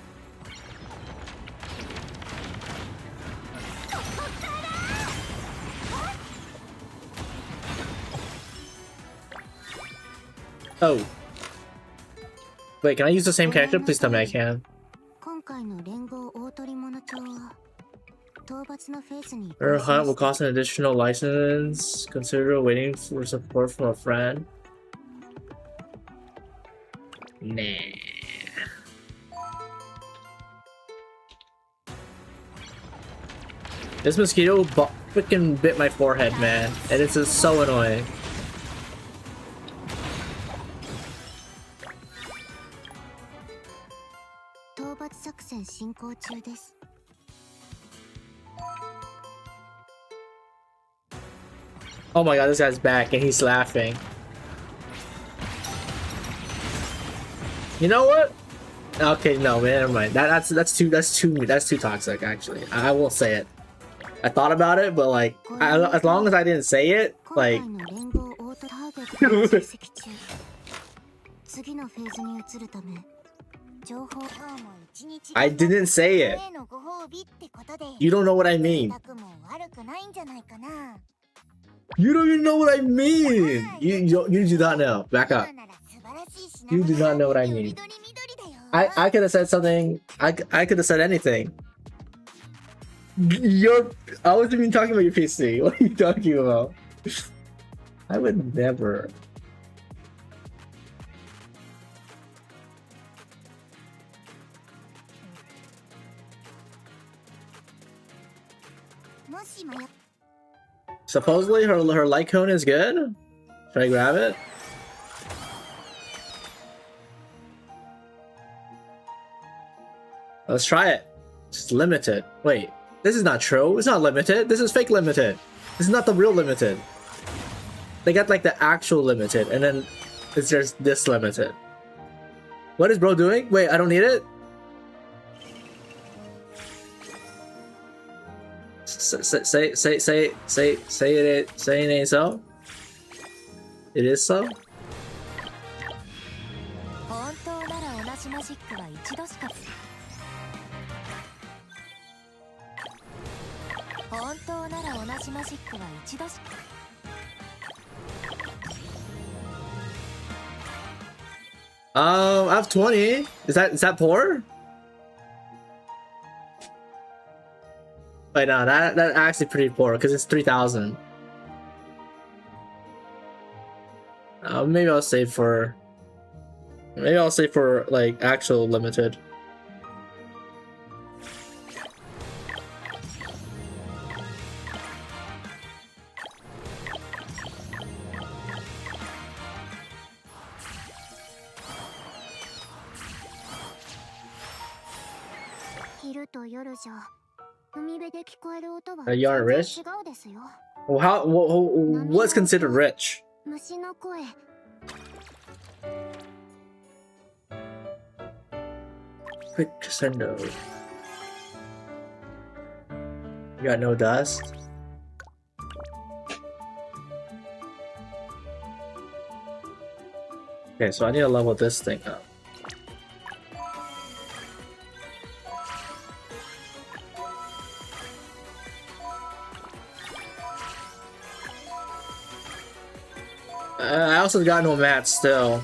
Oh. Wait, can I use the same character? Please tell me I can. 今回の連合大取り物帳は討伐のフェーズに Her hunt will cost an additional license. Consider waiting for support from a friend. Nah. This mosquito freaking bit my forehead, man, and it's just so annoying. Oh my god, this guy's back and he's laughing. You know what? Okay, no, man, never mind. That's too toxic. Actually, I won't say it. I thought about it, but like, as long as I didn't say it, like. I didn't say it. You don't know what I mean. You don't even know what I mean. You do not know. Back up. You do not know what I mean. I could have said something. I could have said anything. I wasn't even talking about your PC. What are you talking about? I would never. Supposedly her light cone is good. Should I grab it? Let's try it. It's limited. Wait, this is not true. It's not limited. This is fake limited. This is not the real limited. They got like the actual limited, and then it's just this limited. What is bro doing? Wait, I don't need it? Say it ain't so? It is so? 本当なら同じマジックは一度し I have 20. Is that poor? Wait, no, that's actually pretty poor because it's 3,000. Maybe I'll save for like actual limited. You aren't rich? Well, what's considered rich? Quick crescendo. You got no dust? Okay, so I need to level this thing up. I also got no mats still.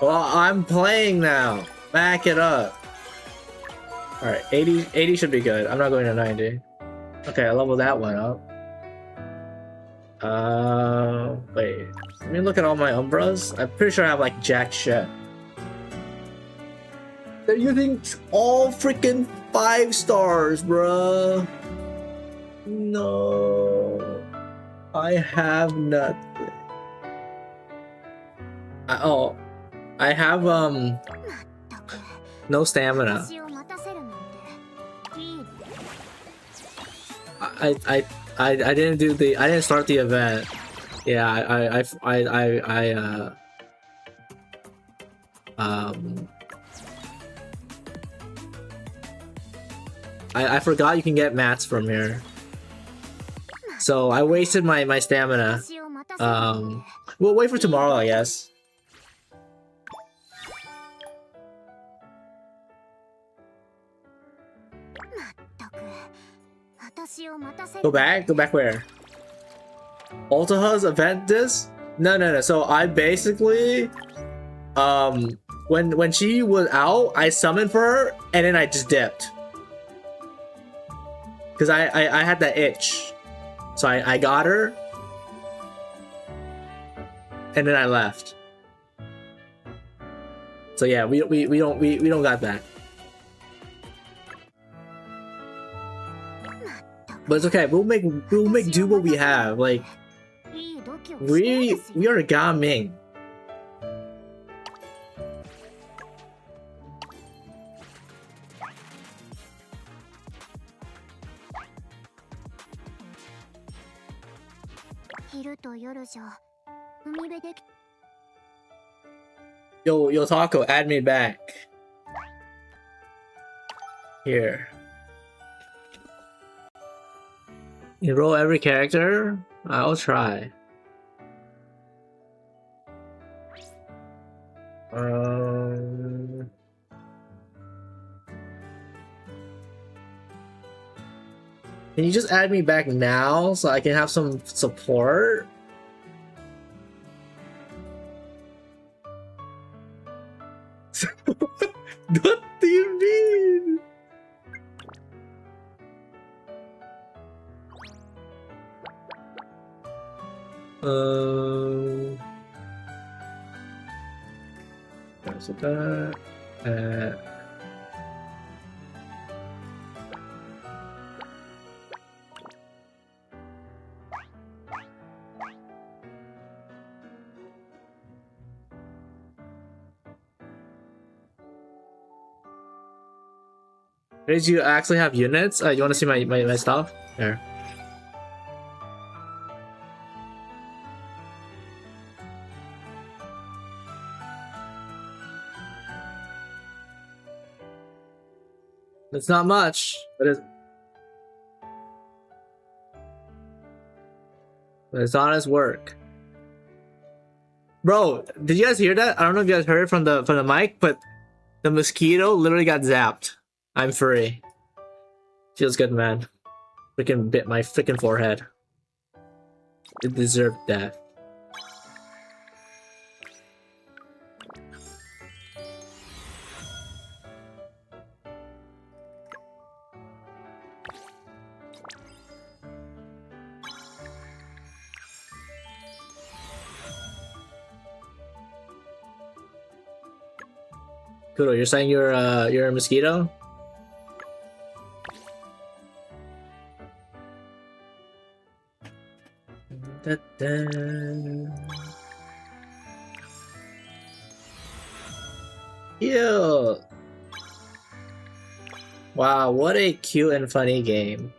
Well, I'm playing now. Back it up. Alright, 80 should be good. I'm not going to 90. Okay, I leveled that one up. Wait. Let me look at all my Umbras. I'm pretty sure I have like jack shit. They're using all freaking 5 stars, bruh. No. I have nothing. I have, no stamina. I didn't do the, I didn't start the event. Yeah, I forgot you can get mats from here. So I wasted my stamina. We'll wait for tomorrow, I guess. Go back where? Ultaha's event this? No. So I basically when she was out, I summoned for her and then I just dipped. Cause I had that itch. So I got her and then I left. So yeah, we don't got that. But it's okay. We'll make do what we have. Like we are a Gaming. Yo Taco, add me back. Here. Enroll every character? I'll try. Can you just add me back now so I can have some support? What do you mean? So that, did you actually have units? You want to see my stuff? Here. It's not much, but it's honest work. Bro, did you guys hear that? I don't know if you guys heard it from the mic, but the mosquito literally got zapped. I'm free. Feels good, man. Freaking bit my freaking forehead. It deserved death. Kudo, you're saying you're a mosquito? Da -da. Ew. Wow, what a cute and funny game.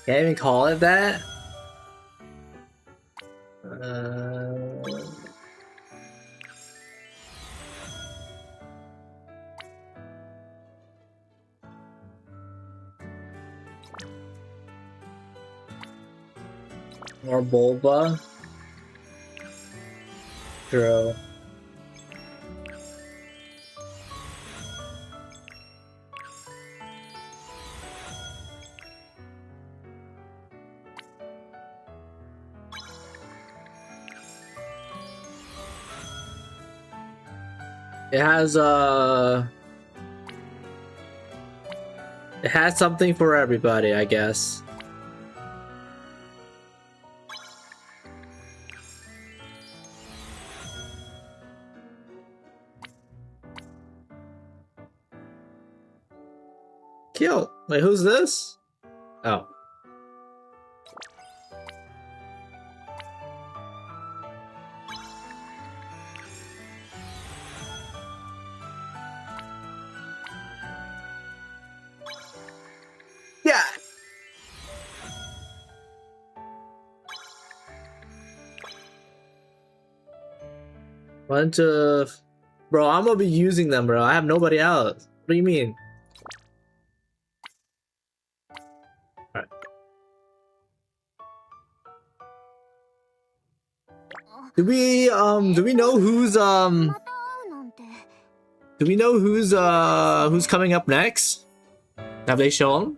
Can't even call it that? More Bulba? True. It has something for everybody, I guess. Cute. Wait, who's this? Oh. Yeah. Bunch of... Bro, I'm gonna be using them, bro. I have nobody else. What do you mean? Alright. Do we know who's who's coming up next? Have they shown?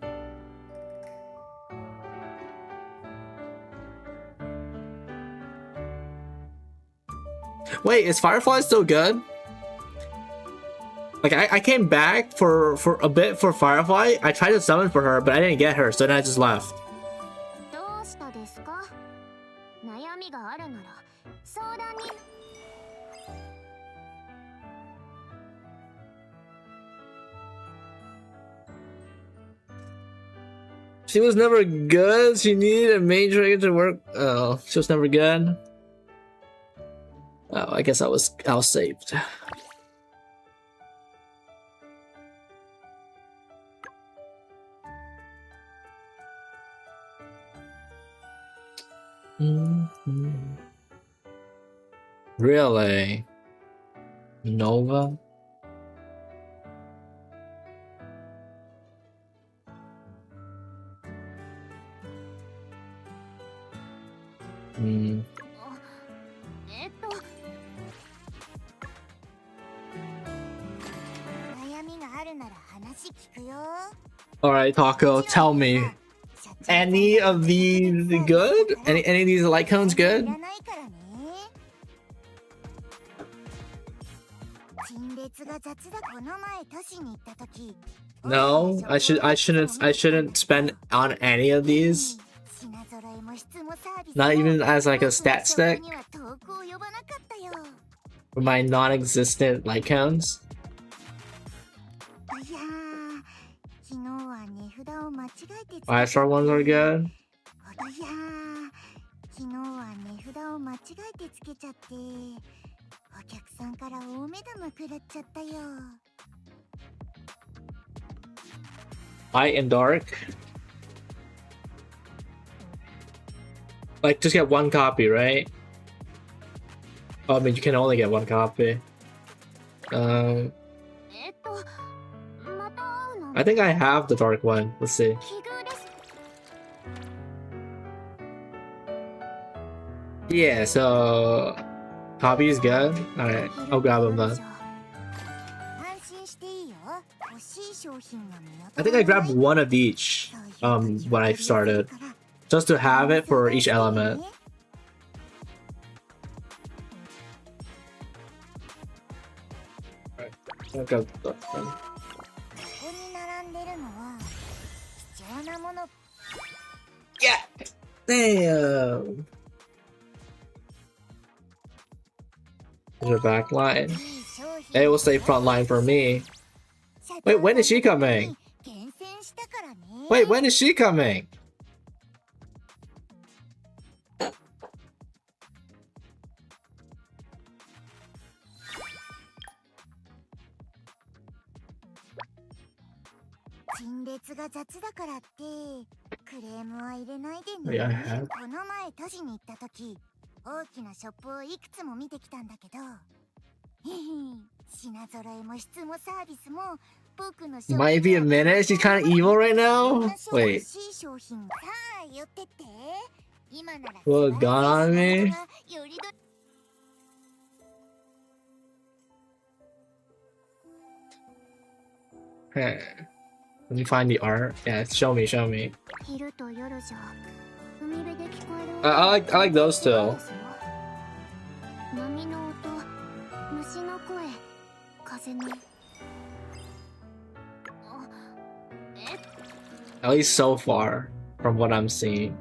Wait, is Firefly still good? Like I came back for a bit for Firefly. I tried to summon for her, but I didn't get her, so then I just left. She was never good. She needed a main trigger to work. Oh, she was never good. Oh, I guess I was saved. Really? Nova? Alright, Taco, tell me. Any of these good? Any of these light cones good? No, I shouldn't spend on any of these. Not even as like a stat stick for my non-existent light cones. Five star ones are good. light and dark. Like, just get one copy, right? Oh, I mean, you can only get one copy. I think I have the dark one. Let's see. Yeah, so copy is good. Alright, I'll grab them then. I think I grabbed one of each when I started. Just to have it for each element. Alright, I'll grab the dark one. Yeah! Damn! There's a back line. It will stay front line for me. Wait, when is she coming? Wait, when is she coming? Wait, I have. Might be a minute. She's kind of evil right now. Wait. What got on me? Hey. Let me find the art. Yeah, show me, show me. I like those two. At least so far, from what I'm seeing.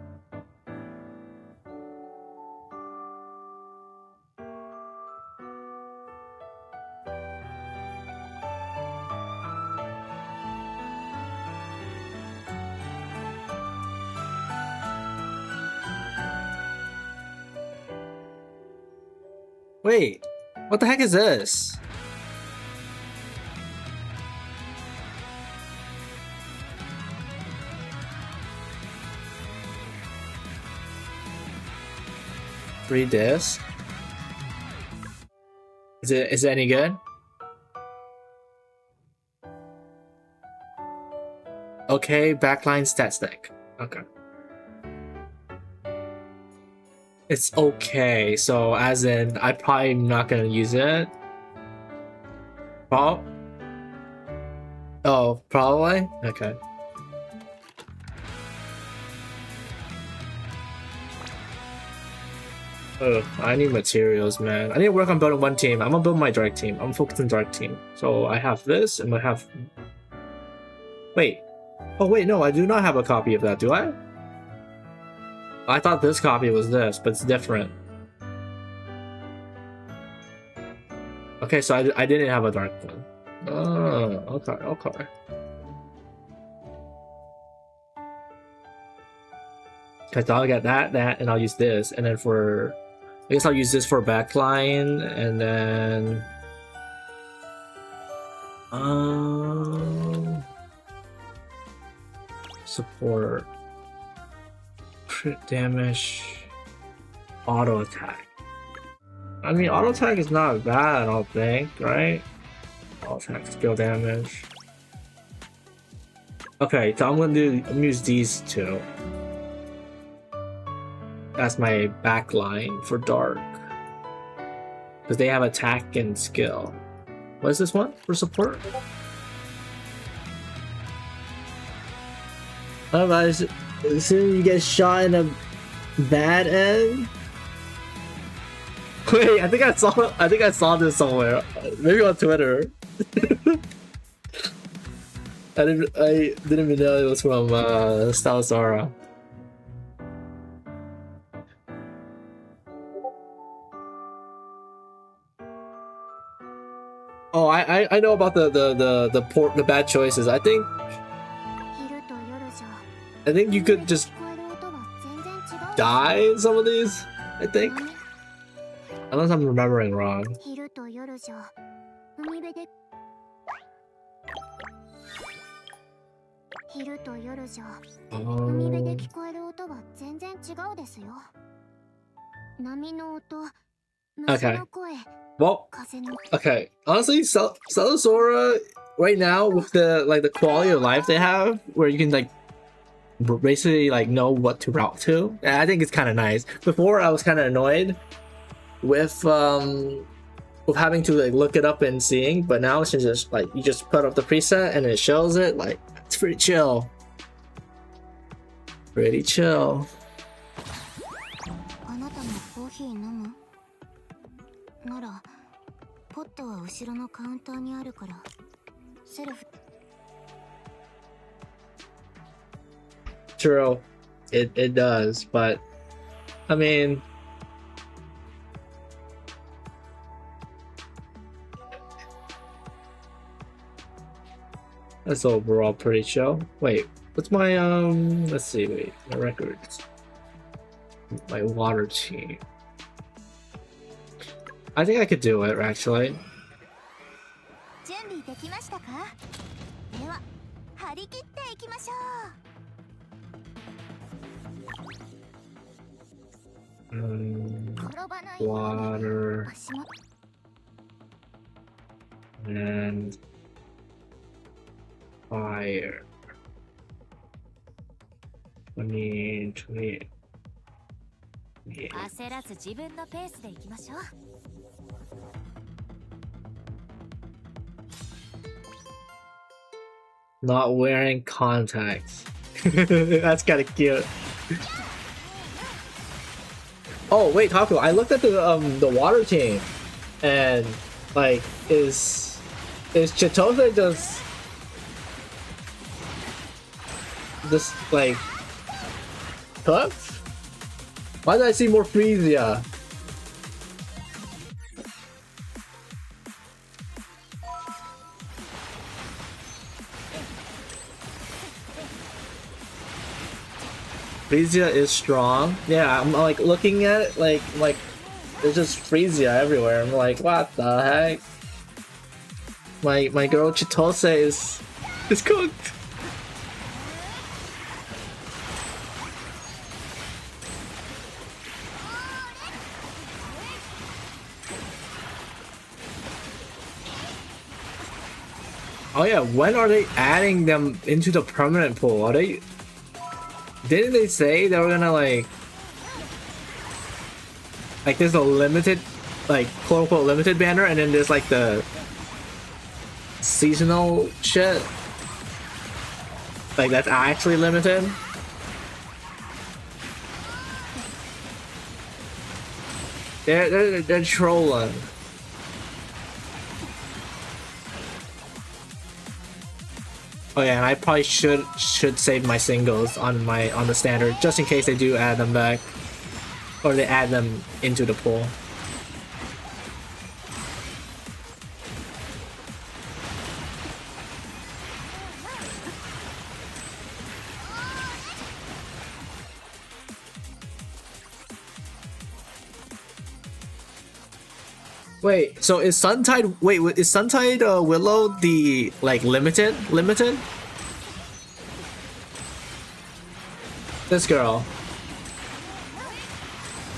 Wait, what the heck is this? Read this. Is it any good? Okay, backline stat stack. Okay. It's okay, so as in I'm probably not gonna use it. Oh, probably? Okay. Ugh, I need materials, man. I need to work on building one team. I'm gonna build my dark team. I'm focused on dark team. So I have this, and I have... Wait. Oh wait, no, I do not have a copy of that, do I? I thought this copy was this, but it's different. Okay, so I didn't have a dark one. Oh, okay, okay. Okay, so I'll get that, and I'll use this, and then for... I guess I'll use this for backline, and then... Support... Crit damage... Auto attack. I mean, auto attack is not bad, I don't think, right? Auto attack, skill damage... Okay, so I'm gonna use these two. That's my backline for dark. Because they have attack and skill. What is this one for support? Otherwise, as soon as you get shot in a bad end. Wait, I think I saw this somewhere. Maybe on Twitter. I didn't even know it was from Stalsara. Oh, I know about the bad choices. I think you could just die in some of these. I think, unless I'm remembering wrong. 昼と夜じゃ海辺で聞こえる音は全然違うですよ。波の音、虫 Okay. の声、 Well, 風の okay. Honestly, Celisora right now with the the quality of life they have, where you can like basically like know what to route to. I think it's kind of nice. Before I was kind of annoyed with having to like look it up and seeing, but now it's just like you just put up the preset and it shows it. Like it's pretty chill. Pretty chill. あなたもコーヒー飲む？ならポットは後ろのカウンターにあるからセルフ。 True, it does, but I mean, that's overall pretty chill. Wait, what's my let's see, wait, my records, my water team. I think I could do it actually. 準備できましたか？では張り切っていきましょう。 Water and fire. 20. 焦らず自分のペースでいきましょう。 Not wearing contacts. That's kind of cute. Oh wait, Taco, I looked at the water team, and like is Chitose just like cooked? Why did I see more Frisia? Frisia is strong. Yeah, I'm like looking at it like there's just Frisia everywhere. I'm like, what the heck? My girl Chitose is cooked. Oh yeah, when are they adding them into the permanent pool? Are they? Didn't they say they were gonna like there's a limited, like quote unquote limited banner, and then there's like the seasonal shit, like that's actually limited. They're trolling. Oh yeah, and I probably should save my singles on the standard just in case they do add them back, or they add them into the pool. Wait, so is Suntide? Wait, is Suntide Willow the like limited? This girl.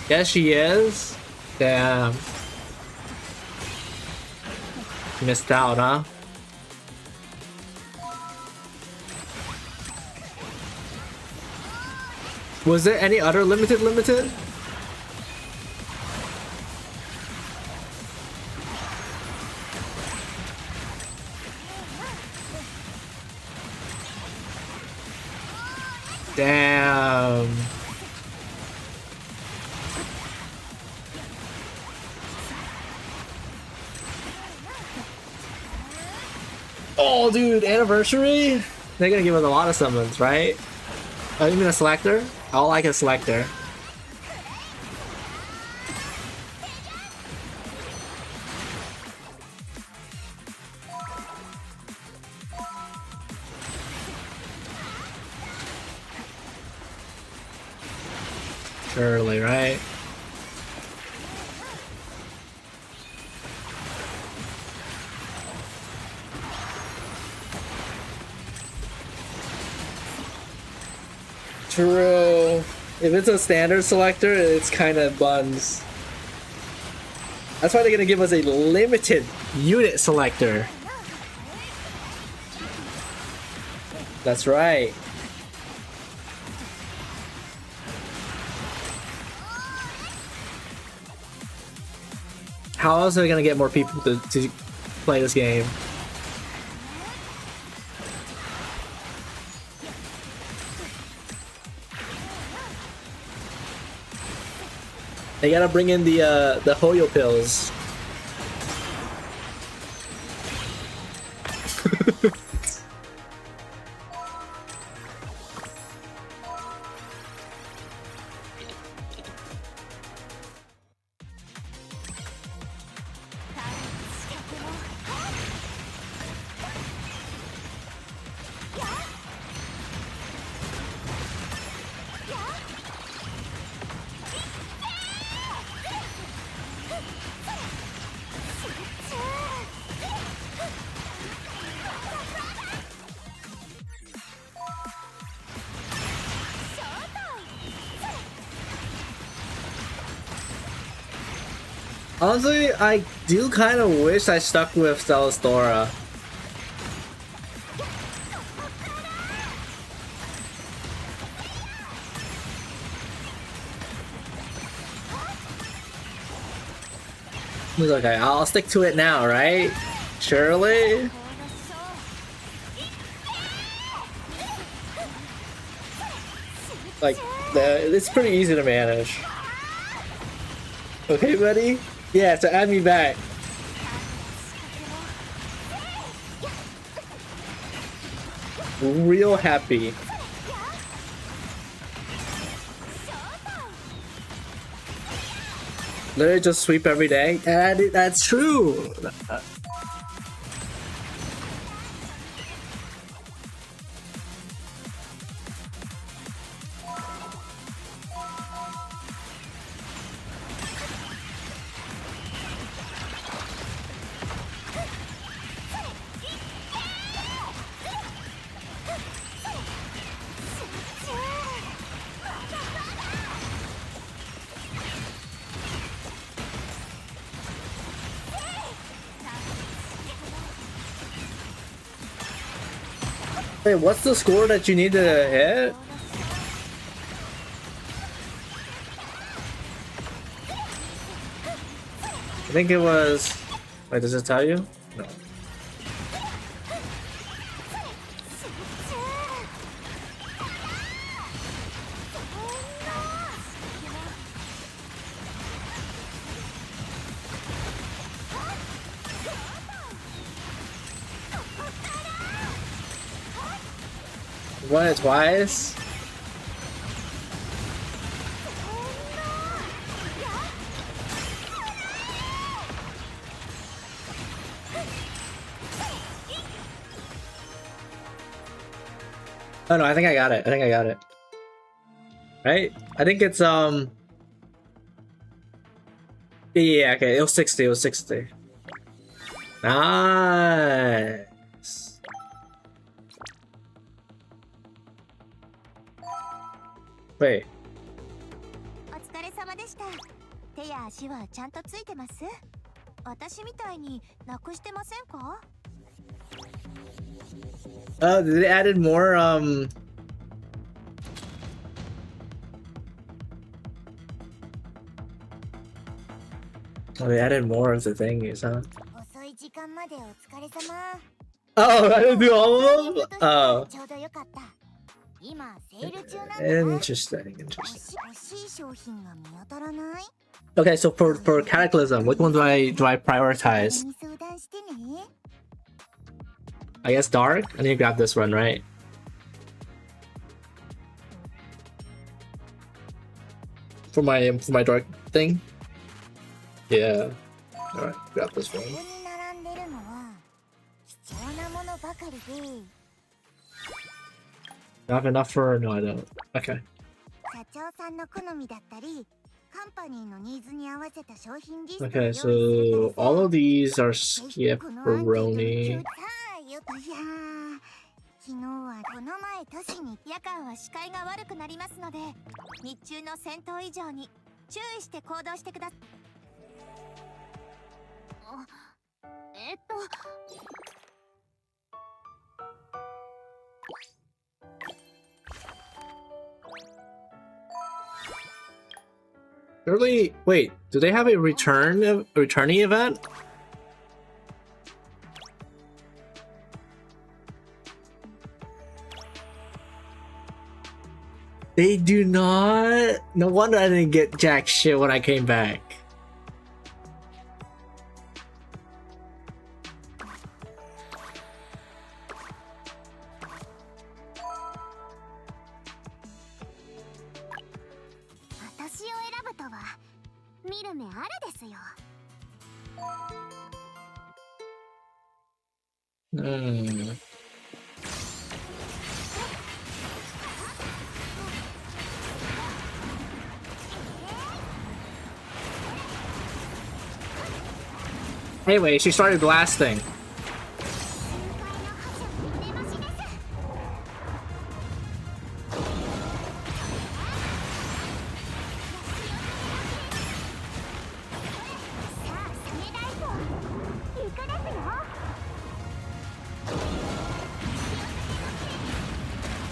Yes, she is. Damn. Missed out, huh? Was there any other limited? Damn. Oh, dude, anniversary? They're gonna give us a lot of summons, right? Oh, you mean a selector? I like a selector. Surely, right? True. If it's a standard selector, it's kind of buns. That's why they're gonna give us a limited unit selector. That's right. How else are they gonna get more people to play this game? They gotta bring in the Hoyo pills. Honestly, I do kind of wish I stuck with Celestora. He's okay, I'll stick to it now, right? Surely? Like, it's pretty easy to manage. Okay, buddy? Yeah, so add me back. Real happy. Literally just sweep every day. And that's true. Wait, what's the score that you need to hit? I think it was... Wait, does it tell you? No. Won it twice? Oh no, I think I got it. I think I got it. Right? I think it's yeah, okay. It was 60. It was 60. Nice. Wait. お疲れ様でした。手や足はちゃんとついてます？私みたいになくしてませんか？ Oh, they added more Oh, they added more of the thingies, huh? 遅い時間までお疲れ様。 Oh, I didn't do all of them? Oh. ちょうどよかった。今セール中なんだ。 Interesting, interesting. Okay, so for Cataclysm, which one do I prioritize? I guess Dark? I need to grab this one, right? For my Dark thing? Yeah. Alright, grab this one. Do I have enough for... No, I don't. Okay. Okay, so all of these are skipperoni. 昨日はこの前都市に夜間は視界が悪くなりますので、日中の戦闘以上に注意して行動してください。Really? Wait, do they have a returning event? They do not. No wonder I didn't get jack shit when I came back. Anyway, she started blasting.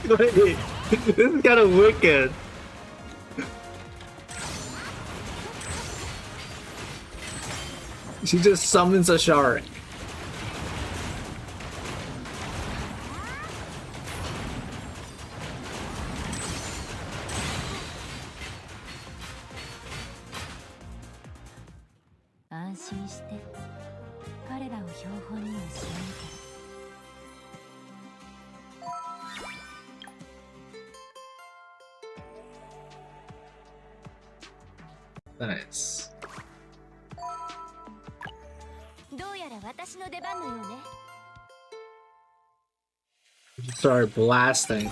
Wait, this is kind of wicked. She just summons a shark. Nice. Start blasting.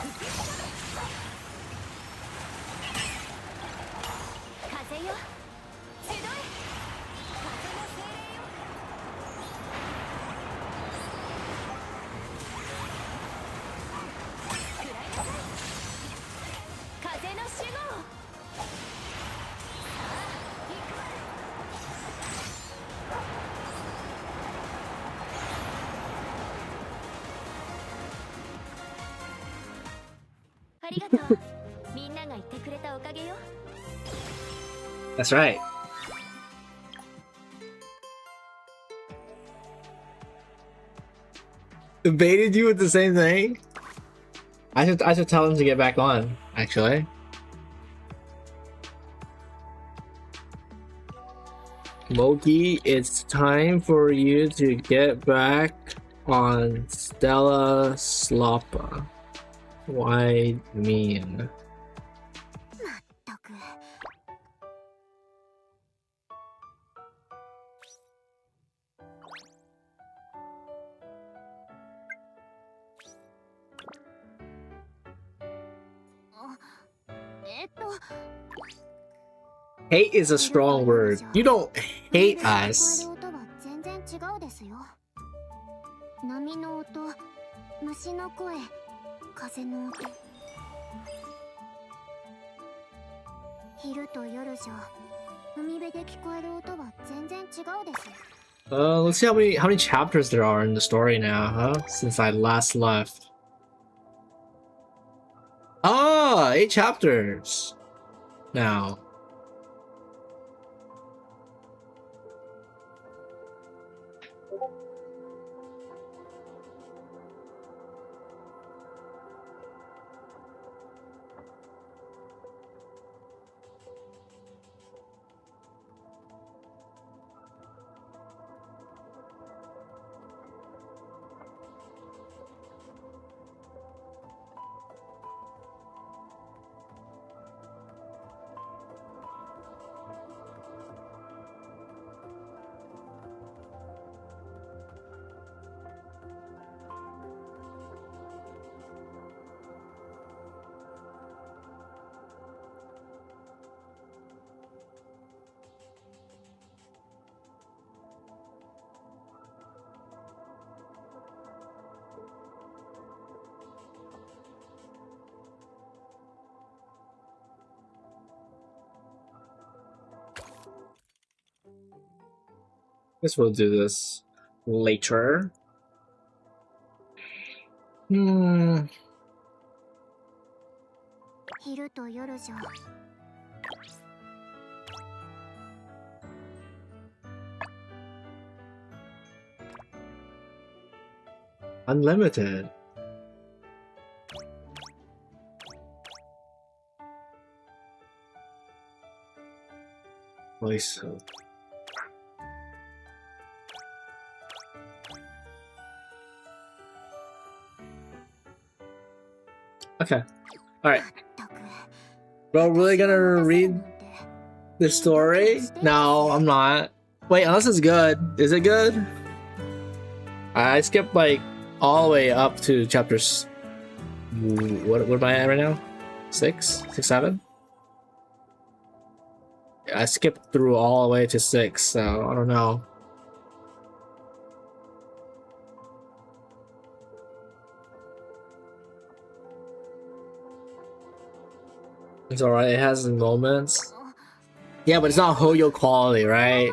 That's right. Baited you with the same thing? I should tell him to get back on, actually. Moki, it's time for you to get back on Stella Sloppa. Why mean? Hate is a strong word. You don't hate us. Let's see how many chapters there are in the story now, huh? Since I last left. Ah, 8 chapters now. Guess we'll do this later. Hmm. 昼と夜じゃ Unlimited. Nice. Okay. Alright. Bro, really gonna read the story? No, I'm not. Wait, unless it's good. Is it good? I skipped like all the way up to chapters. What am I at right now? 6, 7? I skipped through all the way to 6, so I don't know. It's alright, it has moments. Yeah, but it's not Hoyo quality, right?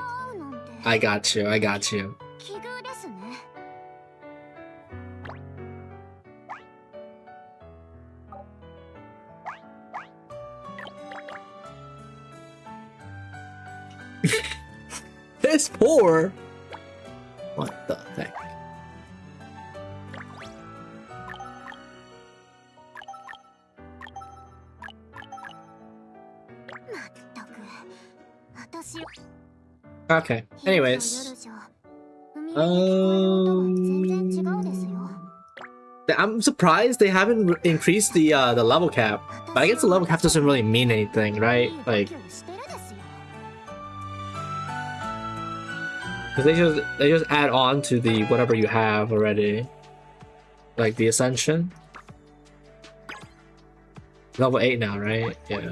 I got you, I got you. It's poor. What the heck? Okay. Anyways, I'm surprised they haven't increased the level cap. But I guess the level cap doesn't really mean anything, right? Like, because they just add on to the whatever you have already, like the Ascension. Level 8 now, right? Yeah.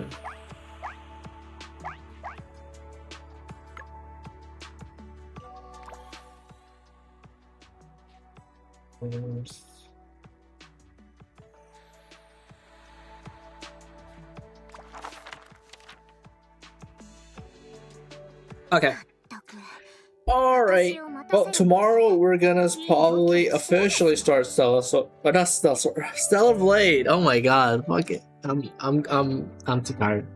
Okay. Alright. Well, tomorrow we're gonna probably officially start Stellar, not Stellar Blade. Oh my god, fuck it. I'm too tired.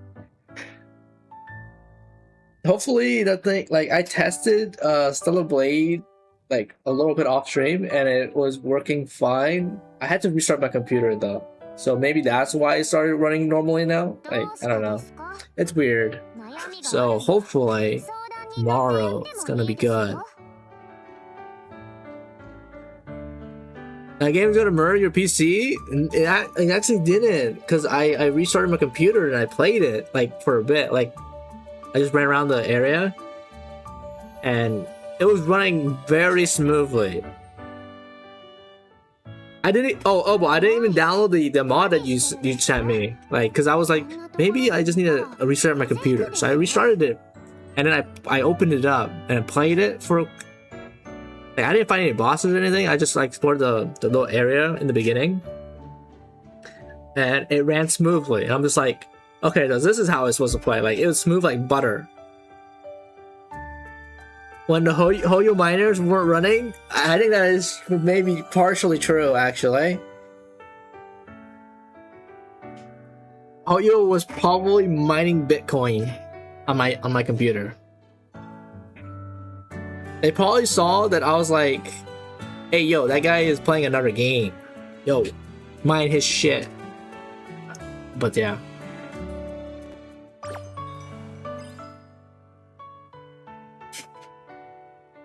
Hopefully that thing, like, I tested Stellar Blade like a little bit off stream and it was working fine. I had to restart my computer though, so maybe that's why it started running normally now. Like, I don't know, it's weird. So hopefully tomorrow it's gonna be good. That game's gonna murder your PC? It actually didn't, because I restarted my computer and I played it like for a bit. Like, I just ran around the area and it was running very smoothly. I didn't I didn't even download the mod that you sent me, like, because I was like, maybe I just need to restart my computer. So I restarted it and then I opened it up and I played it for, like, I didn't find any bosses or anything. I just like explored the little area in the beginning and it ran smoothly. And I'm just like, okay, so this is how it's supposed to play. Like, it was smooth like butter. When the Hoyo miners weren't running, I think that is maybe partially true, actually. Hoyo was probably mining Bitcoin on my computer. They probably saw that I was like, hey, yo, that guy is playing another game. Yo, mine his shit. But yeah.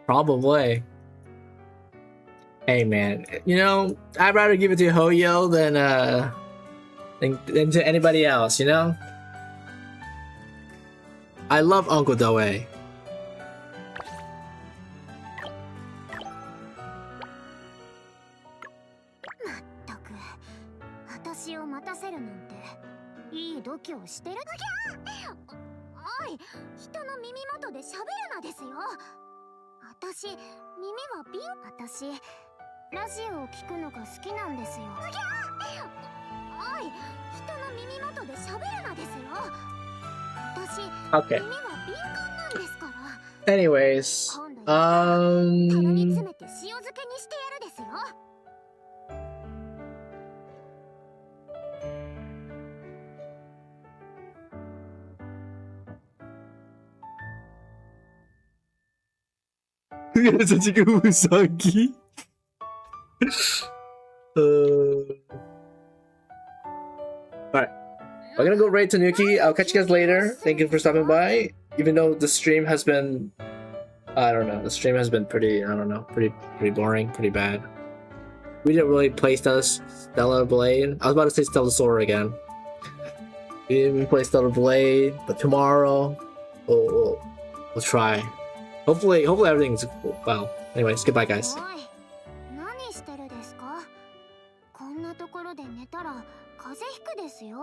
Probably. Hey man, you know, I'd rather give it to Hoyo than to anybody else, you know? I love Uncle Doe. ラジオを聞くのが好きなんですよ。おい、人の耳元で喋るなですよ。私、耳は敏感なんですから。Anyways, 그래서 지금 우사기? Alright. We're gonna go right to Nuki. I'll catch you guys later. Thank you for stopping by. Even though the stream has been, I don't know, the stream has been pretty, I don't know, pretty boring, pretty bad. We didn't really play Stellar Blade. I was about to say Stellar Sword again. We didn't play Stellar Blade, but tomorrow we'll try. Hopefully everything's well. Anyways, goodbye, guys. 何してるですか？こんなところで寝たら風邪ひくですよ。